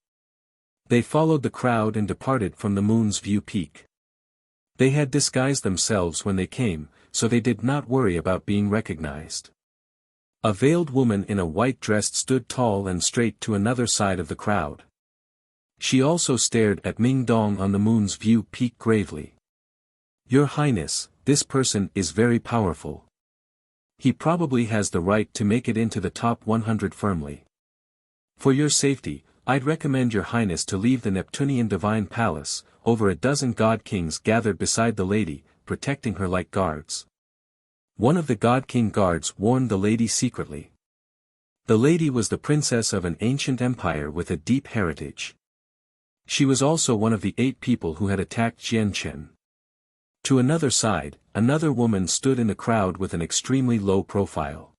They followed the crowd and departed from the moon's view peak. They had disguised themselves when they came, so they did not worry about being recognized. A veiled woman in a white dress stood tall and straight to another side of the crowd. She also stared at Ming Dong on the moon's view peak gravely. "Your Highness, this person is very powerful. He probably has the right to make it into the top 100 firmly. For your safety, I'd recommend your Highness to leave the Neptunian Divine Palace." Over a dozen God Kings gathered beside the lady, protecting her like guards. One of the God King guards warned the lady secretly. The lady was the princess of an ancient empire with a deep heritage. She was also one of the 8 people who had attacked Jianchen. To another side, another woman stood in the crowd with an extremely low profile.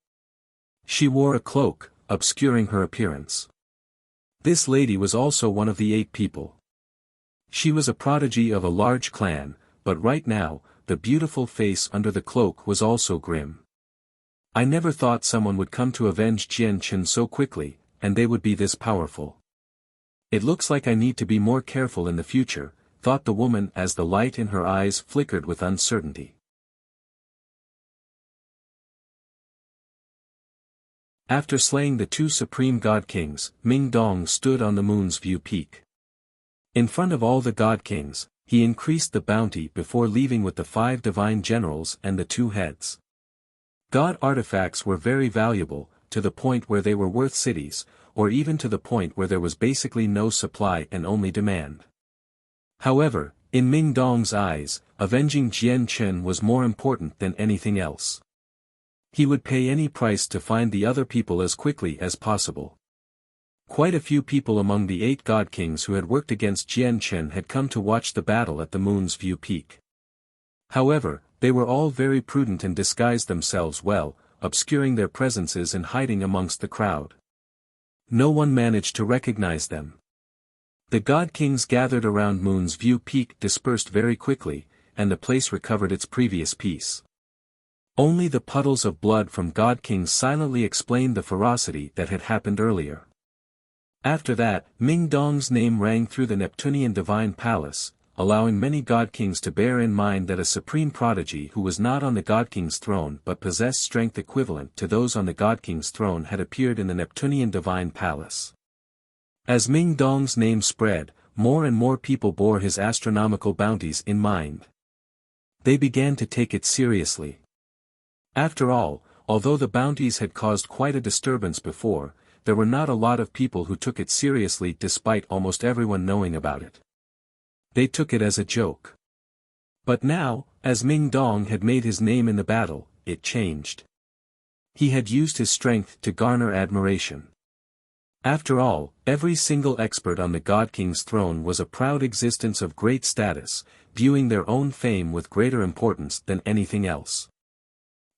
She wore a cloak, obscuring her appearance. This lady was also one of the 8 people. She was a prodigy of a large clan, but right now, the beautiful face under the cloak was also grim. "I never thought someone would come to avenge Jianchen so quickly, and they would be this powerful. It looks like I need to be more careful in the future," thought the woman as the light in her eyes flickered with uncertainty. After slaying the 2 Supreme God Kings, Ming Dong stood on the moon's view peak. In front of all the God Kings, he increased the bounty before leaving with the 5 divine generals and the 2 heads. God artifacts were very valuable, to the point where they were worth cities, or even to the point where there was basically no supply and only demand. However, in Ming Dong's eyes, avenging Jianchen was more important than anything else. He would pay any price to find the other people as quickly as possible. Quite a few people among the 8 God Kings who had worked against Jianchen had come to watch the battle at the moon's view peak. However, they were all very prudent and disguised themselves well, obscuring their presences and hiding amongst the crowd. No one managed to recognize them. The God Kings gathered around Moon's View Peak dispersed very quickly, and the place recovered its previous peace. Only the puddles of blood from God Kings silently explained the ferocity that had happened earlier. After that, Ming Dong's name rang through the Neptunian Divine Palace, allowing many God Kings to bear in mind that a supreme prodigy who was not on the God King's throne but possessed strength equivalent to those on the God King's throne had appeared in the Neptunian Divine Palace. As Ming Dong's name spread, more and more people bore his astronomical bounties in mind. They began to take it seriously. After all, although the bounties had caused quite a disturbance before, there were not a lot of people who took it seriously despite almost everyone knowing about it. They took it as a joke. But now, as Ming Dong had made his name in the battle, it changed. He had used his strength to garner admiration. After all, every single expert on the God King's throne was a proud existence of great status, viewing their own fame with greater importance than anything else.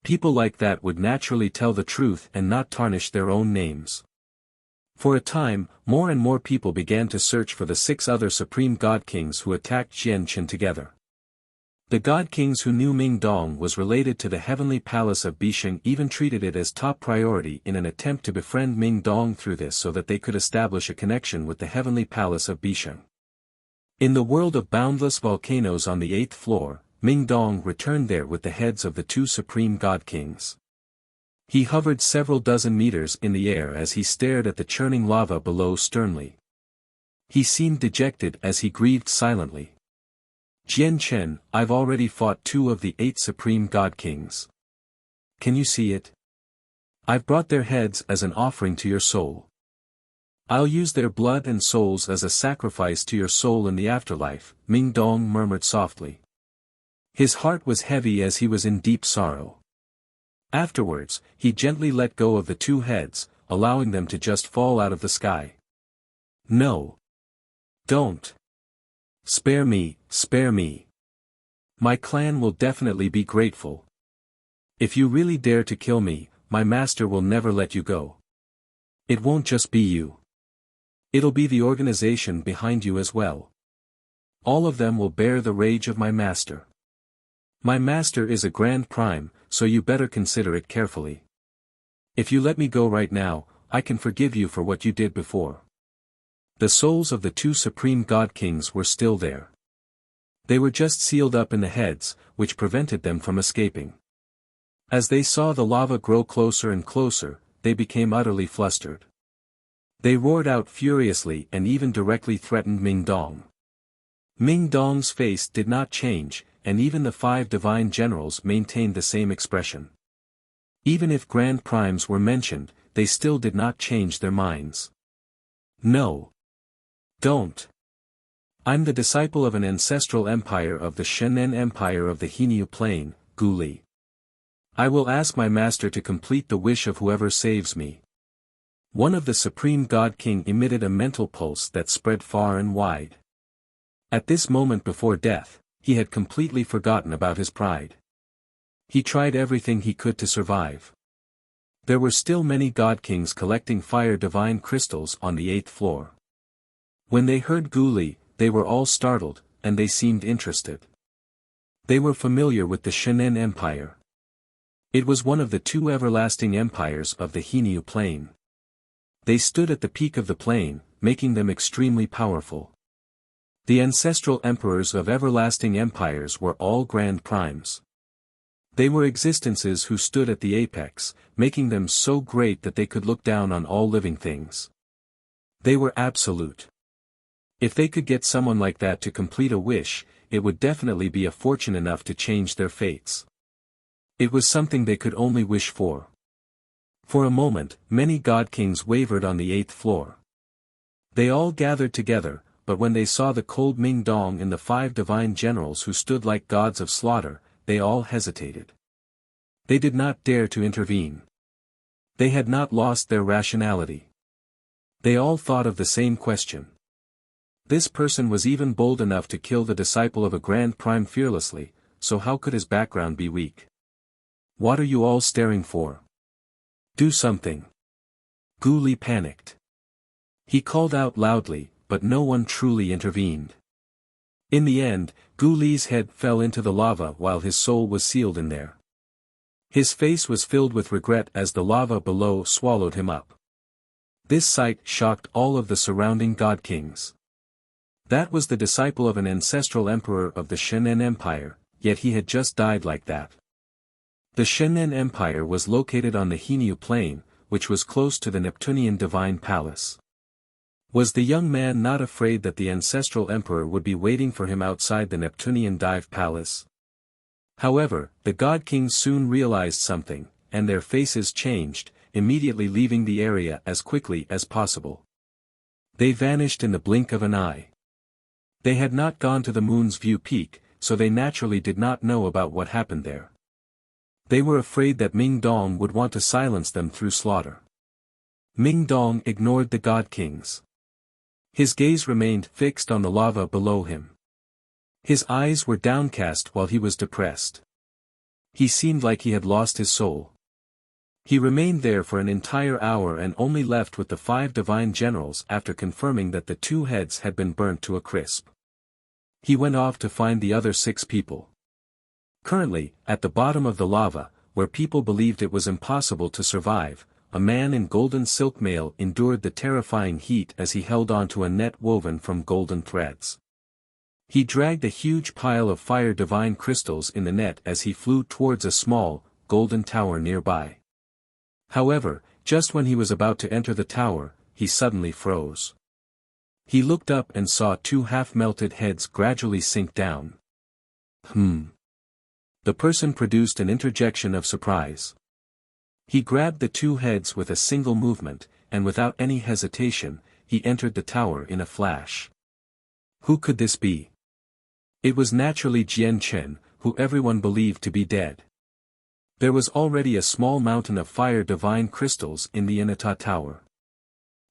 People like that would naturally tell the truth and not tarnish their own names. For a time, more and more people began to search for the 6 other supreme God Kings who attacked Jianchen together. The God Kings who knew Ming Dong was related to the heavenly palace of Bisheng even treated it as top priority in an attempt to befriend Ming Dong through this so that they could establish a connection with the heavenly palace of Bisheng. In the world of boundless volcanoes on the 8th floor, Ming Dong returned there with the heads of the 2 supreme God Kings. He hovered several dozen meters in the air as he stared at the churning lava below sternly. He seemed dejected as he grieved silently. Jianchen, I've already fought 2 of the 8 supreme God Kings. Can you see it? I've brought their heads as an offering to your soul. I'll use their blood and souls as a sacrifice to your soul in the afterlife, Ming Dong murmured softly. His heart was heavy as he was in deep sorrow. Afterwards, he gently let go of the 2 heads, allowing them to just fall out of the sky. No. Don't. Spare me, spare me. My clan will definitely be grateful. If you really dare to kill me, my master will never let you go. It won't just be you. It'll be the organization behind you as well. All of them will bear the rage of my master. My master is a grand prime, so you better consider it carefully. If you let me go right now, I can forgive you for what you did before. The souls of the 2 supreme God Kings were still there. They were just sealed up in the heads, which prevented them from escaping. As they saw the lava grow closer and closer, they became utterly flustered. They roared out furiously and even directly threatened Ming Dong. Ming Dong's face did not change, and even the 5 divine generals maintained the same expression. Even if grand primes were mentioned, they still did not change their minds. No. Don't. I'm the disciple of an ancestral empire of the Shenen Empire of the Hinyu Plain, Guli. I will ask my master to complete the wish of whoever saves me. One of the supreme God King emitted a mental pulse that spread far and wide. At this moment before death, he had completely forgotten about his pride. He tried everything he could to survive. There were still many God Kings collecting fire divine crystals on the 8th floor. When they heard Guli, they were all startled, and they seemed interested. They were familiar with the Shenen Empire. It was one of the 2 everlasting empires of the Hinyu Plain. They stood at the peak of the plain, making them extremely powerful. The ancestral emperors of everlasting empires were all grand primes. They were existences who stood at the apex, making them so great that they could look down on all living things. They were absolute. If they could get someone like that to complete a wish, it would definitely be a fortune enough to change their fates. It was something they could only wish for. For a moment, many God Kings wavered on the 8th floor. They all gathered together, but when they saw the cold Ming Dong and the 5 divine generals who stood like gods of slaughter, they all hesitated. They did not dare to intervene. They had not lost their rationality. They all thought of the same question. This person was even bold enough to kill the disciple of a grand prime fearlessly, so how could his background be weak? What are you all staring for? Do something. Guli panicked. He called out loudly, but no one truly intervened. In the end, Guli's head fell into the lava while his soul was sealed in there. His face was filled with regret as the lava below swallowed him up. This sight shocked all of the surrounding God Kings. That was the disciple of an ancestral emperor of the Shenen Empire, yet he had just died like that. The Shenen Empire was located on the Hinyu Plain, which was close to the Neptunian Divine Palace. Was the young man not afraid that the ancestral emperor would be waiting for him outside the Neptunian Dive Palace? However, the God Kings soon realized something, and their faces changed, immediately leaving the area as quickly as possible. They vanished in the blink of an eye. They had not gone to the moon's view peak, so they naturally did not know about what happened there. They were afraid that Ming Dong would want to silence them through slaughter. Ming Dong ignored the God Kings. His gaze remained fixed on the lava below him. His eyes were downcast while he was depressed. He seemed like he had lost his soul. He remained there for an entire hour and only left with the 5 divine generals after confirming that the 2 heads had been burnt to a crisp. He went off to find the other 6 people. Currently, at the bottom of the lava, where people believed it was impossible to survive, a man in golden silk mail endured the terrifying heat as he held onto a net woven from golden threads. He dragged a huge pile of fire divine crystals in the net as he flew towards a small, golden tower nearby. However, just when he was about to enter the tower, he suddenly froze. He looked up and saw 2 half-melted heads gradually sink down. The person produced an interjection of surprise. He grabbed the 2 heads with a single movement, and without any hesitation, he entered the tower in a flash. Who could this be? It was naturally Jian Chen, who everyone believed to be dead. There was already a small mountain of fire divine crystals in the Inata Tower.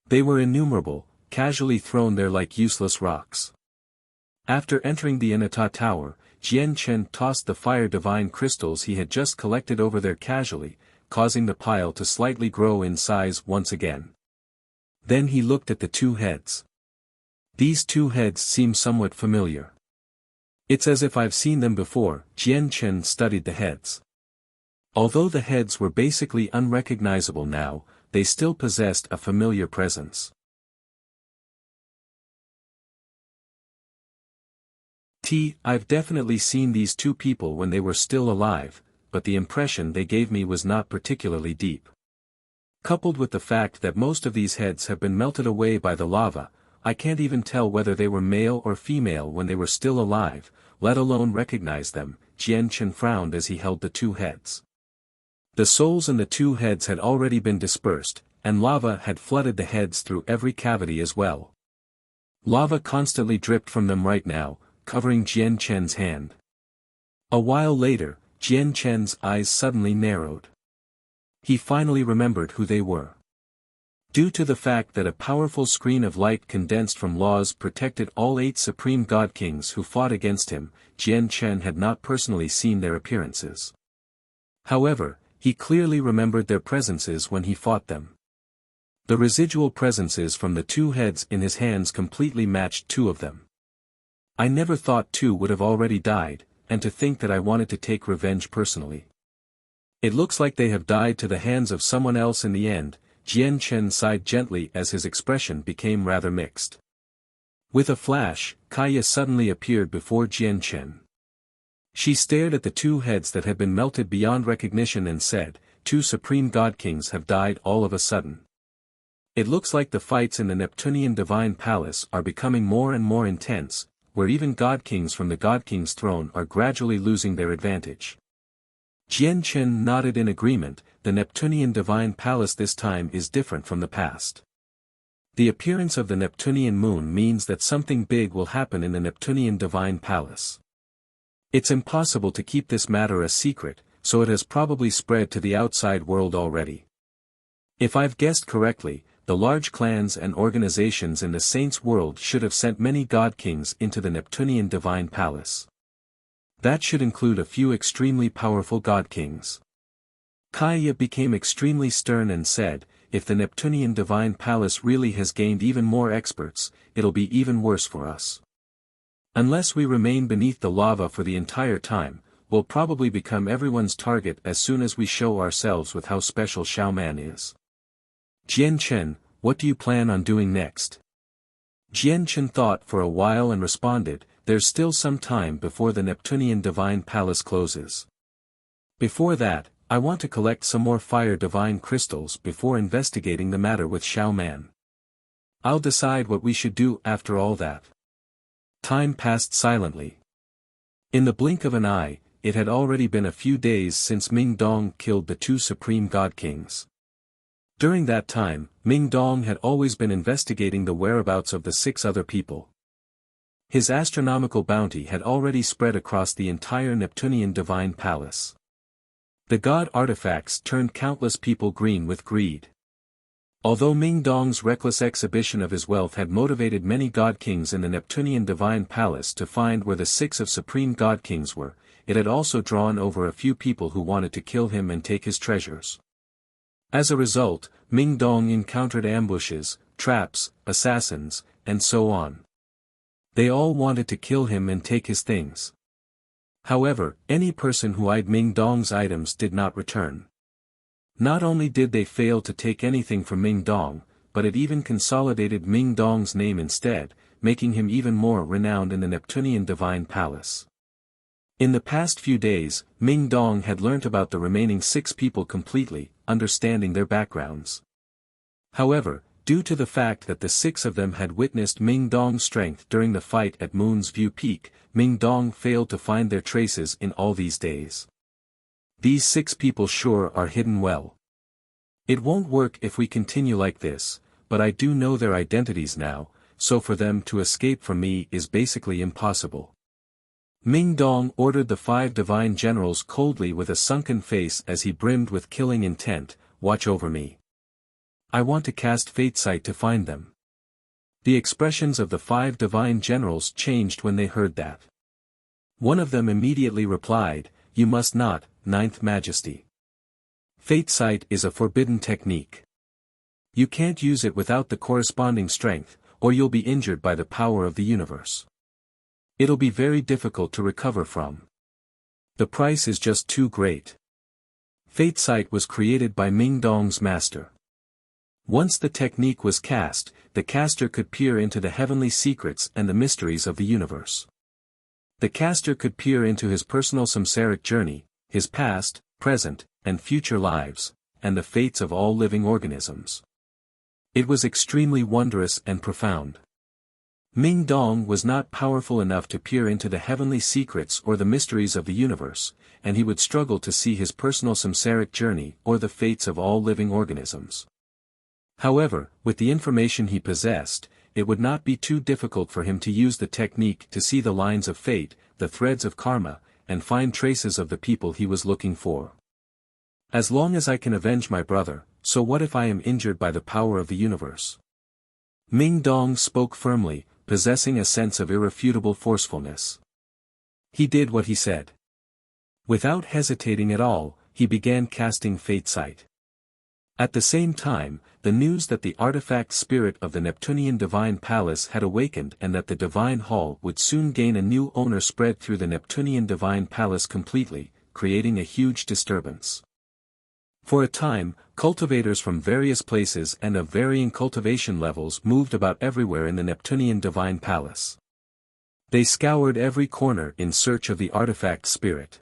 They were innumerable, casually thrown there like useless rocks. After entering the Inata Tower, Jian Chen tossed the fire divine crystals he had just collected over there casually, causing the pile to slightly grow in size once again. Then he looked at the 2 heads. These 2 heads seem somewhat familiar. It's as if I've seen them before. Jian Chen studied the heads. Although the heads were basically unrecognizable now, they still possessed a familiar presence. I've definitely seen these 2 people when they were still alive, but the impression they gave me was not particularly deep. Coupled with the fact that most of these heads have been melted away by the lava, I can't even tell whether they were male or female when they were still alive, let alone recognize them. Jian Chen frowned as he held the 2 heads. The souls in the 2 heads had already been dispersed, and lava had flooded the heads through every cavity as well. Lava constantly dripped from them right now, covering Jian Chen's hand. A while later, Jian Chen's eyes suddenly narrowed. He finally remembered who they were. Due to the fact that a powerful screen of light condensed from laws protected all 8 supreme god kings who fought against him, Jian Chen had not personally seen their appearances. However, he clearly remembered their presences when he fought them. The residual presences from the 2 heads in his hands completely matched 2 of them. I never thought 2 would have already died, and to think that I wanted to take revenge personally. It looks like they have died to the hands of someone else in the end. Jian Chen sighed gently as his expression became rather mixed. With a flash, Kaya suddenly appeared before Jian Chen. She stared at the 2 heads that had been melted beyond recognition and said, 2 supreme god kings have died all of a sudden. It looks like the fights in the Neptunian Divine Palace are becoming more and more intense, where even god kings from the god king's throne are gradually losing their advantage. Jian Chen nodded in agreement. The Neptunian Divine Palace this time is different from the past. The appearance of the Neptunian moon means that something big will happen in the Neptunian Divine Palace. It's impossible to keep this matter a secret, so it has probably spread to the outside world already. If I've guessed correctly, the large clans and organizations in the Saints' world should have sent many god kings into the Neptunian Divine Palace. That should include a few extremely powerful god kings. Kaya became extremely stern and said, if the Neptunian Divine Palace really has gained even more experts, it'll be even worse for us. Unless we remain beneath the lava for the entire time, we'll probably become everyone's target as soon as we show ourselves with how special Xiaoman is. Jian Chen, what do you plan on doing next? Jian Chen thought for a while and responded, there's still some time before the Neptunian Divine Palace closes. Before that, I want to collect some more fire divine crystals before investigating the matter with Xiaoman. I'll decide what we should do after all that. Time passed silently. In the blink of an eye, it had already been a few days since Ming Dong killed the two supreme god kings. During that time, Ming Dong had always been investigating the whereabouts of the 6 other people. His astronomical bounty had already spread across the entire Neptunian divine palace. The god artifacts turned countless people green with greed. Although Ming Dong's reckless exhibition of his wealth had motivated many god kings in the Neptunian divine palace to find where the 6 of supreme god kings were, it had also drawn over a few people who wanted to kill him and take his treasures. As a result, Ming Dong encountered ambushes, traps, assassins, and so on. They all wanted to kill him and take his things. However, any person who eyed Ming Dong's items did not return. Not only did they fail to take anything from Ming Dong, but it even consolidated Ming Dong's name instead, making him even more renowned in the Neptunian divine palace. In the past few days, Ming Dong had learnt about the remaining 6 people completely, understanding their backgrounds. However, due to the fact that the 6 of them had witnessed Ming Dong's strength during the fight at Moon's View Peak, Ming Dong failed to find their traces in all these days. These 6 people sure are hidden well. It won't work if we continue like this, but I do know their identities now, so for them to escape from me is basically impossible. Ming Dong ordered the 5 divine generals coldly with a sunken face as he brimmed with killing intent, "Watch over me. I want to cast fate sight to find them." The expressions of the 5 divine generals changed when they heard that. One of them immediately replied, "You must not, Ninth Majesty. Fate sight is a forbidden technique. You can't use it without the corresponding strength, or you'll be injured by the power of the universe. It'll be very difficult to recover from. The price is just too great." Fate sight was created by Ming Dong's master. Once the technique was cast, the caster could peer into the heavenly secrets and the mysteries of the universe. The caster could peer into his personal samsaric journey, his past, present, and future lives, and the fates of all living organisms. It was extremely wondrous and profound. Ming Dong was not powerful enough to peer into the heavenly secrets or the mysteries of the universe, and he would struggle to see his personal samsaric journey or the fates of all living organisms. However, with the information he possessed, it would not be too difficult for him to use the technique to see the lines of fate, the threads of karma, and find traces of the people he was looking for. As long as I can avenge my brother, so what if I am injured by the power of the universe? Ming Dong spoke firmly, possessing a sense of irrefutable forcefulness. He did what he said. Without hesitating at all, he began casting fate sight. At the same time, the news that the artifact spirit of the Neptunian divine palace had awakened and that the divine hall would soon gain a new owner spread through the Neptunian divine palace completely, creating a huge disturbance. For a time, cultivators from various places and of varying cultivation levels moved about everywhere in the Neptunian divine palace. They scoured every corner in search of the artifact spirit.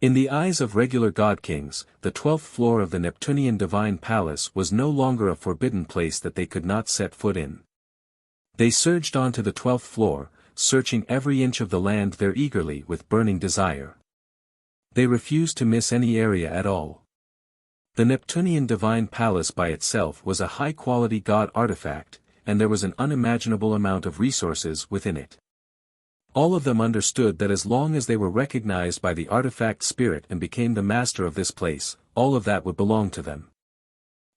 In the eyes of regular god kings, the 12th floor of the Neptunian divine palace was no longer a forbidden place that they could not set foot in. They surged onto the 12th floor, searching every inch of the land there eagerly with burning desire. They refused to miss any area at all. The Neptunian divine palace by itself was a high-quality god artifact, and there was an unimaginable amount of resources within it. All of them understood that as long as they were recognized by the artifact spirit and became the master of this place, all of that would belong to them.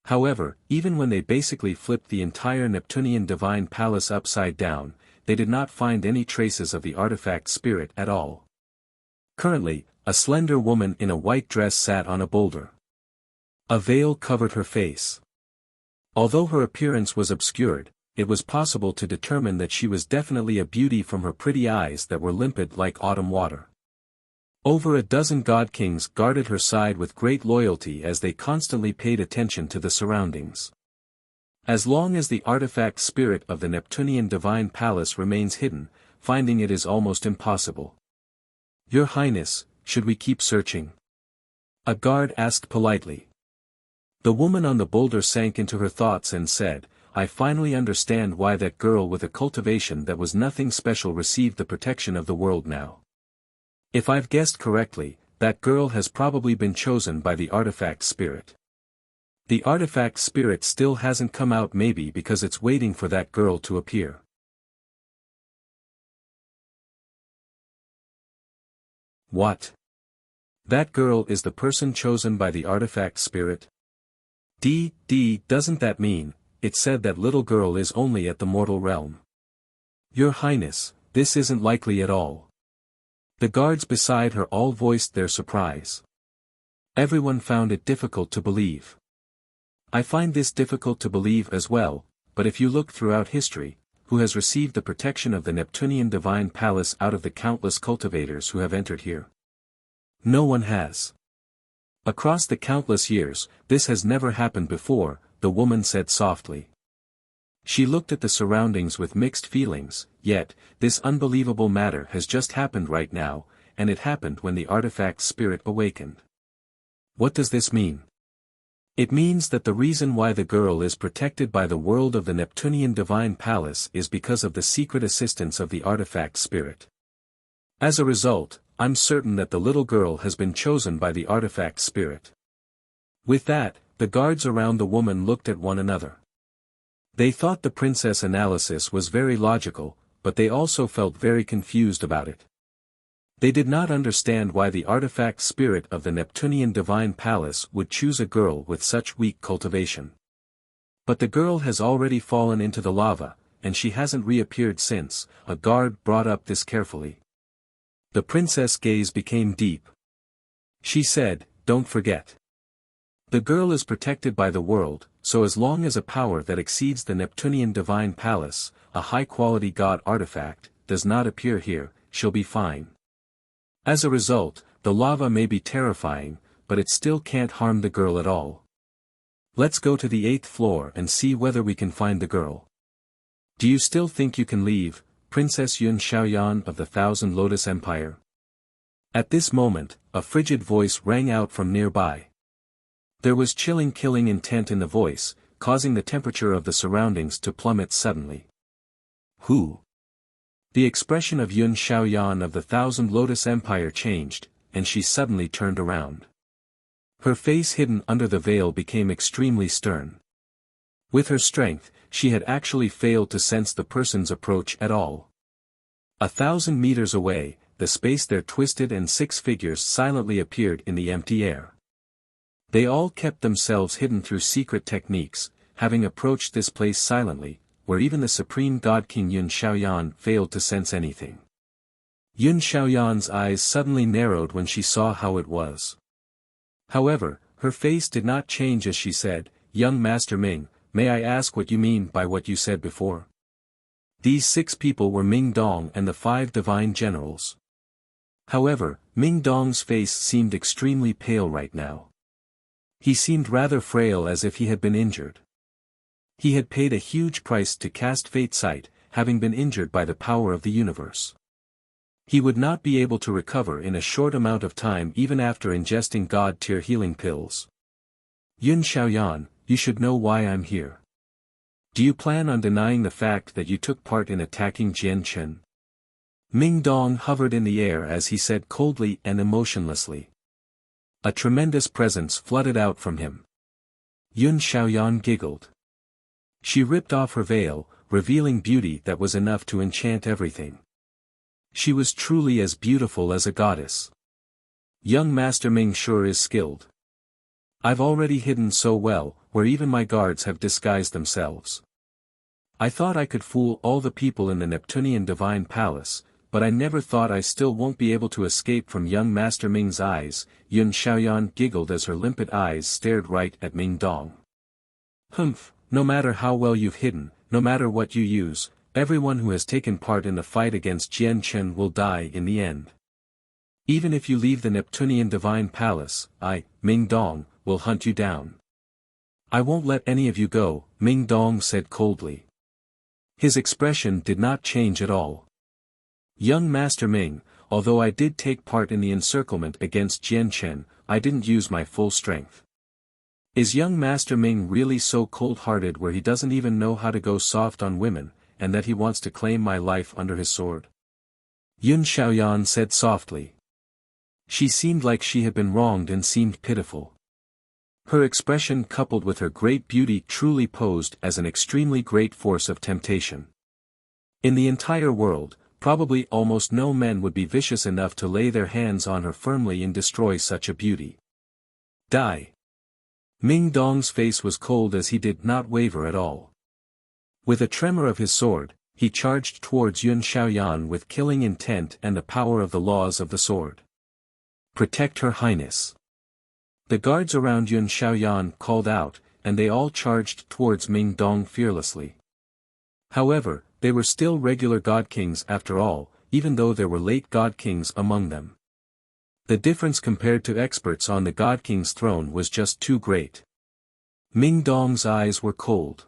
However, even when they basically flipped the entire Neptunian divine palace upside down, they did not find any traces of the artifact spirit at all. Currently, a slender woman in a white dress sat on a boulder. A veil covered her face. Although her appearance was obscured, it was possible to determine that she was definitely a beauty from her pretty eyes that were limpid like autumn water. Over a dozen god kings guarded her side with great loyalty as they constantly paid attention to the surroundings. As long as the artifact spirit of the Neptunian divine palace remains hidden, finding it is almost impossible. "Your Highness, should we keep searching?" a guard asked politely. The woman on the boulder sank into her thoughts and said, "I finally understand why that girl with a cultivation that was nothing special received the protection of the world now. If I've guessed correctly, that girl has probably been chosen by the artifact spirit. The artifact spirit still hasn't come out, maybe because it's waiting for that girl to appear. What? That girl is the person chosen by the artifact spirit? Doesn't that mean, it said that little girl is only at the mortal realm? Your Highness, this isn't likely at all. The guards beside her all voiced their surprise. Everyone found it difficult to believe. I find this difficult to believe as well, but if you look throughout history, who has received the protection of the Neptunian divine palace out of the countless cultivators who have entered here? No one has. Across the countless years, this has never happened before, the woman said softly. She looked at the surroundings with mixed feelings, yet, this unbelievable matter has just happened right now, and it happened when the artifact spirit awakened. What does this mean? It means that the reason why the girl is protected by the world of the Neptunian divine palace is because of the secret assistance of the artifact spirit. As a result, I'm certain that the little girl has been chosen by the artifact spirit. With that, the guards around the woman looked at one another. They thought the princess' analysis was very logical, but they also felt very confused about it. They did not understand why the artifact spirit of the Neptunian divine palace would choose a girl with such weak cultivation. But the girl has already fallen into the lava, and she hasn't reappeared since. A guard brought up this carefully. The princess' gaze became deep. She said, "Don't forget. The girl is protected by the world, so as long as a power that exceeds the Neptunian divine palace, a high-quality god artifact, does not appear here, she'll be fine. As a result, the lava may be terrifying, but it still can't harm the girl at all. Let's go to the 8th floor and see whether we can find the girl. Do you still think you can leave, Princess Yun Xiaoyan of the Thousand Lotus Empire?" At this moment, a frigid voice rang out from nearby. There was chilling killing intent in the voice, causing the temperature of the surroundings to plummet suddenly. Who? The expression of Yun Xiaoyan of the Thousand Lotus Empire changed, and she suddenly turned around. Her face hidden under the veil became extremely stern. With her strength, she had actually failed to sense the person's approach at all. 1,000 meters away, the space there twisted and 6 figures silently appeared in the empty air. They all kept themselves hidden through secret techniques, having approached this place silently, where even the supreme god King Yun Xiaoyan failed to sense anything. Yun Xiaoyan's eyes suddenly narrowed when she saw how it was. However, her face did not change as she said, "Young Master Ming, may I ask what you mean by what you said before?" These 6 people were Ming Dong and the 5 divine generals. However, Ming Dong's face seemed extremely pale right now. He seemed rather frail, as if he had been injured. He had paid a huge price to cast Fate Sight, having been injured by the power of the universe. He would not be able to recover in a short amount of time even after ingesting god-tier healing pills. "Yun Xiaoyan, you should know why I'm here. Do you plan on denying the fact that you took part in attacking Jian Chen?" Ming Dong hovered in the air as he said coldly and emotionlessly. A tremendous presence flooded out from him. Yun Xiaoyan giggled. She ripped off her veil, revealing beauty that was enough to enchant everything. She was truly as beautiful as a goddess. "Young Master Ming sure is skilled. I've already hidden so well, where even my guards have disguised themselves. I thought I could fool all the people in the Neptunian divine palace, but I never thought I still won't be able to escape from young Master Ming's eyes." Yun Xiaoyan giggled as her limpid eyes stared right at Ming Dong. "Humph, no matter how well you've hidden, no matter what you use, everyone who has taken part in the fight against Jian Chen will die in the end. Even if you leave the Neptunian divine palace, I, Ming Dong, will hunt you down. I won't let any of you go," Ming Dong said coldly. His expression did not change at all. "Young Master Ming, although I did take part in the encirclement against Jian Chen, I didn't use my full strength. Is young Master Ming really so cold-hearted where he doesn't even know how to go soft on women, and that he wants to claim my life under his sword?" Yun Xiaoyan said softly. She seemed like she had been wronged and seemed pitiful. Her expression coupled with her great beauty truly posed as an extremely great force of temptation. In the entire world, probably almost no men would be vicious enough to lay their hands on her firmly and destroy such a beauty. Die! Ming Dong's face was cold as he did not waver at all. With a tremor of his sword, he charged towards Yun Xiaoyan with killing intent and the power of the laws of the sword. Protect Her Highness! The guards around Yun Xiaoyan called out, and they all charged towards Ming Dong fearlessly. However, they were still regular god kings after all, even though there were late god kings among them. The difference compared to experts on the god king's throne was just too great. Ming Dong's eyes were cold.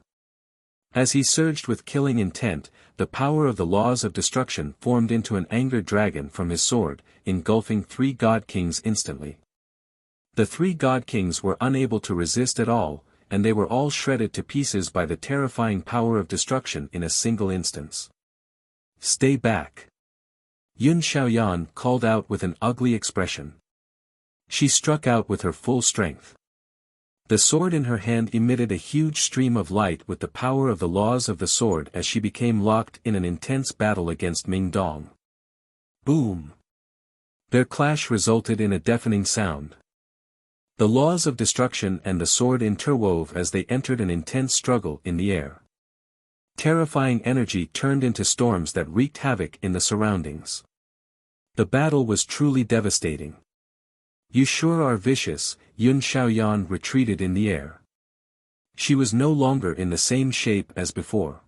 As he surged with killing intent, the power of the laws of destruction formed into an angered dragon from his sword, engulfing 3 god kings instantly. The 3 god kings were unable to resist at all, and they were all shredded to pieces by the terrifying power of destruction in a single instance. Stay back! Yun Xiaoyan called out with an ugly expression. She struck out with her full strength. The sword in her hand emitted a huge stream of light with the power of the laws of the sword as she became locked in an intense battle against Ming Dong. Boom! Their clash resulted in a deafening sound. The laws of destruction and the sword interwove as they entered an intense struggle in the air. Terrifying energy turned into storms that wreaked havoc in the surroundings. The battle was truly devastating. You sure are vicious, Yun Xiaoyan retreated in the air. She was no longer in the same shape as before.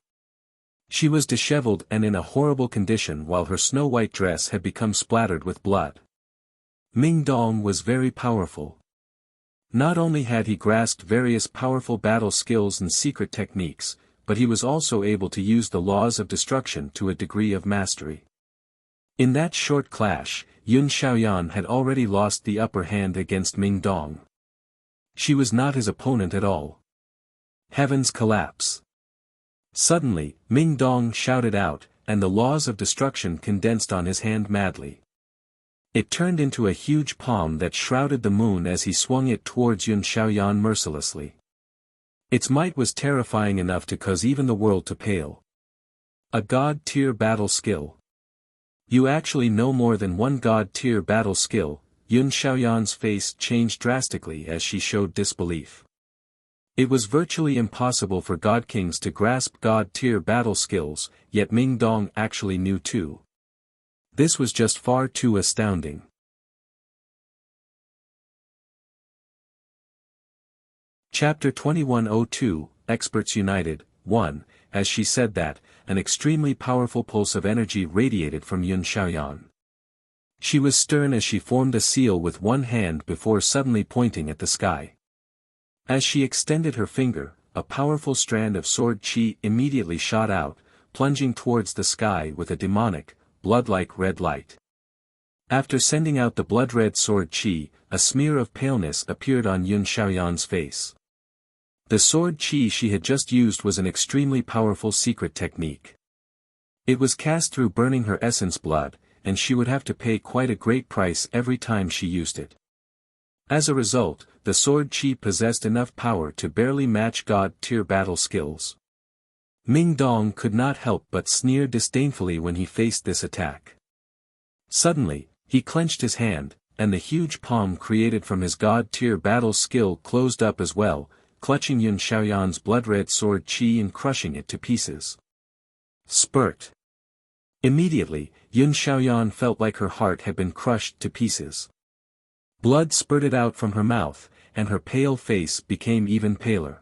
She was disheveled and in a horrible condition while her snow-white dress had become splattered with blood. Ming Dong was very powerful. Not only had he grasped various powerful battle skills and secret techniques, but he was also able to use the laws of destruction to a degree of mastery. In that short clash, Yun Xiaoyan had already lost the upper hand against Ming Dong. She was not his opponent at all. Heavens collapse! Suddenly, Ming Dong shouted out, and the laws of destruction condensed on his hand madly. It turned into a huge palm that shrouded the moon as he swung it towards Yun Xiaoyan mercilessly. Its might was terrifying enough to cause even the world to pale. A god-tier battle skill. You actually know more than one god-tier battle skill. Yun Xiaoyan's face changed drastically as she showed disbelief. It was virtually impossible for god kings to grasp god-tier battle skills, yet Ming Dong actually knew too. This was just far too astounding. Chapter 2102, Experts United, 1. As she said that, an extremely powerful pulse of energy radiated from Yun Xiaoyan. She was stern as she formed a seal with one hand before suddenly pointing at the sky. As she extended her finger, a powerful strand of sword qi immediately shot out, plunging towards the sky with a demonic, blood-like red light. After sending out the blood-red sword qi, a smear of paleness appeared on Yun Xiaoyan's face. The sword qi she had just used was an extremely powerful secret technique. It was cast through burning her essence blood, and she would have to pay quite a great price every time she used it. As a result, the sword qi possessed enough power to barely match god-tier battle skills. Ming Dong could not help but sneer disdainfully when he faced this attack. Suddenly, he clenched his hand, and the huge palm created from his god-tier battle skill closed up as well, clutching Yun Xiaoyan's blood-red sword qi and crushing it to pieces. Spurt! Immediately, Yun Xiaoyan felt like her heart had been crushed to pieces. Blood spurted out from her mouth, and her pale face became even paler.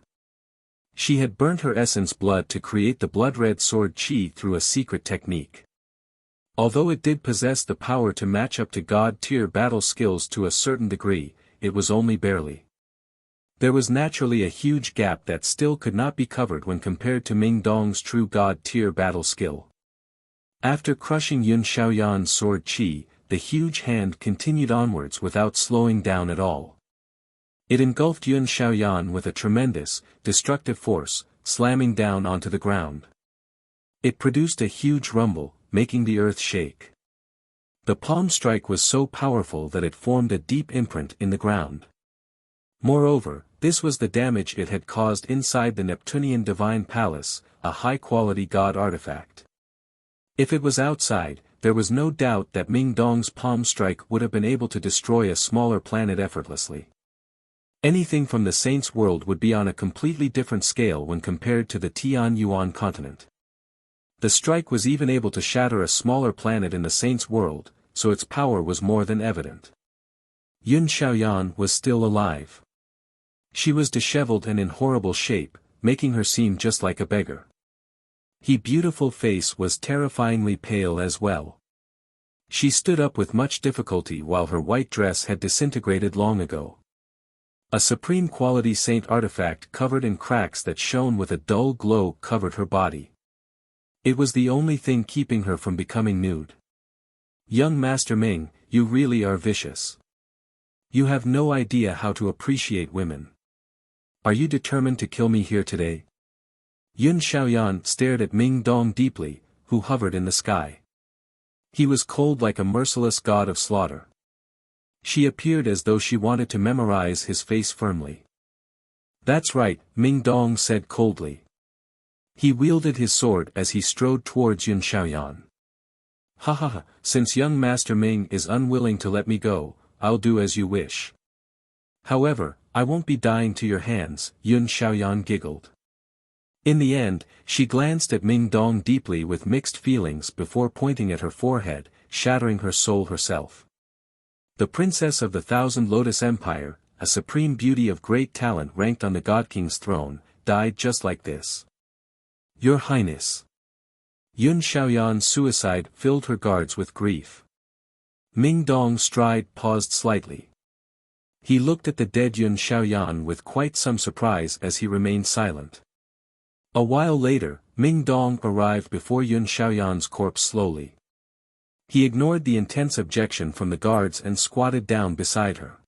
She had burnt her essence blood to create the blood-red sword qi through a secret technique. Although it did possess the power to match up to god-tier battle skills to a certain degree, it was only barely. There was naturally a huge gap that still could not be covered when compared to Ming Dong's true god-tier battle skill. After crushing Yun Xiaoyan's sword qi, the huge hand continued onwards without slowing down at all. It engulfed Yun Xiaoyan with a tremendous, destructive force, slamming down onto the ground. It produced a huge rumble, making the earth shake. The palm strike was so powerful that it formed a deep imprint in the ground. Moreover, this was the damage it had caused inside the Neptunian Divine Palace, a high-quality god artifact. If it was outside, there was no doubt that Ming Dong's palm strike would have been able to destroy a smaller planet effortlessly. Anything from the Saint's world would be on a completely different scale when compared to the Tian Yuan continent. The strike was even able to shatter a smaller planet in the Saint's world, so its power was more than evident. Yun Xiaoyan was still alive. She was disheveled and in horrible shape, making her seem just like a beggar. Her beautiful face was terrifyingly pale as well. She stood up with much difficulty while her white dress had disintegrated long ago. A supreme quality saint artifact covered in cracks that shone with a dull glow covered her body. It was the only thing keeping her from becoming nude. Young Master Ming, you really are vicious. You have no idea how to appreciate women. Are you determined to kill me here today? Yun Xiaoyan stared at Ming Dong deeply, who hovered in the sky. He was cold like a merciless god of slaughter. She appeared as though she wanted to memorize his face firmly. That's right, Ming Dong said coldly. He wielded his sword as he strode towards Yun Xiaoyan. Ha ha ha, since young Master Ming is unwilling to let me go, I'll do as you wish. However, I won't be dying to your hands, Yun Xiaoyan giggled. In the end, she glanced at Ming Dong deeply with mixed feelings before pointing at her forehead, shattering her soul herself. The princess of the Thousand Lotus Empire, a supreme beauty of great talent ranked on the God King's throne, died just like this. Your Highness. Yun Xiaoyan's suicide filled her guards with grief. Ming Dong's stride paused slightly. He looked at the dead Yun Xiaoyan with quite some surprise as he remained silent. A while later, Ming Dong arrived before Yun Xiaoyan's corpse slowly. He ignored the intense objection from the guards and squatted down beside her.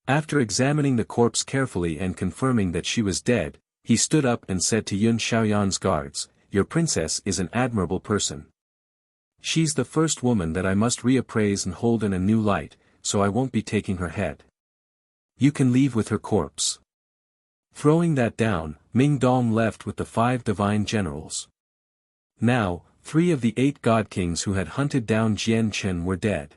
After examining the corpse carefully and confirming that she was dead, he stood up and said to Yun Xiaoyan's guards, "Your princess is an admirable person. She's the first woman that I must reappraise and hold in a new light, so I won't be taking her head. You can leave with her corpse." Throwing that down, Ming Dong left with the 5 divine generals. Now, 3 of the 8 god kings who had hunted down Jian Chen were dead.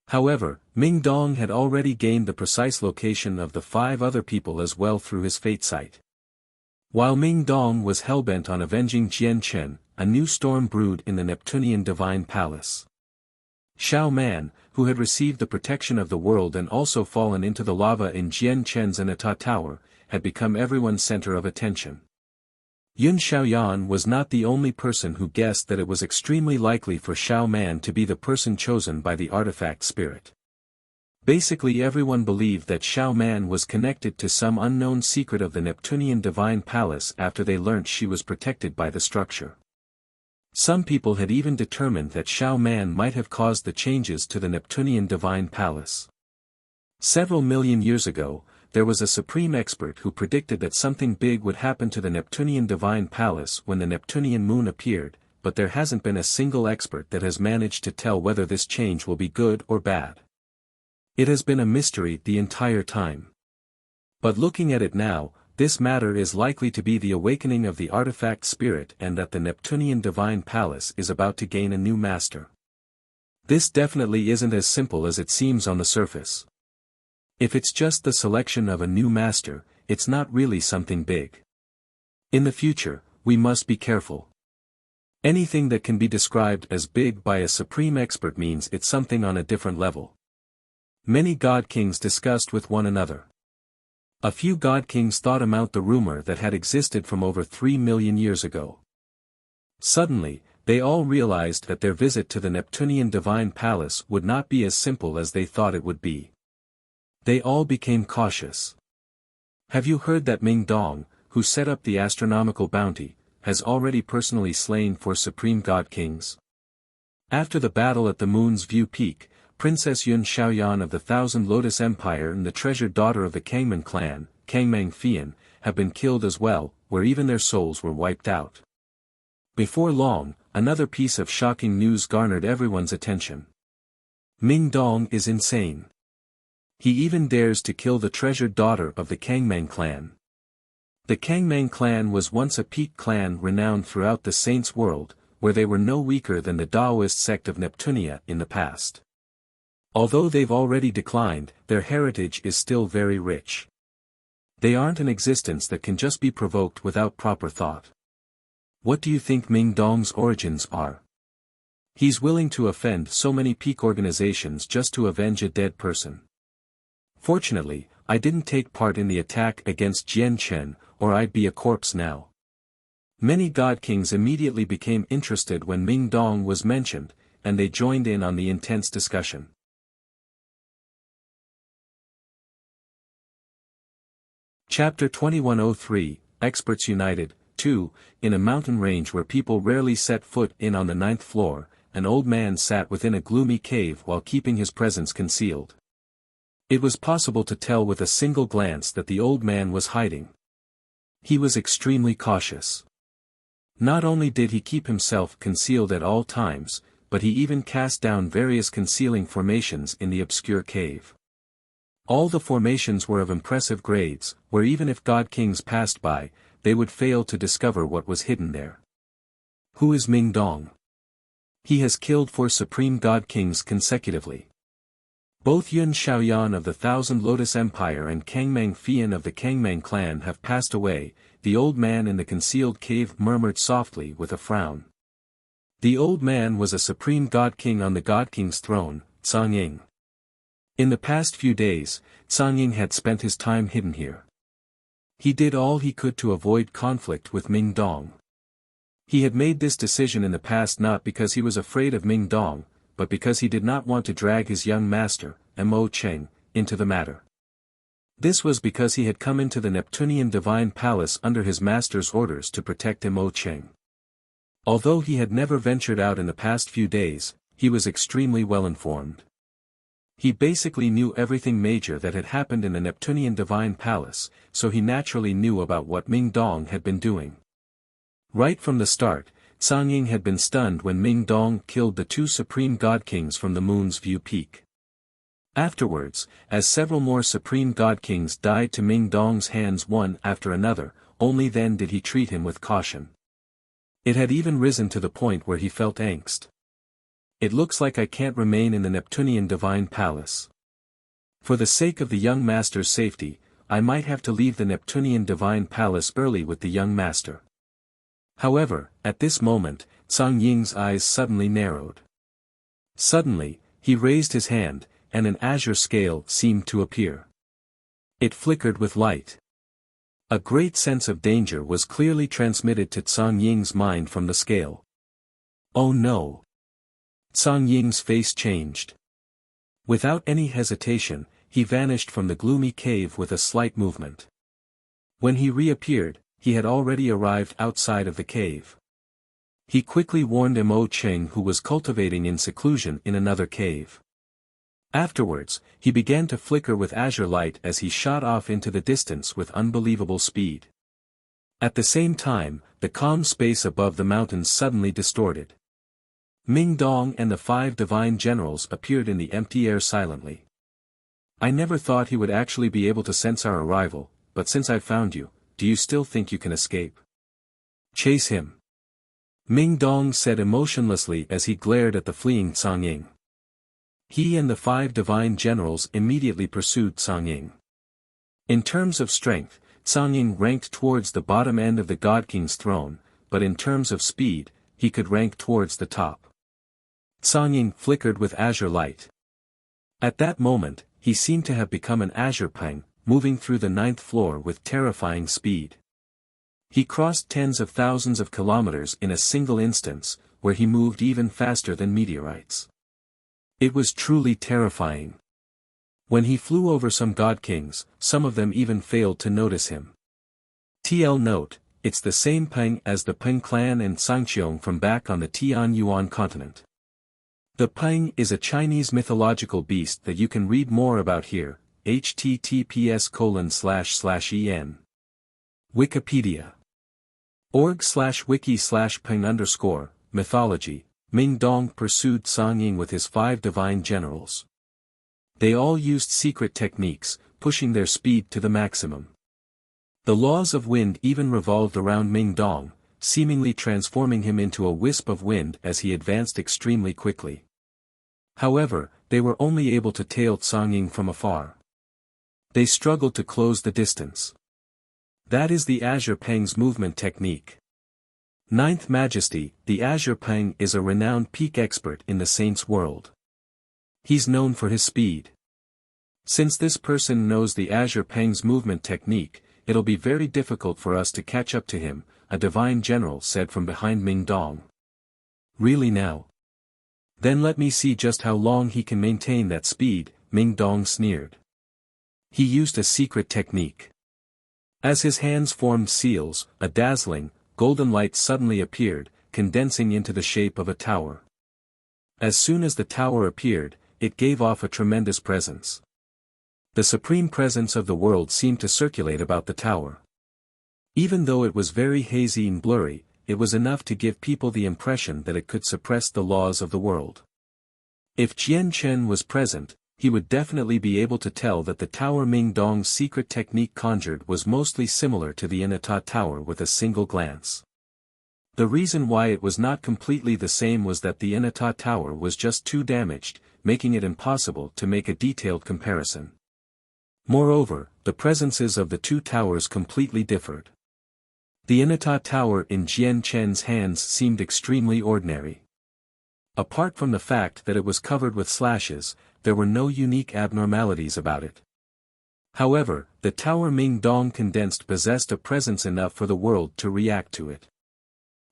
However, Ming Dong had already gained the precise location of the 5 other people as well through his fate sight. While Ming Dong was hellbent on avenging Jian Chen, a new storm brewed in the Neptunian Divine Palace. Xiao Man, who had received the protection of the world and also fallen into the lava in Jian Chen's Anata Tower, had become everyone's center of attention. Yun Xiaoyan was not the only person who guessed that it was extremely likely for Xiao Man to be the person chosen by the artifact spirit. Basically everyone believed that Xiao Man was connected to some unknown secret of the Neptunian Divine Palace after they learnt she was protected by the structure. Some people had even determined that Xiao Man might have caused the changes to the Neptunian Divine Palace. Several million years ago, there was a supreme expert who predicted that something big would happen to the Neptunian Divine Palace when the Neptunian moon appeared, but there hasn't been a single expert that has managed to tell whether this change will be good or bad. It has been a mystery the entire time. But looking at it now, this matter is likely to be the awakening of the artifact spirit and that the Neptunian Divine Palace is about to gain a new master. This definitely isn't as simple as it seems on the surface. If it's just the selection of a new master, it's not really something big. In the future, we must be careful. Anything that can be described as big by a supreme expert means it's something on a different level. Many god kings discussed with one another. A few god kings thought about the rumor that had existed from over 3 million years ago. Suddenly, they all realized that their visit to the Neptunian Divine Palace would not be as simple as they thought it would be. They all became cautious. Have you heard that Ming Dong, who set up the astronomical bounty, has already personally slain 4 supreme god kings? After the battle at the Moon's View Peak, Princess Yun Xiaoyan of the Thousand Lotus Empire and the treasured daughter of the Kangman clan, Kangmang Fian, have been killed as well, where even their souls were wiped out. Before long, another piece of shocking news garnered everyone's attention. Ming Dong is insane. He even dares to kill the treasured daughter of the Kangmang clan. The Kangmang clan was once a peak clan renowned throughout the Saints' world, where they were no weaker than the Taoist sect of Neptunia in the past. Although they've already declined, their heritage is still very rich. They aren't an existence that can just be provoked without proper thought. What do you think Ming Dong's origins are? He's willing to offend so many peak organizations just to avenge a dead person. Fortunately, I didn't take part in the attack against Jian Chen, or I'd be a corpse now. Many god kings immediately became interested when Ming Dong was mentioned, and they joined in on the intense discussion. Chapter 2103, Experts United. 2. In a mountain range where people rarely set foot in on the 9th floor, an old man sat within a gloomy cave while keeping his presence concealed. It was possible to tell with a single glance that the old man was hiding. He was extremely cautious. Not only did he keep himself concealed at all times, but he even cast down various concealing formations in the obscure cave. All the formations were of impressive grades, where even if god kings passed by, they would fail to discover what was hidden there. Who is Ming Dong? He has killed 4 supreme god kings consecutively. Both Yun Xiaoyan of the Thousand Lotus Empire and Kangmang Fian of the Kangmang clan have passed away, the old man in the concealed cave murmured softly with a frown. The old man was a supreme god king on the god king's throne, Cang Ying. In the past few days, Cang Ying had spent his time hidden here. He did all he could to avoid conflict with Ming Dong. He had made this decision in the past not because he was afraid of Ming Dong, but because he did not want to drag his young master, Mo Cheng, into the matter. This was because he had come into the Neptunian divine palace under his master's orders to protect Mo Cheng. Although he had never ventured out in the past few days, he was extremely well informed. He basically knew everything major that had happened in the Neptunian divine palace, so he naturally knew about what Ming Dong had been doing. Right from the start, Cang Ying had been stunned when Ming Dong killed the 2 supreme god kings from the Moon's View Peak. Afterwards, as several more supreme god kings died to Ming Dong's hands one after another, only then did he treat him with caution. It had even risen to the point where he felt angst. It looks like I can't remain in the Neptunian divine palace. For the sake of the young master's safety, I might have to leave the Neptunian divine palace early with the young master. However, at this moment, Cang Ying's eyes suddenly narrowed. Suddenly, he raised his hand, and an azure scale seemed to appear. It flickered with light. A great sense of danger was clearly transmitted to Cang Ying's mind from the scale. Oh no! Cang Ying's face changed. Without any hesitation, he vanished from the gloomy cave with a slight movement. When he reappeared, he had already arrived outside of the cave. He quickly warned Mo Cheng, who was cultivating in seclusion in another cave. Afterwards, he began to flicker with azure light as he shot off into the distance with unbelievable speed. At the same time, the calm space above the mountains suddenly distorted. Ming Dong and the 5 divine generals appeared in the empty air silently. I never thought he would actually be able to sense our arrival, but since I've found you, do you still think you can escape? Chase him. Ming Dong said emotionlessly as he glared at the fleeing Cang Ying. He and the 5 divine generals immediately pursued Cang Ying. In terms of strength, Cang Ying ranked towards the bottom end of the God King's throne, but in terms of speed, he could rank towards the top. Cang Ying flickered with azure light. At that moment, he seemed to have become an azure peng, moving through the 9th floor with terrifying speed. He crossed tens of thousands of kilometers in a single instance, where he moved even faster than meteorites. It was truly terrifying. When he flew over some god kings, some of them even failed to notice him. TL note, it's the same Peng as the Peng clan and Sangqiong from back on the Tianyuan continent. The Peng is a Chinese mythological beast that you can read more about here, https://en. Wikipedia. org/wiki/peng_mythology, Ming Dong pursued Song Ying with his 5 divine generals. They all used secret techniques, pushing their speed to the maximum. The laws of wind even revolved around Ming Dong, seemingly transforming him into a wisp of wind as he advanced extremely quickly. However, they were only able to tail Song Ying from afar. They struggled to close the distance. That is the Azure Peng's movement technique. Ninth Majesty, the Azure Peng is a renowned peak expert in the saint's world. He's known for his speed. Since this person knows the Azure Peng's movement technique, it'll be very difficult for us to catch up to him, a divine general said from behind Ming Dong. Really now? Then let me see just how long he can maintain that speed, Ming Dong sneered. He used a secret technique. As his hands formed seals, a dazzling, golden light suddenly appeared, condensing into the shape of a tower. As soon as the tower appeared, it gave off a tremendous presence. The supreme presence of the world seemed to circulate about the tower. Even though it was very hazy and blurry, it was enough to give people the impression that it could suppress the laws of the world. If Jian Chen was present, he would definitely be able to tell that the tower Ming Dong's secret technique conjured was mostly similar to the Inata Tower with a single glance. The reason why it was not completely the same was that the Inata Tower was just too damaged, making it impossible to make a detailed comparison. Moreover, the presences of the two towers completely differed. The Inata Tower in Jian Chen's hands seemed extremely ordinary. Apart from the fact that it was covered with slashes, there were no unique abnormalities about it. However, the tower Ming Dong condensed possessed a presence enough for the world to react to it.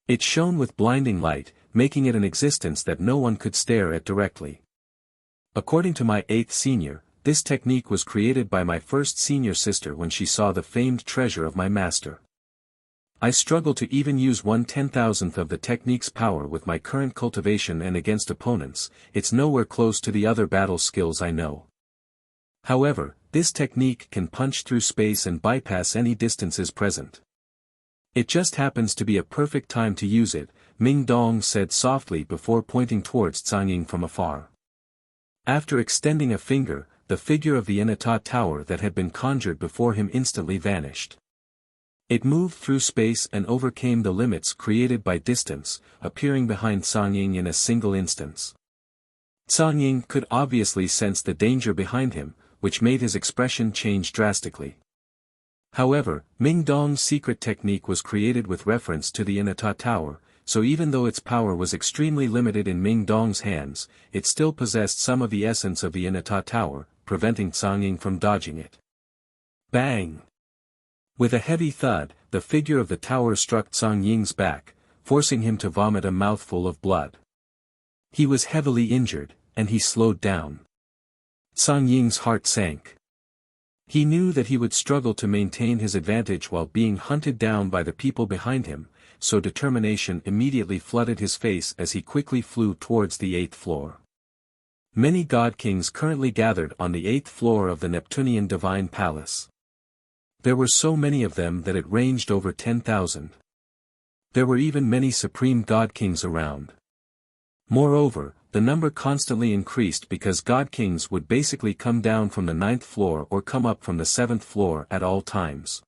It shone with blinding light, making it an existence that no one could stare at directly. According to my 8th senior, this technique was created by my first senior sister when she saw the famed treasure of my master. I struggle to even use 1/10,000th of the technique's power with my current cultivation and against opponents, it's nowhere close to the other battle skills I know. However, this technique can punch through space and bypass any distances present. It just happens to be a perfect time to use it, Ming Dong said softly before pointing towards Song Ying from afar. After extending a finger, the figure of the Inata Tower that had been conjured before him instantly vanished. It moved through space and overcame the limits created by distance, appearing behind Song Ying in a single instance. Song Ying could obviously sense the danger behind him, which made his expression change drastically. However, Ming Dong's secret technique was created with reference to the Inata Tower, so even though its power was extremely limited in Ming Dong's hands, it still possessed some of the essence of the Inata Tower, preventing Song Ying from dodging it. Bang! With a heavy thud, the figure of the tower struck Song Ying's back, forcing him to vomit a mouthful of blood. He was heavily injured, and he slowed down. Song Ying's heart sank. He knew that he would struggle to maintain his advantage while being hunted down by the people behind him, so determination immediately flooded his face as he quickly flew towards the 8th floor. Many god kings currently gathered on the 8th floor of the Neptunian Divine Palace. There were so many of them that it ranged over 10,000. There were even many supreme god kings around. Moreover, the number constantly increased because god kings would basically come down from the 9th floor or come up from the 7th floor at all times.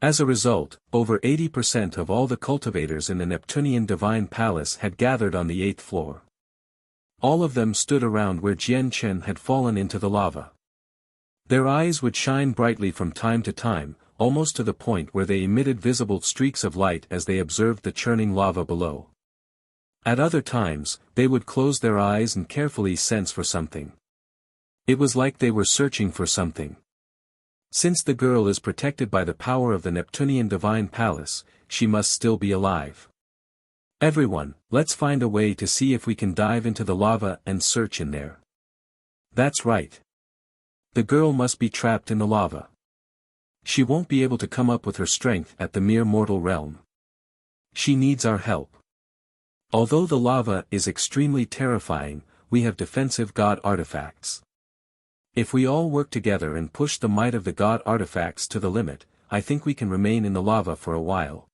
As a result, over 80% of all the cultivators in the Neptunian Divine Palace had gathered on the 8th floor. All of them stood around where Jian Chen had fallen into the lava. Their eyes would shine brightly from time to time, almost to the point where they emitted visible streaks of light as they observed the churning lava below. At other times, they would close their eyes and carefully sense for something. It was like they were searching for something. Since the girl is protected by the power of the Neptunian Divine Palace, she must still be alive. Everyone, let's find a way to see if we can dive into the lava and search in there. That's right. The girl must be trapped in the lava. She won't be able to come up with her strength at the mere mortal realm. She needs our help. Although the lava is extremely terrifying, we have defensive god artifacts. If we all work together and push the might of the god artifacts to the limit, I think we can remain in the lava for a while.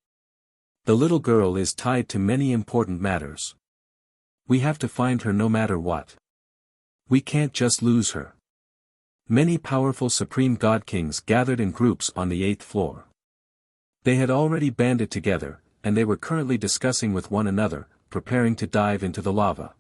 The little girl is tied to many important matters. We have to find her no matter what. We can't just lose her. Many powerful supreme god kings gathered in groups on the 8th floor. They had already banded together, and they were currently discussing with one another, preparing to dive into the lava.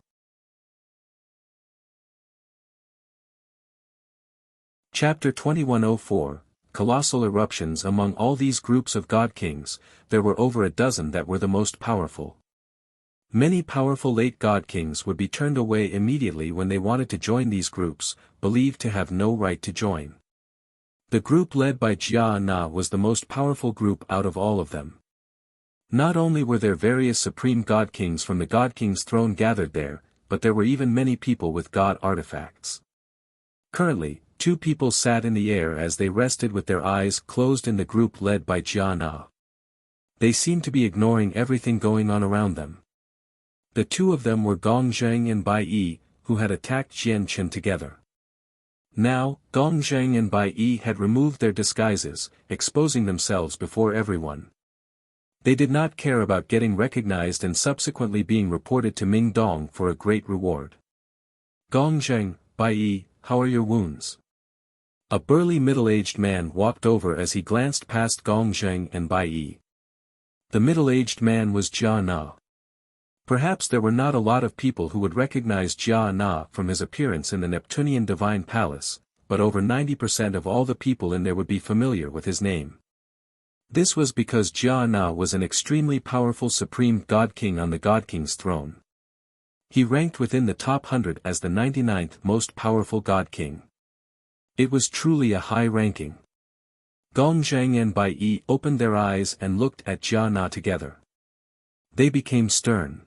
Chapter 2104, Colossal Eruptions. Among all these groups of god kings, there were over a dozen that were the most powerful. Many powerful late god kings would be turned away immediately when they wanted to join these groups, believed to have no right to join. The group led by Jia Na was the most powerful group out of all of them. Not only were there various supreme god kings from the god king's throne gathered there, but there were even many people with god artifacts. Currently, 2 people sat in the air as they rested with their eyes closed in the group led by Jia Na. They seemed to be ignoring everything going on around them. The 2 of them were Gong Zheng and Bai Yi, who had attacked Jian Chen together. Now, Gong Zheng and Bai Yi had removed their disguises, exposing themselves before everyone. They did not care about getting recognized and subsequently being reported to Ming Dong for a great reward. Gong Zheng, Bai Yi, how are your wounds? A burly middle-aged man walked over as he glanced past Gong Zheng and Bai Yi. The middle-aged man was Jia Na. Perhaps there were not a lot of people who would recognize Jia Na from his appearance in the Neptunian Divine Palace, but over 90% of all the people in there would be familiar with his name. This was because Jia Na was an extremely powerful supreme god king on the god king's throne. He ranked within the top 100 as the 99th most powerful god king. It was truly a high ranking. Gong Zheng and Bai Yi opened their eyes and looked at Jia Na together. They became stern.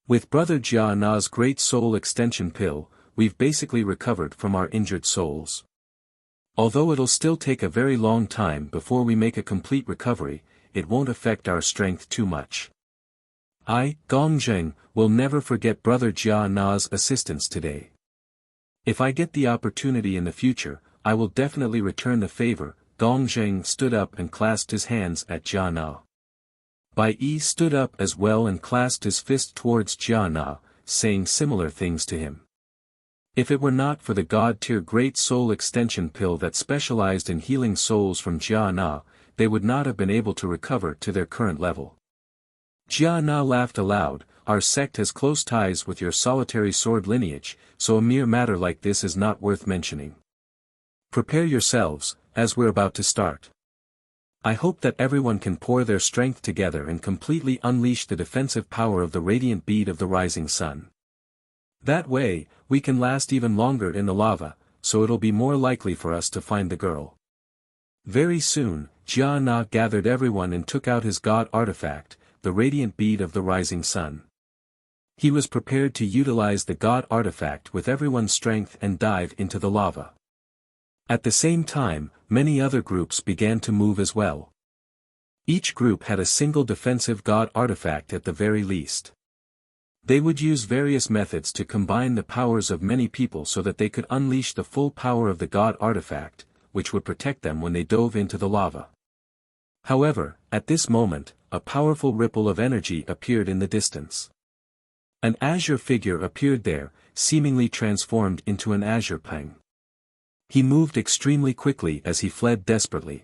With Brother Jia Na's great soul extension pill, we've basically recovered from our injured souls. Although it'll still take a very long time before we make a complete recovery, it won't affect our strength too much. I, Gong Zheng, will never forget Brother Jia Na's assistance today. If I get the opportunity in the future, I will definitely return the favor. Gong Zheng stood up and clasped his hands at Jia Na. Bai Yi stood up as well and clasped his fist towards Jia Na, saying similar things to him. If it were not for the god-tier great soul extension pill that specialized in healing souls from Jia Na, they would not have been able to recover to their current level. Jia Na laughed aloud. Our sect has close ties with your solitary sword lineage, so a mere matter like this is not worth mentioning. Prepare yourselves, as we're about to start. I hope that everyone can pour their strength together and completely unleash the defensive power of the radiant bead of the rising sun. That way, we can last even longer in the lava, so it'll be more likely for us to find the girl. Very soon, Jia Na gathered everyone and took out his god artifact, the radiant bead of the rising sun. He was prepared to utilize the god artifact with everyone's strength and dive into the lava. At the same time, many other groups began to move as well. Each group had a single defensive god artifact at the very least. They would use various methods to combine the powers of many people so that they could unleash the full power of the god artifact, which would protect them when they dove into the lava. However, at this moment, a powerful ripple of energy appeared in the distance. An azure figure appeared there, seemingly transformed into an azure peng. He moved extremely quickly as he fled desperately.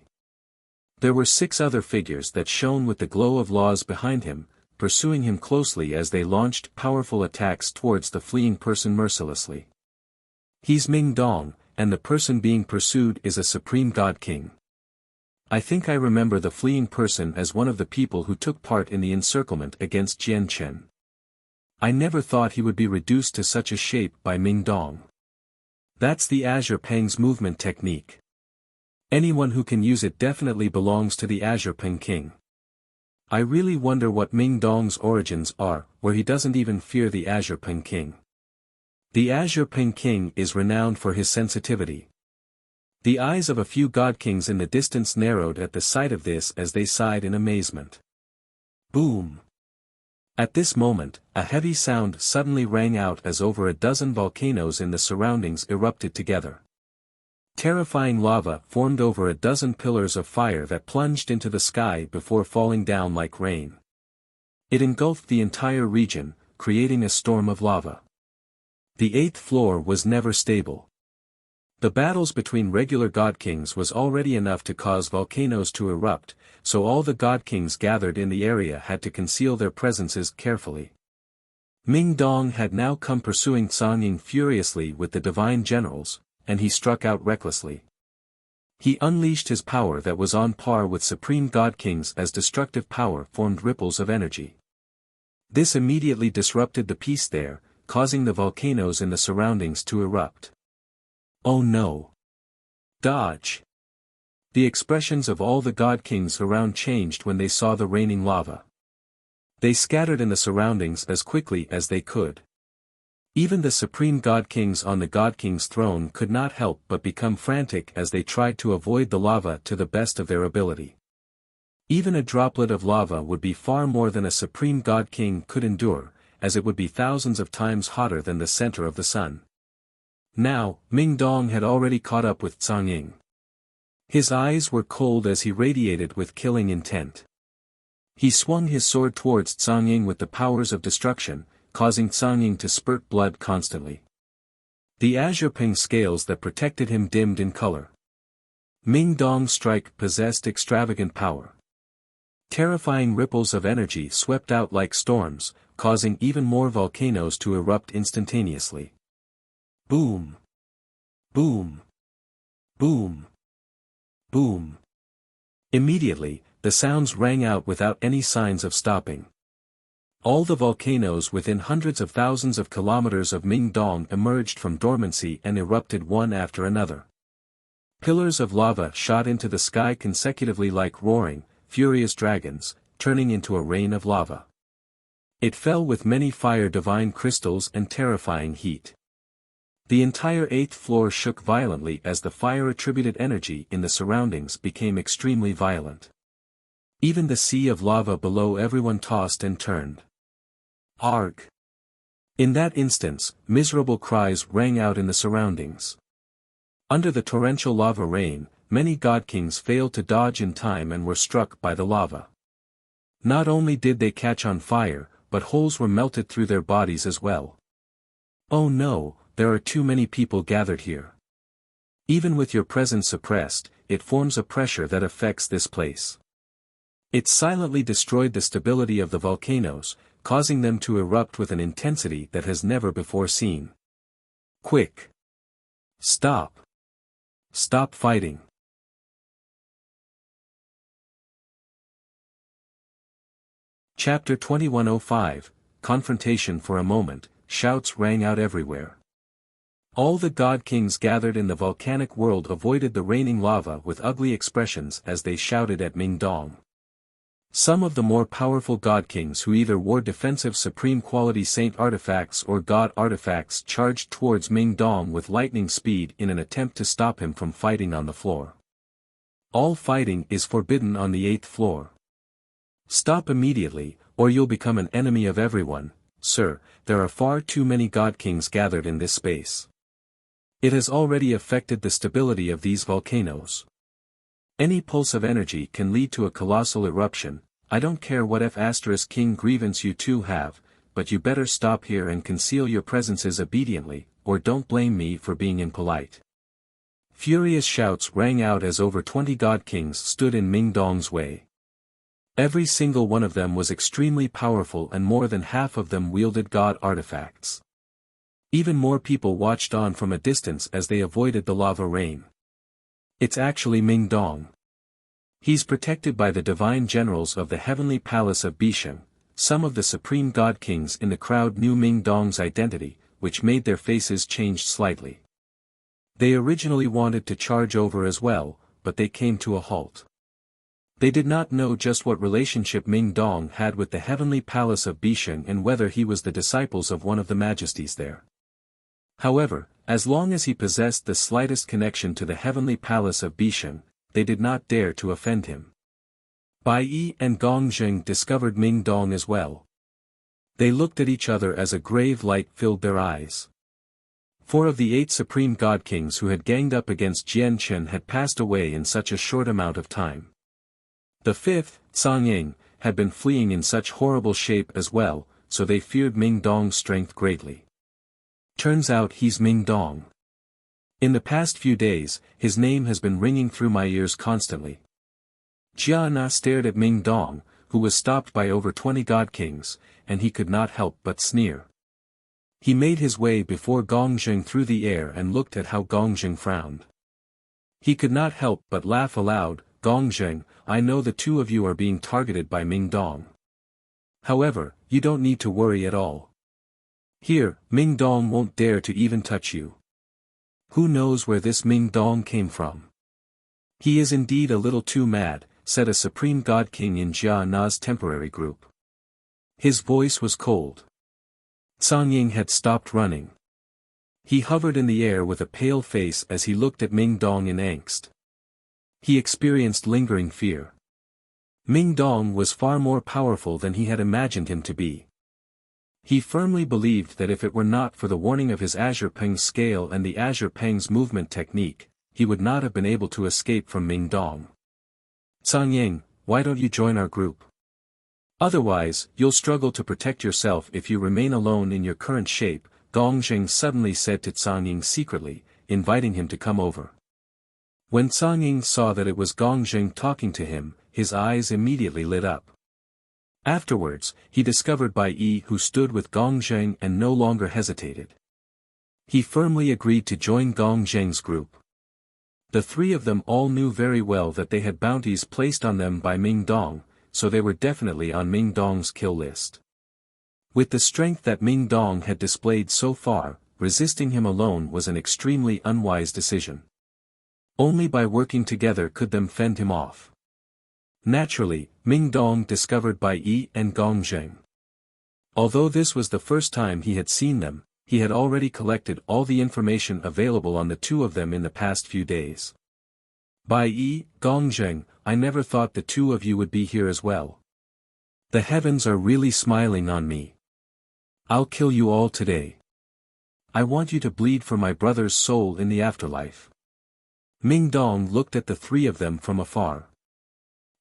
There were 6 other figures that shone with the glow of laws behind him, pursuing him closely as they launched powerful attacks towards the fleeing person mercilessly. He's Ming Dong, and the person being pursued is a supreme god king. I think I remember the fleeing person as one of the people who took part in the encirclement against Jian Chen. I never thought he would be reduced to such a shape by Ming Dong. That's the Azure Peng's movement technique. Anyone who can use it definitely belongs to the Azure Peng King. I really wonder what Ming Dong's origins are, where he doesn't even fear the Azure Peng King. The Azure Peng King is renowned for his sensitivity. The eyes of a few god kings in the distance narrowed at the sight of this as they sighed in amazement. Boom! At this moment, a heavy sound suddenly rang out as over a dozen volcanoes in the surroundings erupted together. Terrifying lava formed over a dozen pillars of fire that plunged into the sky before falling down like rain. It engulfed the entire region, creating a storm of lava. The 8th floor was never stable. The battles between regular god kings was already enough to cause volcanoes to erupt, so all the god kings gathered in the area had to conceal their presences carefully. Ming Dong had now come pursuing Tsang furiously with the divine generals, and he struck out recklessly. He unleashed his power that was on par with supreme god kings as destructive power formed ripples of energy. This immediately disrupted the peace there, causing the volcanoes in the surroundings to erupt. Oh no! Dodge! The expressions of all the god kings around changed when they saw the raining lava. They scattered in the surroundings as quickly as they could. Even the supreme god kings on the god king's throne could not help but become frantic as they tried to avoid the lava to the best of their ability. Even a droplet of lava would be far more than a supreme god king could endure, as it would be thousands of times hotter than the center of the sun. Now, Ming Dong had already caught up with Tsang. His eyes were cold as he radiated with killing intent. He swung his sword towards Tsang with the powers of destruction, causing Tsang to spurt blood constantly. The azure pink scales that protected him dimmed in color. Ming Dong's strike possessed extravagant power. Terrifying ripples of energy swept out like storms, causing even more volcanoes to erupt instantaneously. Boom! Boom! Boom! Boom! Immediately, the sounds rang out without any signs of stopping. All the volcanoes within hundreds of thousands of kilometers of Ming Dong emerged from dormancy and erupted one after another. Pillars of lava shot into the sky consecutively like roaring, furious dragons, turning into a rain of lava. It fell with many fire divine crystals and terrifying heat. The entire 8th floor shook violently as the fire-attributed energy in the surroundings became extremely violent. Even the sea of lava below everyone tossed and turned. Arg! In that instance, miserable cries rang out in the surroundings. Under the torrential lava rain, many god kings failed to dodge in time and were struck by the lava. Not only did they catch on fire, but holes were melted through their bodies as well. Oh no, there are too many people gathered here. Even with your presence suppressed, it forms a pressure that affects this place. It silently destroyed the stability of the volcanoes, causing them to erupt with an intensity that has never before seen. Quick! Stop! Stop fighting! Chapter 2105, Confrontation. For a moment, shouts rang out everywhere. All the god kings gathered in the volcanic world avoided the raining lava with ugly expressions as they shouted at Ming Dong. Some of the more powerful god kings who either wore defensive supreme quality saint artifacts or god artifacts charged towards Ming Dong with lightning speed in an attempt to stop him from fighting on the floor. All fighting is forbidden on the 8th floor. Stop immediately, or you'll become an enemy of everyone, sir. There are far too many god kings gathered in this space. It has already affected the stability of these volcanoes. Any pulse of energy can lead to a colossal eruption. I don't care what F*King grievance you two have, but you better stop here and conceal your presences obediently, or don't blame me for being impolite. Furious shouts rang out as over 20 god kings stood in Ming Dong's way. Every single one of them was extremely powerful and more than half of them wielded god artifacts. Even more people watched on from a distance as they avoided the lava rain. It's actually Ming Dong. He's protected by the divine generals of the heavenly palace of Bisheng. Some of the supreme god kings in the crowd knew Ming Dong's identity, which made their faces change slightly. They originally wanted to charge over as well, but they came to a halt. They did not know just what relationship Ming Dong had with the heavenly palace of Bisheng and whether he was the disciples of one of the majesties there. However, as long as he possessed the slightest connection to the heavenly palace of Bisheng, they did not dare to offend him. Bai Yi and Gong Zheng discovered Ming Dong as well. They looked at each other as a grave light filled their eyes. 4 of the 8 supreme god kings who had ganged up against Jian Chen had passed away in such a short amount of time. The 5th, Tsang, had been fleeing in such horrible shape as well, so they feared Ming Dong's strength greatly. Turns out he's Ming Dong. In the past few days, his name has been ringing through my ears constantly. Jia Na stared at Ming Dong, who was stopped by over 20 god kings, and he could not help but sneer. He made his way before Gongjing through the air and looked at how Gongjing frowned. He could not help but laugh aloud. Gongjing, I know the two of you are being targeted by Ming Dong. However, you don't need to worry at all. Here, Ming Dong won't dare to even touch you. Who knows where this Ming Dong came from? He is indeed a little too mad, said a supreme god king in Jia Na's temporary group. His voice was cold. Song Ying had stopped running. He hovered in the air with a pale face as he looked at Ming Dong in angst. He experienced lingering fear. Ming Dong was far more powerful than he had imagined him to be. He firmly believed that if it were not for the warning of his Azure Peng's scale and the Azure Peng's movement technique, he would not have been able to escape from Ming Dong. Song Ying, why don't you join our group? Otherwise, you'll struggle to protect yourself if you remain alone in your current shape, Gongjing suddenly said to Song Ying secretly, inviting him to come over. When Song Ying saw that it was Gongjing talking to him, his eyes immediately lit up. Afterwards, he discovered Bai Yi who stood with Gongjing and no longer hesitated. He firmly agreed to join Gongjing's group. The three of them all knew very well that they had bounties placed on them by Ming Dong, so they were definitely on Ming Dong's kill list. With the strength that Ming Dong had displayed so far, resisting him alone was an extremely unwise decision. Only by working together could them fend him off. Naturally, Ming Dong discovered Bai Yi and Gongjing. Although this was the first time he had seen them, he had already collected all the information available on the two of them in the past few days. Bai Yi, Gongjing, I never thought the two of you would be here as well. The heavens are really smiling on me. I'll kill you all today. I want you to bleed for my brother's soul in the afterlife. Ming Dong looked at the three of them from afar.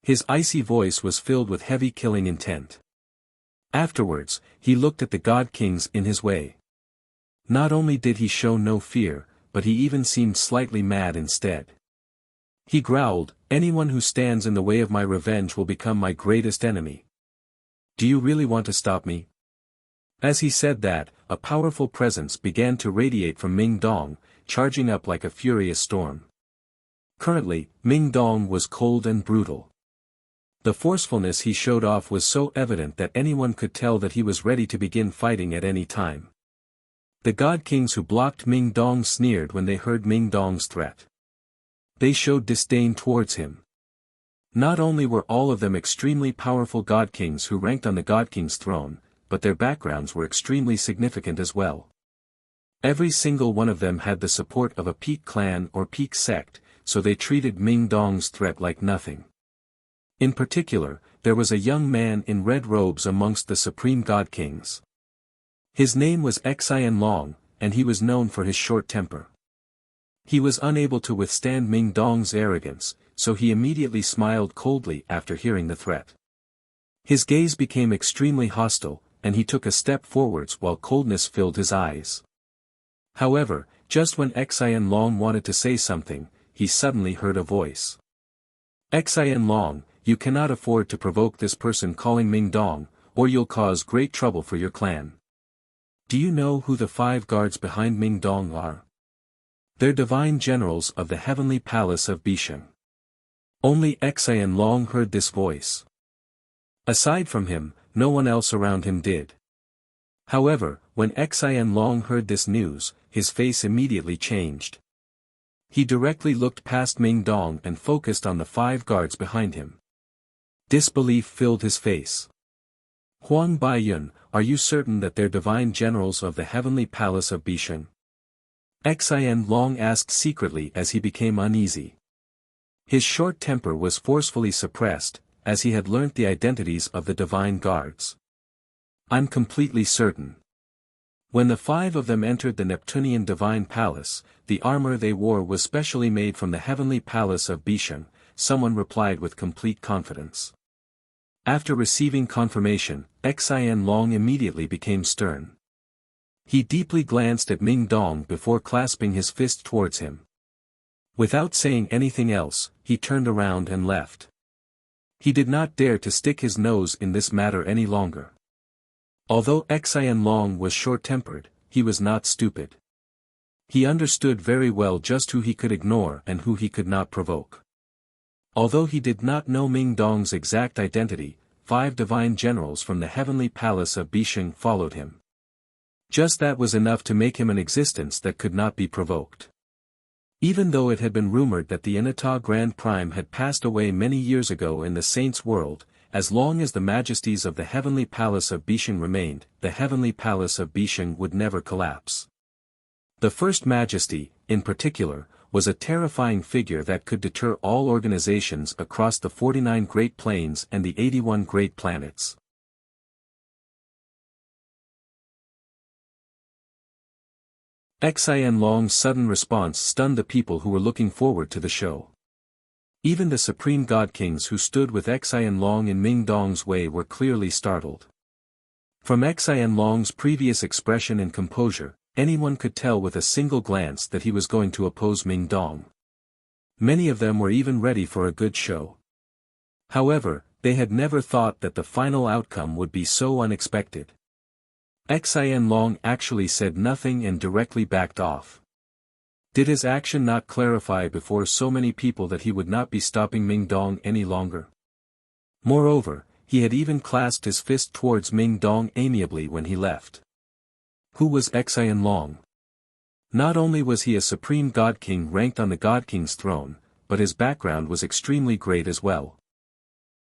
His icy voice was filled with heavy killing intent. Afterwards, he looked at the god kings in his way. Not only did he show no fear, but he even seemed slightly mad instead. He growled, anyone who stands in the way of my revenge will become my greatest enemy. Do you really want to stop me? As he said that, a powerful presence began to radiate from Ming Dong, charging up like a furious storm. Currently, Ming Dong was cold and brutal. The forcefulness he showed off was so evident that anyone could tell that he was ready to begin fighting at any time. The god kings who blocked Ming Dong sneered when they heard Ming Dong's threat. They showed disdain towards him. Not only were all of them extremely powerful god kings who ranked on the god king's throne, but their backgrounds were extremely significant as well. Every single one of them had the support of a peak clan or peak sect, so they treated Ming Dong's threat like nothing. In particular, there was a young man in red robes amongst the supreme god kings. His name was Xian Long, and he was known for his short temper. He was unable to withstand Ming Dong's arrogance, so he immediately smiled coldly after hearing the threat. His gaze became extremely hostile, and he took a step forwards while coldness filled his eyes. However, just when Xian Long wanted to say something, he suddenly heard a voice. Xian Long, you cannot afford to provoke this person calling Ming Dong, or you'll cause great trouble for your clan. Do you know who the 5 guards behind Ming Dong are? They're divine generals of the heavenly palace of Bishan. Only Xian Long heard this voice. Aside from him, no one else around him did. However, when Xian Long heard this news, his face immediately changed. He directly looked past Ming Dong and focused on the 5 guards behind him. Disbelief filled his face. Huang Baiyun, are you certain that they're divine generals of the heavenly palace of Bishan? Xian Long asked secretly as he became uneasy. His short temper was forcefully suppressed, as he had learnt the identities of the divine guards. I'm completely certain. When the 5 of them entered the Neptunian divine palace, the armor they wore was specially made from the heavenly palace of Bishan, someone replied with complete confidence. After receiving confirmation, Xian Long immediately became stern. He deeply glanced at Ming Dong before clasping his fist towards him. Without saying anything else, he turned around and left. He did not dare to stick his nose in this matter any longer. Although Xian Long was short-tempered, he was not stupid. He understood very well just who he could ignore and who he could not provoke. Although he did not know Ming Dong's exact identity, 5 divine generals from the heavenly palace of Bisheng followed him. Just that was enough to make him an existence that could not be provoked. Even though it had been rumored that the Inata Grand Prime had passed away many years ago in the saints' world, as long as the majesties of the heavenly palace of Bisheng remained, the heavenly palace of Bisheng would never collapse. The first majesty, in particular, was a terrifying figure that could deter all organizations across the 49 Great Plains and the 81 Great Planets. Xian Long's sudden response stunned the people who were looking forward to the show. Even the supreme god kings who stood with Xian Long in Ming Dong's way were clearly startled. From Xian Long's previous expression and composure, anyone could tell with a single glance that he was going to oppose Ming Dong. Many of them were even ready for a good show. However, they had never thought that the final outcome would be so unexpected. Xian Long actually said nothing and directly backed off. Did his action not clarify before so many people that he would not be stopping Ming Dong any longer? Moreover, he had even clasped his fist towards Ming Dong amiably when he left. Who was Xian Long? Not only was he a supreme god king ranked on the god king's throne, but his background was extremely great as well.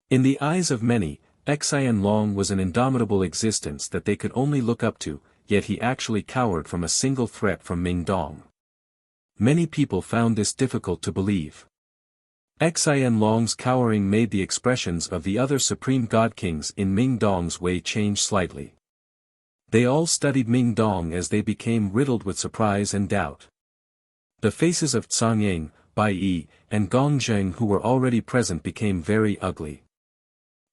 In the eyes of many, Xian Long was an indomitable existence that they could only look up to, yet he actually cowered from a single threat from Ming Dong. Many people found this difficult to believe. Xian Long's cowering made the expressions of the other supreme god kings in Ming Dong's way change slightly. They all studied Ming Dong as they became riddled with surprise and doubt. The faces of Zhang Ying, Bai Yi, and Gong Zheng who were already present became very ugly.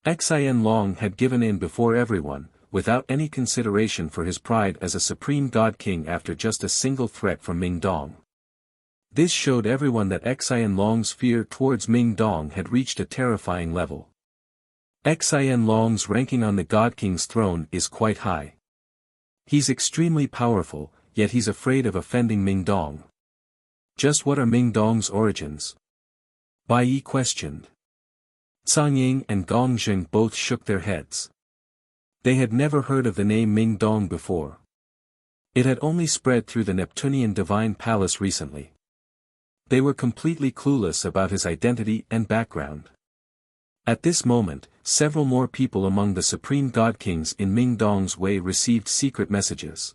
Xian Long had given in before everyone, without any consideration for his pride as a supreme god king after just a single threat from Ming Dong. This showed everyone that Xian Long's fear towards Ming Dong had reached a terrifying level. Xian Long's ranking on the god king's throne is quite high. He's extremely powerful, yet he's afraid of offending Ming Dong. Just what are Ming Dong's origins? Bai Yi questioned. Zhang Ying and Gong Zheng both shook their heads. They had never heard of the name Ming Dong before. It had only spread through the Neptunian Divine Palace recently. They were completely clueless about his identity and background. At this moment, several more people among the supreme god kings in Ming Dong's way received secret messages.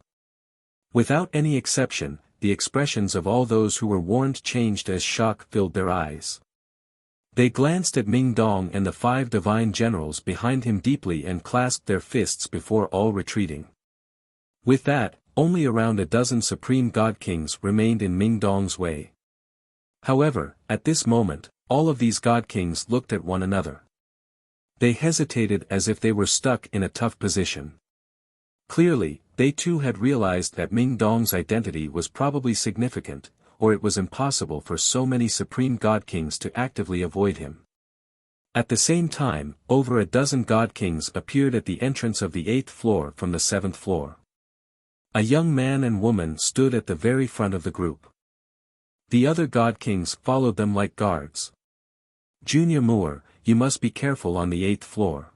Without any exception, the expressions of all those who were warned changed as shock filled their eyes. They glanced at Ming Dong and the 5 divine generals behind him deeply and clasped their fists before all retreating. With that, only around a dozen supreme god kings remained in Ming Dong's way. However, at this moment, all of these god kings looked at one another. They hesitated as if they were stuck in a tough position. Clearly, they too had realized that Ming Dong's identity was probably significant, or it was impossible for so many supreme god kings to actively avoid him. At the same time, over a dozen god kings appeared at the entrance of the 8th floor from the 7th floor. A young man and woman stood at the very front of the group. The other god kings followed them like guards. Junior Moore, you must be careful on the 8th floor.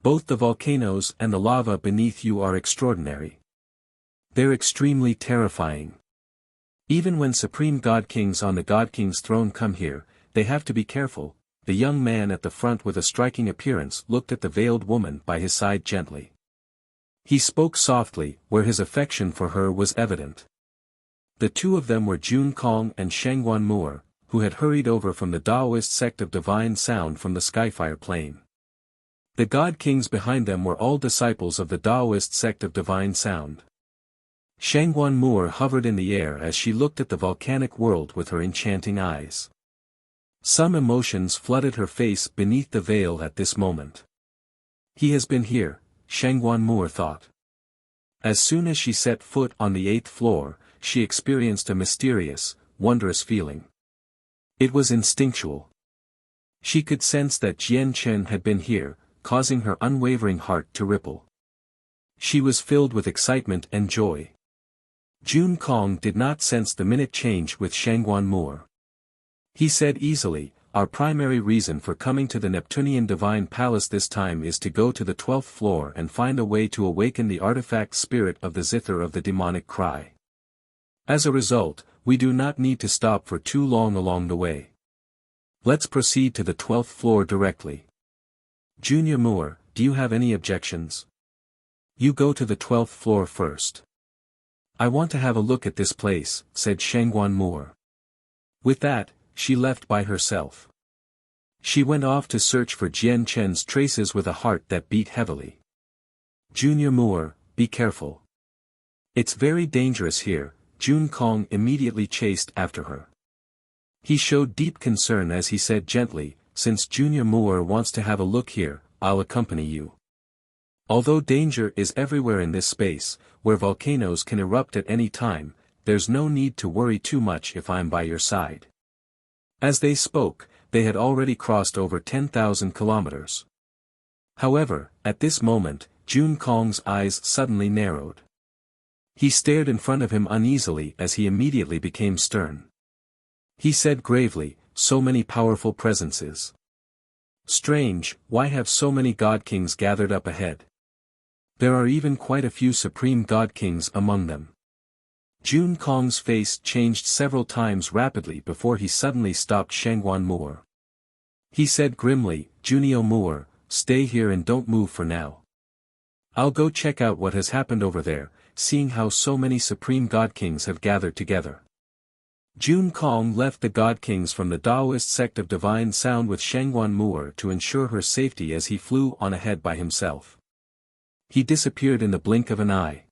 Both the volcanoes and the lava beneath you are extraordinary. They're extremely terrifying. Even when supreme god kings on the god king's throne come here, they have to be careful. The young man at the front with a striking appearance looked at the veiled woman by his side gently. He spoke softly, where his affection for her was evident. The two of them were Jun Kong and Shengguan Moore, who had hurried over from the Taoist sect of divine sound from the Skyfire Plain. The god kings behind them were all disciples of the Taoist sect of divine sound. Shengguan Moore hovered in the air as she looked at the volcanic world with her enchanting eyes. Some emotions flooded her face beneath the veil at this moment. He has been here, Shangguan Moore thought. As soon as she set foot on the 8th floor, she experienced a mysterious, wondrous feeling. It was instinctual. She could sense that Jian Chen had been here, causing her unwavering heart to ripple. She was filled with excitement and joy. Jun Kong did not sense the minute change with Shangguan Moore. He said easily, "Our primary reason for coming to the Neptunian Divine Palace this time is to go to the 12th floor and find a way to awaken the artifact spirit of the zither of the demonic cry. As a result, we do not need to stop for too long along the way. Let's proceed to the 12th floor directly. Junior Moore, do you have any objections? You go to the 12th floor first." "I want to have a look at this place," said Shangguan Moore. With that, she left by herself. She went off to search for Jian Chen's traces with a heart that beat heavily. "Junior Moore, be careful. It's very dangerous here," Jun Kong immediately chased after her. He showed deep concern as he said gently, "Since Junior Moore wants to have a look here, I'll accompany you. Although danger is everywhere in this space, where volcanoes can erupt at any time, there's no need to worry too much if I'm by your side." As they spoke, they had already crossed over 10,000 kilometers. However, at this moment, Jun Kong's eyes suddenly narrowed. He stared in front of him uneasily as he immediately became stern. He said gravely, "So many powerful presences. Strange, why have so many God Kings gathered up ahead? There are even quite a few Supreme God Kings among them." Jun Kong's face changed several times rapidly before he suddenly stopped Shangguan Moore. He said grimly, "Junio Moore, stay here and don't move for now. I'll go check out what has happened over there, seeing how so many Supreme God Kings have gathered together." Jun Kong left the God Kings from the Taoist sect of Divine Sound with Shangguan Moore to ensure her safety as he flew on ahead by himself. He disappeared in the blink of an eye.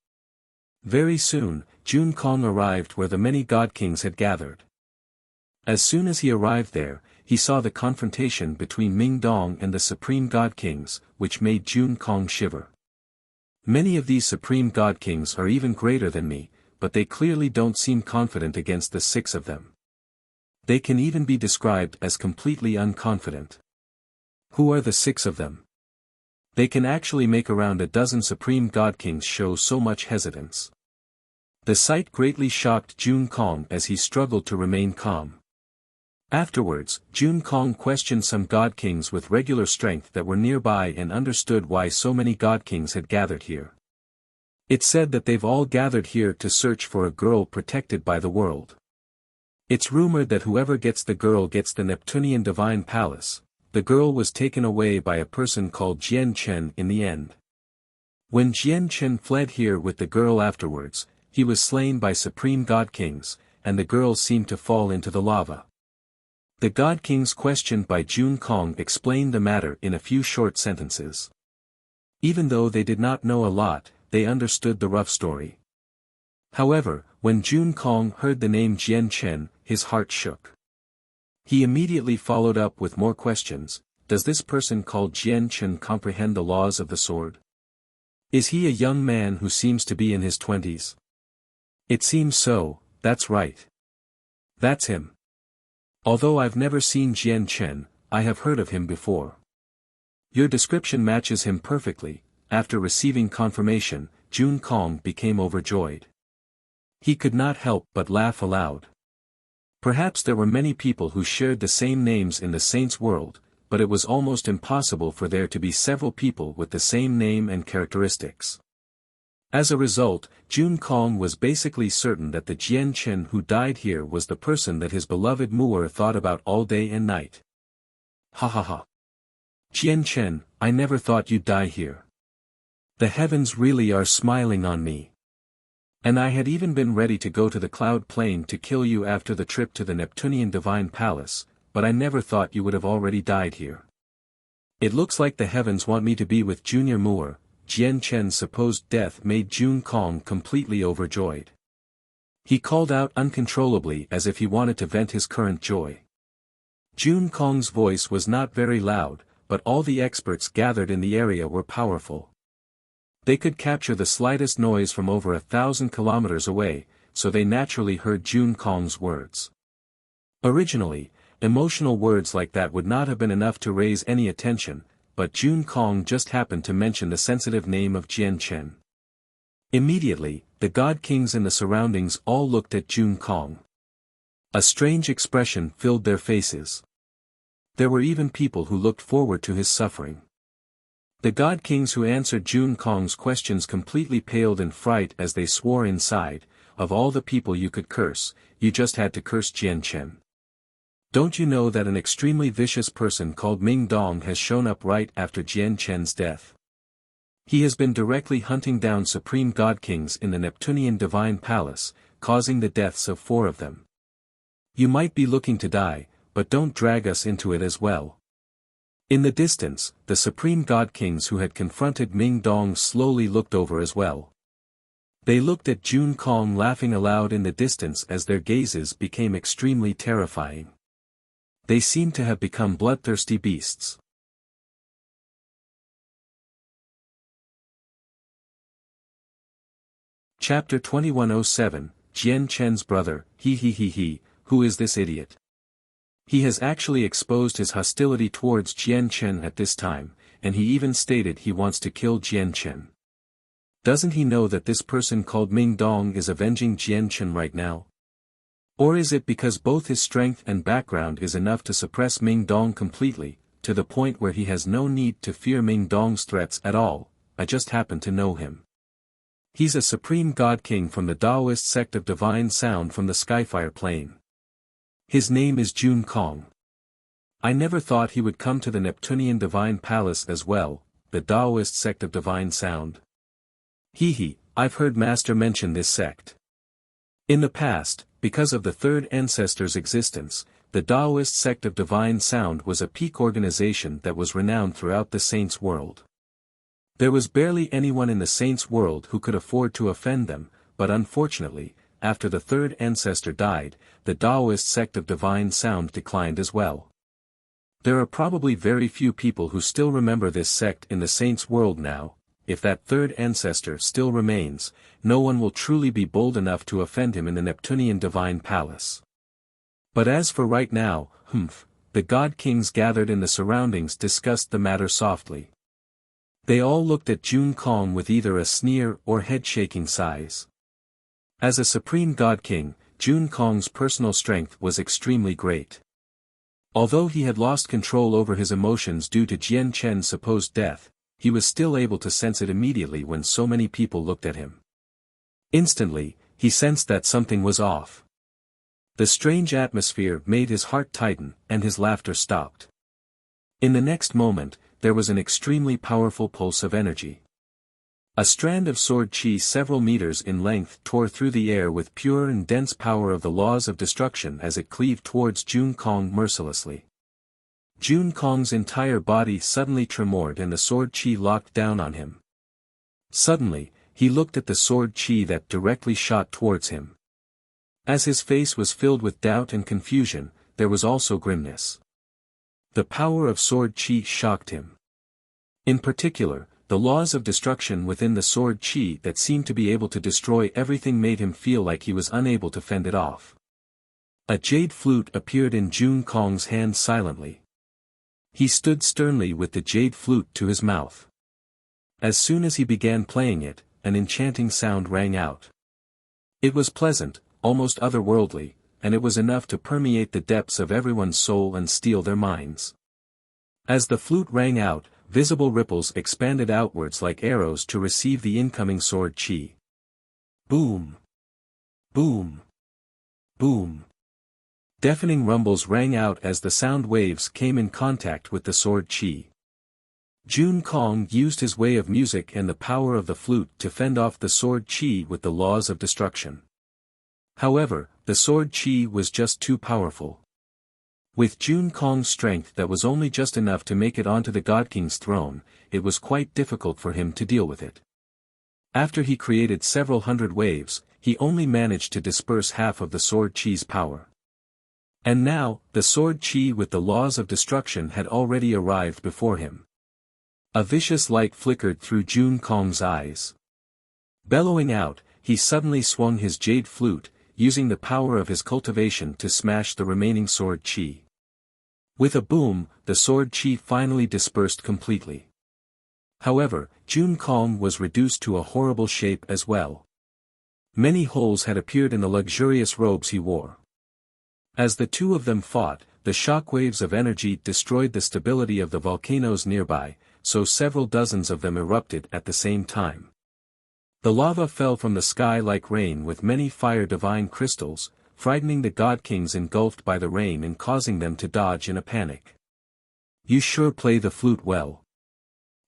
Very soon, Jun Kong arrived where the many God Kings had gathered. As soon as he arrived there, he saw the confrontation between Ming Dong and the Supreme God Kings, which made Jun Kong shiver. "Many of these Supreme God Kings are even greater than me, but they clearly don't seem confident against the 6 of them. They can even be described as completely unconfident. Who are the 6 of them? They can actually make around a dozen Supreme God Kings show so much hesitance." The sight greatly shocked Jun Kong as he struggled to remain calm. Afterwards, Jun Kong questioned some God Kings with regular strength that were nearby and understood why so many God Kings had gathered here. It said that they've all gathered here to search for a girl protected by the world. It's rumored that whoever gets the girl gets the Neptunian Divine Palace. The girl was taken away by a person called Jian Chen in the end. When Jian Chen fled here with the girl afterwards, he was slain by Supreme God Kings, and the girl seemed to fall into the lava. The God Kings questioned by Jun Kong explained the matter in a few short sentences. Even though they did not know a lot, they understood the rough story. However, when Jun Kong heard the name Jian Chen, his heart shook. He immediately followed up with more questions. Does this person called Jian Chen comprehend the laws of the sword? Is he a young man who seems to be in his 20s? It seems so, that's right. That's him. Although I've never seen Jian Chen, I have heard of him before. Your description matches him perfectly. After receiving confirmation, Jun Kong became overjoyed. He could not help but laugh aloud. Perhaps there were many people who shared the same names in the saints' world, but it was almost impossible for there to be several people with the same name and characteristics. As a result, Jun Kong was basically certain that the Jian Chen who died here was the person that his beloved Moore thought about all day and night. Ha ha ha. Jian Chen, I never thought you'd die here. The heavens really are smiling on me. And I had even been ready to go to the cloud plane to kill you after the trip to the Neptunian Divine Palace, but I never thought you would have already died here. It looks like the heavens want me to be with Junior Moore. Jian Chen's supposed death made Jun Kong completely overjoyed. He called out uncontrollably as if he wanted to vent his current joy. Jun Kong's voice was not very loud, but all the experts gathered in the area were powerful. They could capture the slightest noise from over 1,000 kilometers away, so they naturally heard Jun Kong's words. Originally, emotional words like that would not have been enough to raise any attention, but Jun Kong just happened to mention the sensitive name of Jian Chen. Immediately, the god kings in the surroundings all looked at Jun Kong. A strange expression filled their faces. There were even people who looked forward to his suffering. The god kings who answered Jun Kong's questions completely paled in fright as they swore inside, of all the people you could curse, you just had to curse Jian Chen. Don't you know that an extremely vicious person called Ming Dong has shown up right after Jian Chen's death? He has been directly hunting down supreme god kings in the Neptunian divine palace, causing the deaths of 4 of them. You might be looking to die, but don't drag us into it as well. In the distance, the supreme god kings who had confronted Ming Dong slowly looked over as well. They looked at Jun Kong laughing aloud in the distance as their gazes became extremely terrifying. They seemed to have become bloodthirsty beasts. Chapter 2107, Jian Chen's brother, who is this idiot? He has actually exposed his hostility towards Jian Chen at this time, and he even stated he wants to kill Jian Chen. Doesn't he know that this person called Ming Dong is avenging Jian Chen right now? Or is it because both his strength and background is enough to suppress Ming Dong completely, to the point where he has no need to fear Ming Dong's threats at all? I just happen to know him. He's a supreme god king from the Taoist sect of divine sound from the Skyfire Plain. His name is Jun Kong. I never thought he would come to the Neptunian divine palace as well, the Taoist sect of divine sound. I've heard Master mention this sect. In the past, because of the third ancestor's existence, the Taoist sect of divine sound was a peak organization that was renowned throughout the saints' world. There was barely anyone in the saints' world who could afford to offend them, but unfortunately, after the third ancestor died, the Taoist sect of divine sound declined as well. There are probably very few people who still remember this sect in the saints' world now. If that third ancestor still remains, no one will truly be bold enough to offend him in the Neptunian divine palace. But as for right now, the god kings gathered in the surroundings discussed the matter softly. They all looked at Jun Kong with either a sneer or head-shaking sighs. As a supreme god king, Jun Kong's personal strength was extremely great. Although he had lost control over his emotions due to Jian Chen's supposed death, he was still able to sense it immediately when so many people looked at him. Instantly, he sensed that something was off. The strange atmosphere made his heart tighten, and his laughter stopped. In the next moment, there was an extremely powerful pulse of energy. A strand of sword chi several meters in length tore through the air with pure and dense power of the laws of destruction as it cleaved towards Jun Kong mercilessly. Jun Kong's entire body suddenly tremored and the sword chi locked down on him. Suddenly, he looked at the sword chi that directly shot towards him. As his face was filled with doubt and confusion, there was also grimness. The power of sword chi shocked him. In particular, the laws of destruction within the sword chi that seemed to be able to destroy everything made him feel like he was unable to fend it off. A jade flute appeared in Jun Kong's hand silently. He stood sternly with the jade flute to his mouth. As soon as he began playing it, an enchanting sound rang out. It was pleasant, almost otherworldly, and it was enough to permeate the depths of everyone's soul and steal their minds. As the flute rang out, visible ripples expanded outwards like arrows to receive the incoming sword chi. Boom! Boom! Boom! Deafening rumbles rang out as the sound waves came in contact with the sword chi. Jun Kong used his way of music and the power of the flute to fend off the sword chi with the laws of destruction. However, the sword chi was just too powerful. With Jun Kong's strength that was only just enough to make it onto the God King's throne, it was quite difficult for him to deal with it. After he created several hundred waves, he only managed to disperse half of the sword chi's power. And now, the sword Qi with the laws of destruction had already arrived before him. A vicious light flickered through Jun Kong's eyes. Bellowing out, he suddenly swung his jade flute, using the power of his cultivation to smash the remaining sword Qi. With a boom, the sword Qi finally dispersed completely. However, Jun Kong was reduced to a horrible shape as well. Many holes had appeared in the luxurious robes he wore. As the two of them fought, the shockwaves of energy destroyed the stability of the volcanoes nearby, so several dozens of them erupted at the same time. The lava fell from the sky like rain with many fire divine crystals, frightening the god kings engulfed by the rain and causing them to dodge in a panic. You sure play the flute well.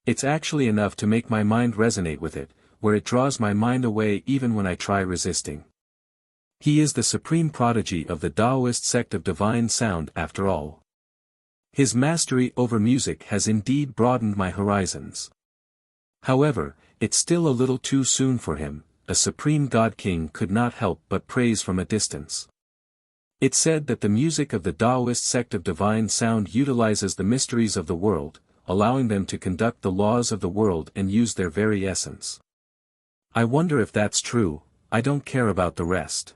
It's actually enough to make my mind resonate with it, where it draws my mind away even when I try resisting. He is the supreme prodigy of the Taoist sect of divine sound after all. His mastery over music has indeed broadened my horizons. However, it's still a little too soon for him. A supreme god king could not help but praise from a distance. It's said that the music of the Taoist sect of divine sound utilizes the mysteries of the world, allowing them to conduct the laws of the world and use their very essence. I wonder if that's true. I don't care about the rest.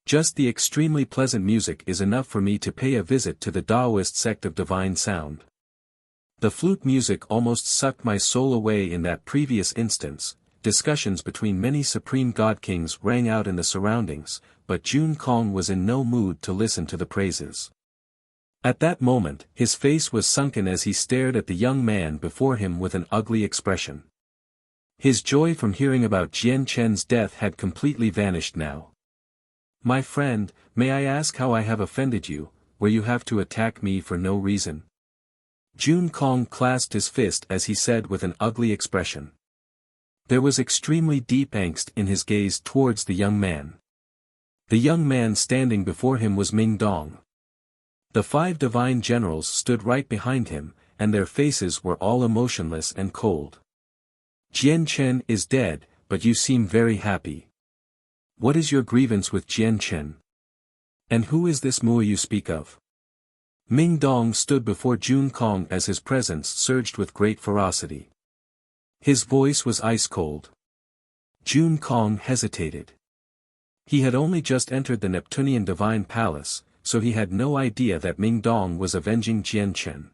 Just the extremely pleasant music is enough for me to pay a visit to the Taoist sect of divine sound. The flute music almost sucked my soul away in that previous instance. Discussions between many supreme god kings rang out in the surroundings, but Jun Kong was in no mood to listen to the praises. At that moment, his face was sunken as he stared at the young man before him with an ugly expression. His joy from hearing about Jian Chen's death had completely vanished now. My friend, may I ask how I have offended you, where you have to attack me for no reason? Jun Kong clasped his fist as he said with an ugly expression. There was extremely deep angst in his gaze towards the young man. The young man standing before him was Ming Dong. The 5 divine generals stood right behind him, and their faces were all emotionless and cold. Jian Chen is dead, but you seem very happy. What is your grievance with Jian Chen? And who is this Mu you speak of? Ming Dong stood before Jun Kong as his presence surged with great ferocity. His voice was ice-cold. Jun Kong hesitated. He had only just entered the Neptunian Divine Palace, so he had no idea that Ming Dong was avenging Jian Chen.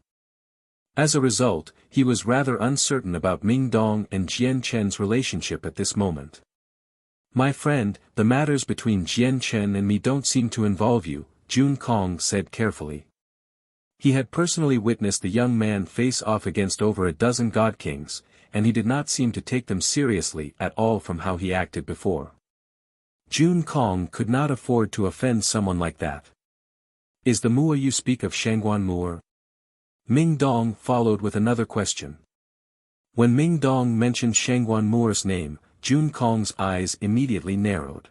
As a result, he was rather uncertain about Ming Dong and Jian Chen's relationship at this moment. My friend, the matters between Jian Chen and me don't seem to involve you, Jun Kong said carefully. He had personally witnessed the young man face off against over a dozen god kings, and he did not seem to take them seriously at all from how he acted before. Jun Kong could not afford to offend someone like that. Is the Mua you speak of Shangguan Moor? Ming Dong followed with another question. When Ming Dong mentioned Shangguan Moor's name, Jun Kong's eyes immediately narrowed.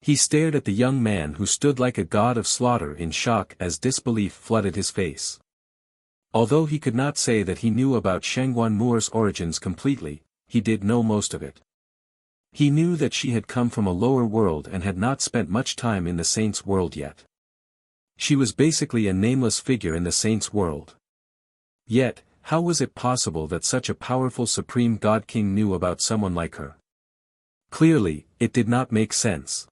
He stared at the young man who stood like a god of slaughter in shock as disbelief flooded his face. Although he could not say that he knew about Shangguan Moor's origins completely, he did know most of it. He knew that she had come from a lower world and had not spent much time in the saints' world yet. She was basically a nameless figure in the saints' world. Yet, how was it possible that such a powerful supreme god king knew about someone like her? Clearly, it did not make sense.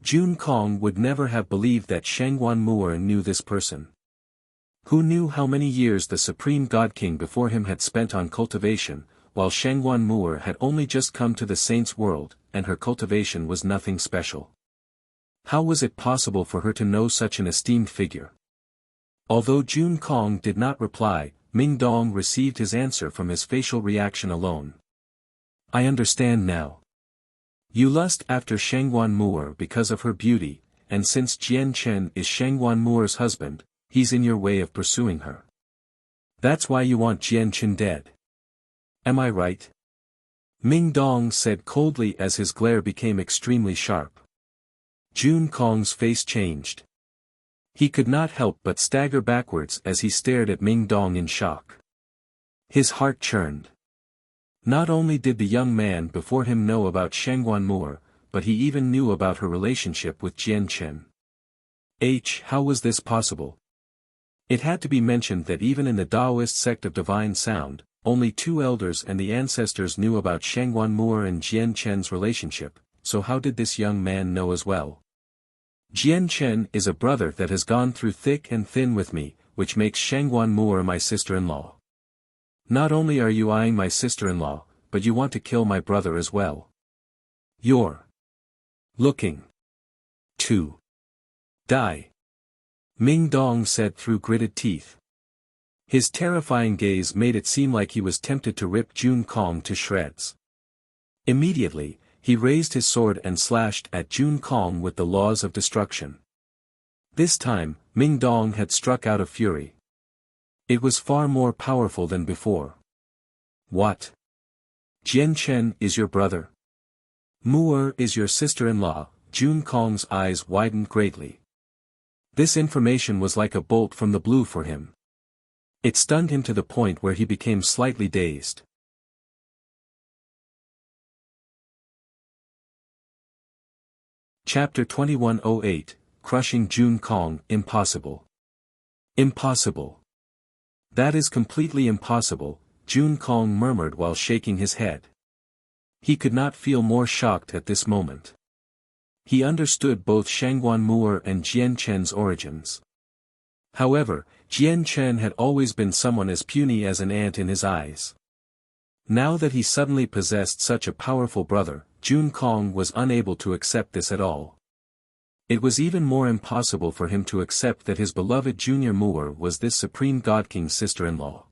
Jun Kong would never have believed that Shangguan Moor knew this person. Who knew how many years the supreme god king before him had spent on cultivation, while Shangguan Moor had only just come to the saints' world, and her cultivation was nothing special. How was it possible for her to know such an esteemed figure? Although Jun Kong did not reply, Ming Dong received his answer from his facial reaction alone. I understand now. You lust after Shangguan Moor because of her beauty, and since Jian Chen is Shangguan Moor's husband, he's in your way of pursuing her. That's why you want Jian Chen dead. Am I right? Ming Dong said coldly as his glare became extremely sharp. Jun Kong's face changed. He could not help but stagger backwards as he stared at Ming Dong in shock. His heart churned. Not only did the young man before him know about Shangguan Moor, but he even knew about her relationship with Jian Chen. How was this possible? It had to be mentioned that even in the Taoist sect of divine sound, only two elders and the ancestors knew about Shangguan Moor and Jian Chen's relationship, so how did this young man know as well? Jian Chen is a brother that has gone through thick and thin with me, which makes Shangguan Moor my sister-in-law. Not only are you eyeing my sister-in-law, but you want to kill my brother as well. You're looking to die. Ming Dong said through gritted teeth. His terrifying gaze made it seem like he was tempted to rip Jun Kong to shreds. Immediately, he raised his sword and slashed at Jun Kong with the laws of destruction. This time, Ming Dong had struck out of fury. It was far more powerful than before. What? Jian Chen is your brother? Moor is your sister-in-law. Jun Kong's eyes widened greatly. This information was like a bolt from the blue for him. It stunned him to the point where he became slightly dazed. Chapter 2108, Crushing Jun Kong. Impossible. Impossible. That is completely impossible, Jun Kong murmured while shaking his head. He could not feel more shocked at this moment. He understood both Shangguan Moor and Jian Chen's origins. However, Jian Chen had always been someone as puny as an ant in his eyes. Now that he suddenly possessed such a powerful brother, Jun Kong was unable to accept this at all. It was even more impossible for him to accept that his beloved junior Moor was this supreme God King's sister-in-law.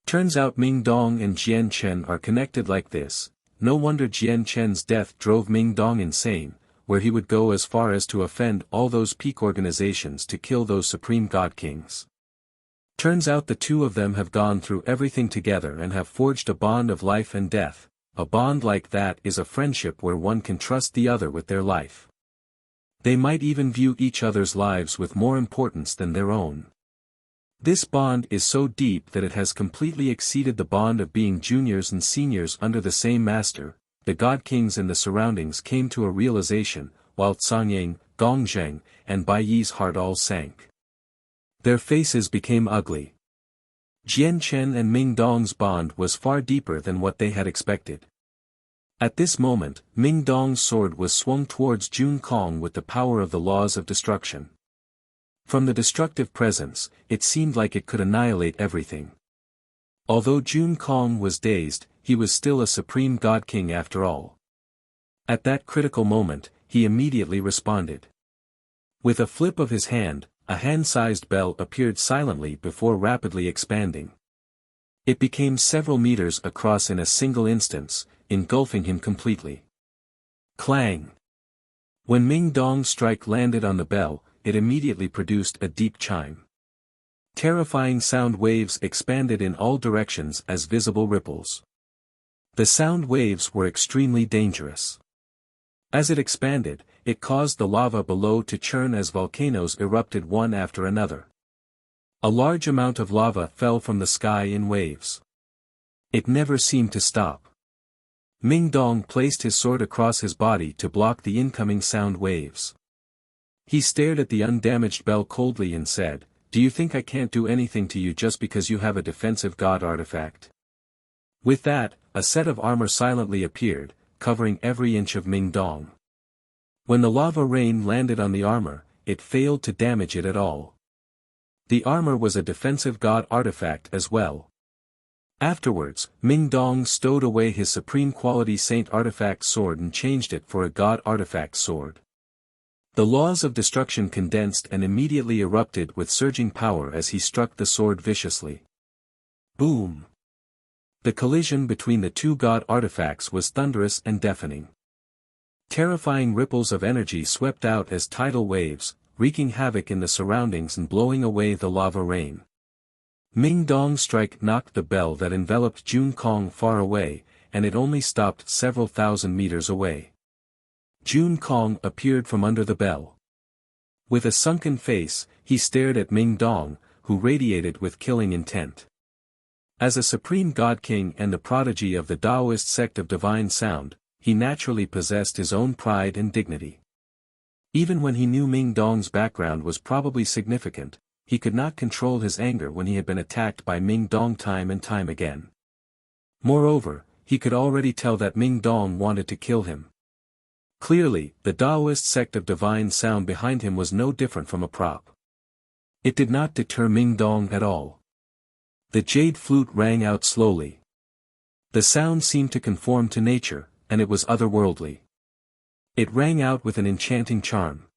Turns out Ming Dong and Jian Chen are connected like this. No wonder Jian Chen's death drove Ming Dong insane, where he would go as far as to offend all those peak organizations to kill those supreme God Kings. Turns out the two of them have gone through everything together and have forged a bond of life and death. A bond like that is a friendship where one can trust the other with their life. They might even view each other's lives with more importance than their own. This bond is so deep that it has completely exceeded the bond of being juniors and seniors under the same master. The God Kings in the surroundings came to a realization, while Cangying, Gongzheng, and Bai Yi's heart all sank. Their faces became ugly. Jian Chen and Ming Dong's bond was far deeper than what they had expected. At this moment, Ming Dong's sword was swung towards Jun Kong with the power of the laws of destruction. From the destructive presence, it seemed like it could annihilate everything. Although Jun Kong was dazed, he was still a supreme God King after all. At that critical moment, he immediately responded. With a flip of his hand, a hand-sized bell appeared silently before rapidly expanding. It became several meters across in a single instance, engulfing him completely. Clang! When Ming Dong's strike landed on the bell, it immediately produced a deep chime. Terrifying sound waves expanded in all directions as visible ripples. The sound waves were extremely dangerous. As it expanded, it caused the lava below to churn as volcanoes erupted one after another. A large amount of lava fell from the sky in waves. It never seemed to stop. Ming Dong placed his sword across his body to block the incoming sound waves. He stared at the undamaged bell coldly and said, "Do you think I can't do anything to you just because you have a defensive god artifact?" With that, a set of armor silently appeared, covering every inch of Ming Dong. When the lava rain landed on the armor, it failed to damage it at all. The armor was a defensive god artifact as well. Afterwards, Ming Dong stowed away his supreme quality saint artifact sword and changed it for a god artifact sword. The laws of destruction condensed and immediately erupted with surging power as he struck the sword viciously. Boom! The collision between the two god artifacts was thunderous and deafening. Terrifying ripples of energy swept out as tidal waves, wreaking havoc in the surroundings and blowing away the lava rain. Ming Dong's strike knocked the bell that enveloped Jun Kong far away, and it only stopped several thousand meters away. Jun Kong appeared from under the bell. With a sunken face, he stared at Ming Dong, who radiated with killing intent. As a supreme god king and the prodigy of the Taoist sect of divine sound, he naturally possessed his own pride and dignity. Even when he knew Ming Dong's background was probably significant, he could not control his anger when he had been attacked by Ming Dong time and time again. Moreover, he could already tell that Ming Dong wanted to kill him. Clearly, the Taoist sect of divine sound behind him was no different from a prop. It did not deter Ming Dong at all. The jade flute rang out slowly. The sound seemed to conform to nature, and it was otherworldly. It rang out with an enchanting charm.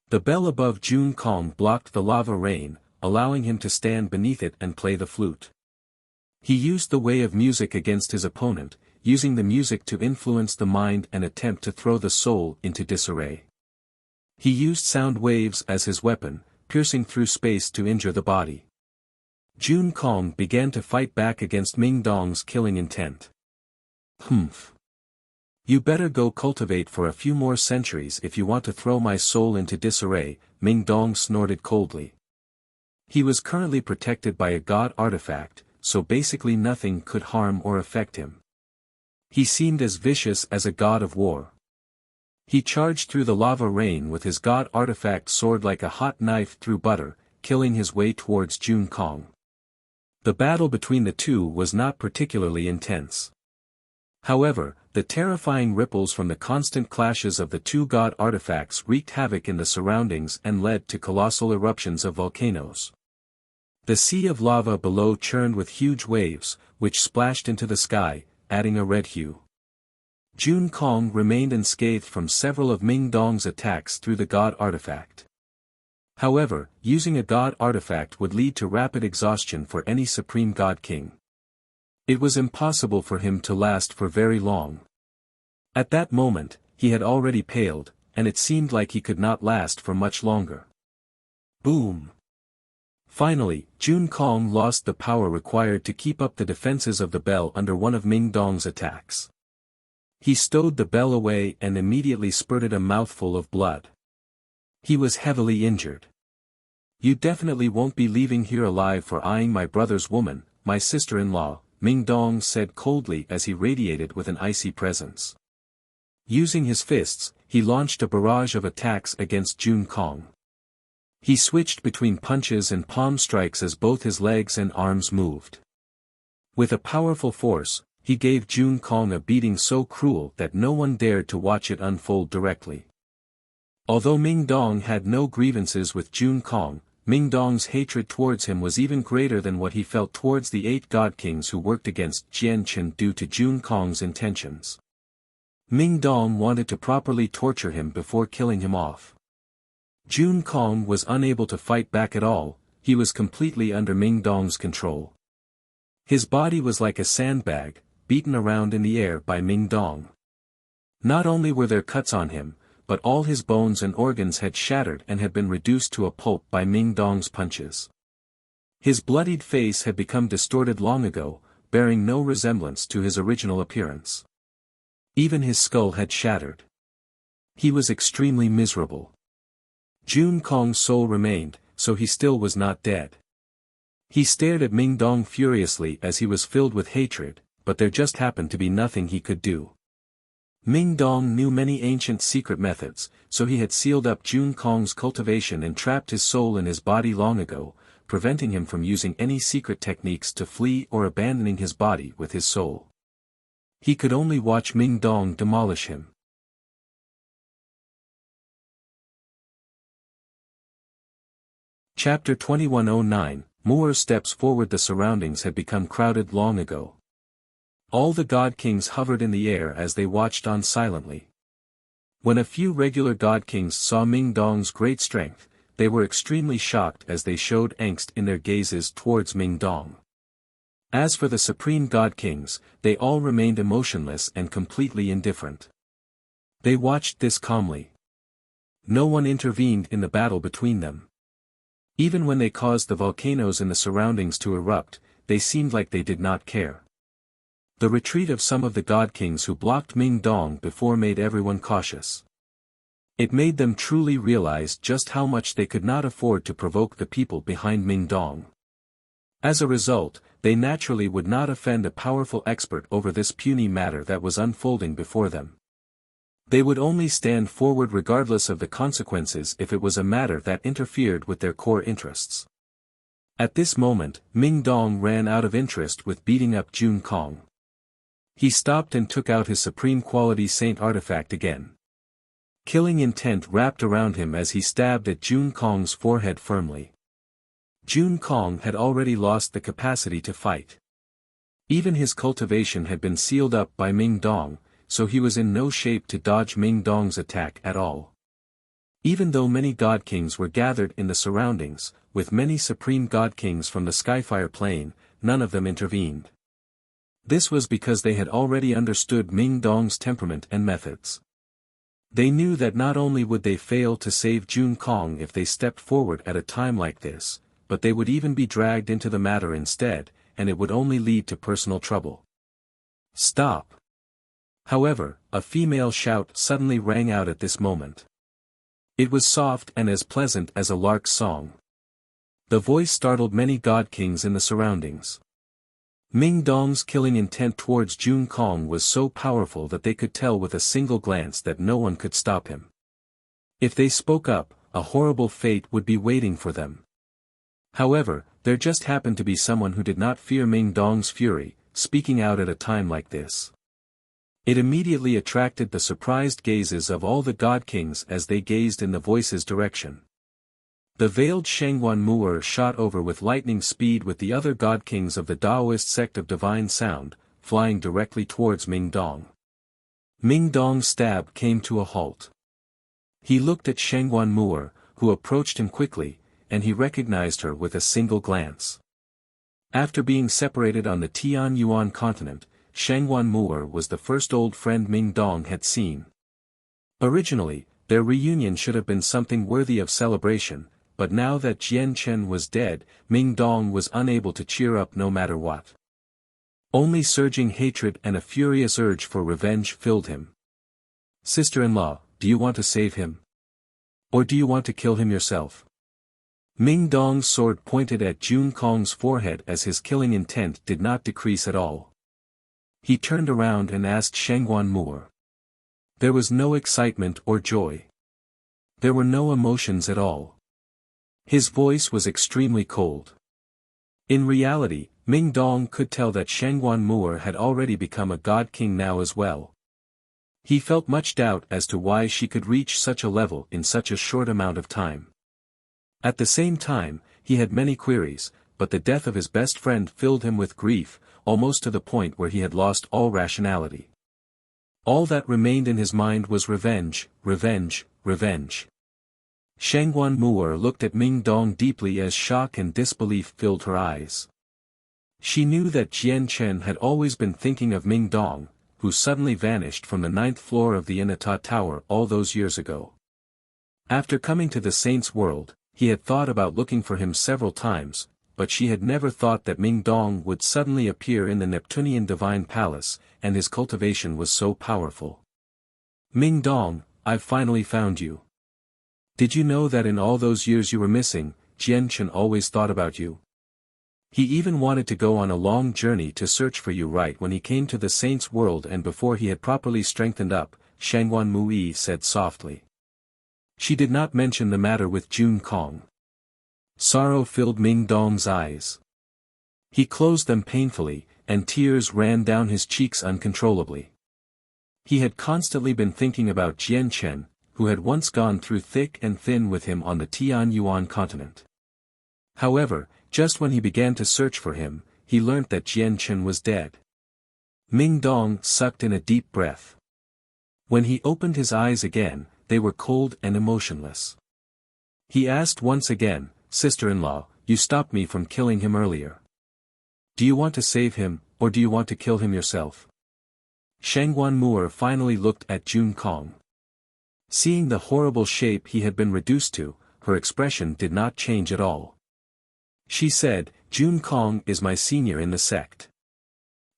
The bell above Jun Kong blocked the lava rain, allowing him to stand beneath it and play the flute. He used the way of music against his opponent, using the music to influence the mind and attempt to throw the soul into disarray. He used sound waves as his weapon, piercing through space to injure the body. Jun Kong began to fight back against Ming Dong's killing intent. Humph. You better go cultivate for a few more centuries if you want to throw my soul into disarray, Ming Dong snorted coldly. He was currently protected by a god artifact, so basically nothing could harm or affect him. He seemed as vicious as a god of war. He charged through the lava rain with his god artifact sword like a hot knife through butter, killing his way towards Jun Kong. The battle between the two was not particularly intense. However, the terrifying ripples from the constant clashes of the two god artifacts wreaked havoc in the surroundings and led to colossal eruptions of volcanoes. The sea of lava below churned with huge waves, which splashed into the sky, adding a red hue. Jun Kong remained unscathed from several of Ming Dong's attacks through the god artifact. However, using a god artifact would lead to rapid exhaustion for any supreme god king. It was impossible for him to last for very long. At that moment, he had already paled, and it seemed like he could not last for much longer. Boom! Finally, Jun Kong lost the power required to keep up the defenses of the bell under one of Ming Dong's attacks. He stowed the bell away and immediately spurted a mouthful of blood. He was heavily injured. You definitely won't be leaving here alive for eyeing my brother's woman, my sister-in-law, Ming Dong said coldly as he radiated with an icy presence. Using his fists, he launched a barrage of attacks against Jun Kong. He switched between punches and palm strikes as both his legs and arms moved. With a powerful force, he gave Jun Kong a beating so cruel that no one dared to watch it unfold directly. Although Ming Dong had no grievances with Jun Kong, Ming Dong's hatred towards him was even greater than what he felt towards the 8 god kings who worked against Jian Chen due to Jun Kong's intentions. Ming Dong wanted to properly torture him before killing him off. Jun Kong was unable to fight back at all, he was completely under Ming Dong's control. His body was like a sandbag, beaten around in the air by Ming Dong. Not only were there cuts on him, but all his bones and organs had shattered and had been reduced to a pulp by Ming Dong's punches. His bloodied face had become distorted long ago, bearing no resemblance to his original appearance. Even his skull had shattered. He was extremely miserable. Jun Kong's soul remained, so he still was not dead. He stared at Ming Dong furiously as he was filled with hatred, but there just happened to be nothing he could do. Ming Dong knew many ancient secret methods, so he had sealed up Jun Kong's cultivation and trapped his soul in his body long ago, preventing him from using any secret techniques to flee or abandoning his body with his soul. He could only watch Ming Dong demolish him. Chapter 2109, Moore steps forward. The surroundings had become crowded long ago. All the god kings hovered in the air as they watched on silently. When a few regular god kings saw Ming Dong's great strength, they were extremely shocked as they showed angst in their gazes towards Ming Dong. As for the supreme god kings, they all remained emotionless and completely indifferent. They watched this calmly. No one intervened in the battle between them. Even when they caused the volcanoes in the surroundings to erupt, they seemed like they did not care. The retreat of some of the god kings who blocked Ming Dong before made everyone cautious. It made them truly realize just how much they could not afford to provoke the people behind Ming Dong. As a result, they naturally would not offend a powerful expert over this puny matter that was unfolding before them. They would only stand forward regardless of the consequences if it was a matter that interfered with their core interests. At this moment, Ming Dong ran out of interest with beating up Jun Kong. He stopped and took out his supreme quality saint artifact again. Killing intent wrapped around him as he stabbed at Jun Kong's forehead firmly. Jun Kong had already lost the capacity to fight. Even his cultivation had been sealed up by Ming Dong, so he was in no shape to dodge Ming Dong's attack at all. Even though many God Kings were gathered in the surroundings, with many supreme God Kings from the Skyfire plane, none of them intervened. This was because they had already understood Ming Dong's temperament and methods. They knew that not only would they fail to save Jun Kong if they stepped forward at a time like this, but they would even be dragged into the matter instead, and it would only lead to personal trouble. Stop! However, a female shout suddenly rang out at this moment. It was soft and as pleasant as a lark's song. The voice startled many God Kings in the surroundings. Ming Dong's killing intent towards Jun Kong was so powerful that they could tell with a single glance that no one could stop him. If they spoke up, a horrible fate would be waiting for them. However, there just happened to be someone who did not fear Ming Dong's fury, speaking out at a time like this. It immediately attracted the surprised gazes of all the God Kings as they gazed in the voice's direction. The veiled Shengguan Mu'er shot over with lightning speed with the other God Kings of the Taoist sect of Divine Sound, flying directly towards Ming Dong. Ming Dong's stab came to a halt. He looked at Shengguan Mu'er, who approached him quickly, and he recognized her with a single glance. After being separated on the Tian Yuan continent, Shengguan Mu'er was the first old friend Ming Dong had seen. Originally, their reunion should have been something worthy of celebration, but now that Jian Chen was dead, Ming Dong was unable to cheer up no matter what. Only surging hatred and a furious urge for revenge filled him. Sister-in-law, do you want to save him? Or do you want to kill him yourself? Ming Dong's sword pointed at Jun Kong's forehead as his killing intent did not decrease at all. He turned around and asked Shengguan Mu'er. There was no excitement or joy. There were no emotions at all. His voice was extremely cold. In reality, Ming Dong could tell that Shengguan Mu'er had already become a God King now as well. He felt much doubt as to why she could reach such a level in such a short amount of time. At the same time, he had many queries, but the death of his best friend filled him with grief, almost to the point where he had lost all rationality. All that remained in his mind was revenge, revenge, revenge. Shengguan Mu'er looked at Ming Dong deeply as shock and disbelief filled her eyes. She knew that Jian Chen had always been thinking of Ming Dong, who suddenly vanished from the 9th floor of the Inata Tower all those years ago. After coming to the Saint's world, he had thought about looking for him several times, but she had never thought that Ming Dong would suddenly appear in the Neptunian Divine Palace, and his cultivation was so powerful. Ming Dong, I've finally found you. Did you know that in all those years you were missing, Jian Chen always thought about you? He even wanted to go on a long journey to search for you right when he came to the Saint's world and before he had properly strengthened up, Shengguan Mu'er said softly. She did not mention the matter with Jun Kong. Sorrow filled Ming Dong's eyes. He closed them painfully, and tears ran down his cheeks uncontrollably. He had constantly been thinking about Jian Chen, who had once gone through thick and thin with him on the Tian Yuan continent. However, just when he began to search for him, he learnt that Jian Chen was dead. Ming Dong sucked in a deep breath. When he opened his eyes again, they were cold and emotionless. He asked once again, Sister-in-law, you stopped me from killing him earlier. Do you want to save him, or do you want to kill him yourself? Shengguan Mu'er finally looked at Jun Kong. Seeing the horrible shape he had been reduced to, her expression did not change at all. She said, Jun Kong is my senior in the sect.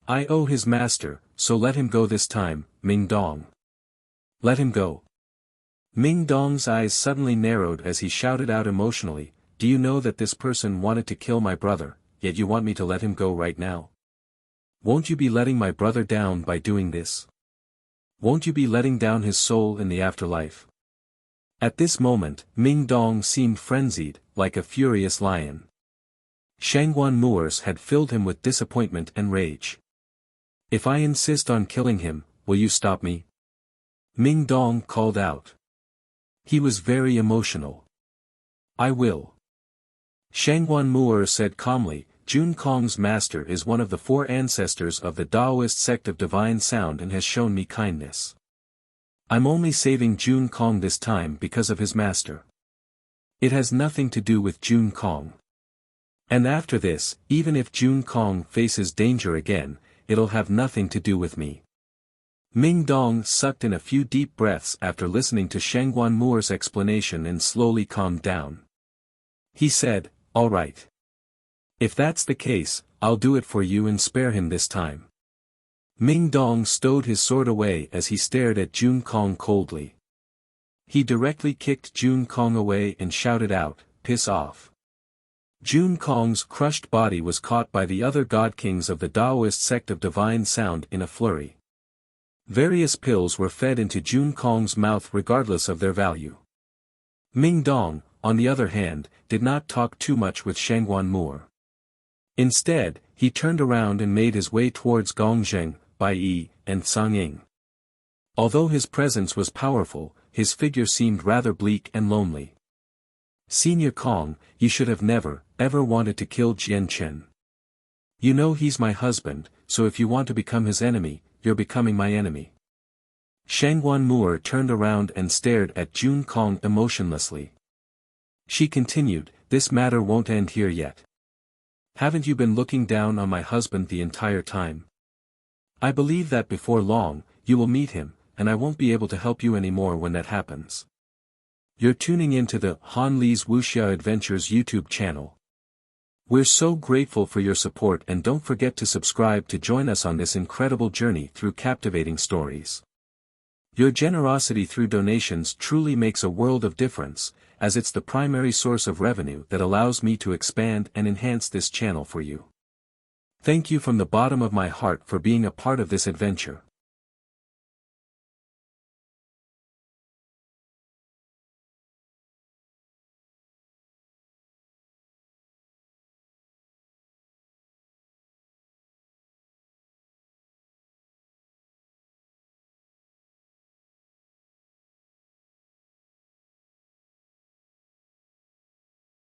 I owe his master, so let him go this time, Ming Dong. Let him go. Ming Dong's eyes suddenly narrowed as he shouted out emotionally, do you know that this person wanted to kill my brother, yet you want me to let him go right now? Won't you be letting my brother down by doing this? Won't you be letting down his soul in the afterlife? At this moment, Ming Dong seemed frenzied, like a furious lion. Shangguan Moors had filled him with disappointment and rage. If I insist on killing him, will you stop me? Ming Dong called out. He was very emotional. I will. Shangguan Moor said calmly, Jun Kong's master is one of the 4 ancestors of the Taoist sect of divine sound and has shown me kindness. I'm only saving Jun Kong this time because of his master. It has nothing to do with Jun Kong. And after this, even if Jun Kong faces danger again, it'll have nothing to do with me. Ming Dong sucked in a few deep breaths after listening to Shangguan Moor's explanation and slowly calmed down. He said, all right. If that's the case, I'll do it for you and spare him this time. Ming Dong stowed his sword away as he stared at Jun Kong coldly. He directly kicked Jun Kong away and shouted out, piss off. Jun Kong's crushed body was caught by the other god kings of the Taoist sect of divine sound in a flurry. Various pills were fed into Jun Kong's mouth regardless of their value. Ming Dong, on the other hand, did not talk too much with Shangguan Moor. Instead, he turned around and made his way towards Gongzheng, Baiyi, and Sangying. Although his presence was powerful, his figure seemed rather bleak and lonely. Senior Kong, you should have never, ever wanted to kill Jian Chen. You know he's my husband, so if you want to become his enemy, you're becoming my enemy. Shangguan Moor turned around and stared at Jun Kong emotionlessly. She continued, this matter won't end here yet. Haven't you been looking down on my husband the entire time? I believe that before long, you will meet him, and I won't be able to help you anymore when that happens. You're tuning into the Han Li's Wuxia Adventures YouTube channel. We're so grateful for your support and don't forget to subscribe to join us on this incredible journey through captivating stories. Your generosity through donations truly makes a world of difference, as it's the primary source of revenue that allows me to expand and enhance this channel for you. Thank you from the bottom of my heart for being a part of this adventure.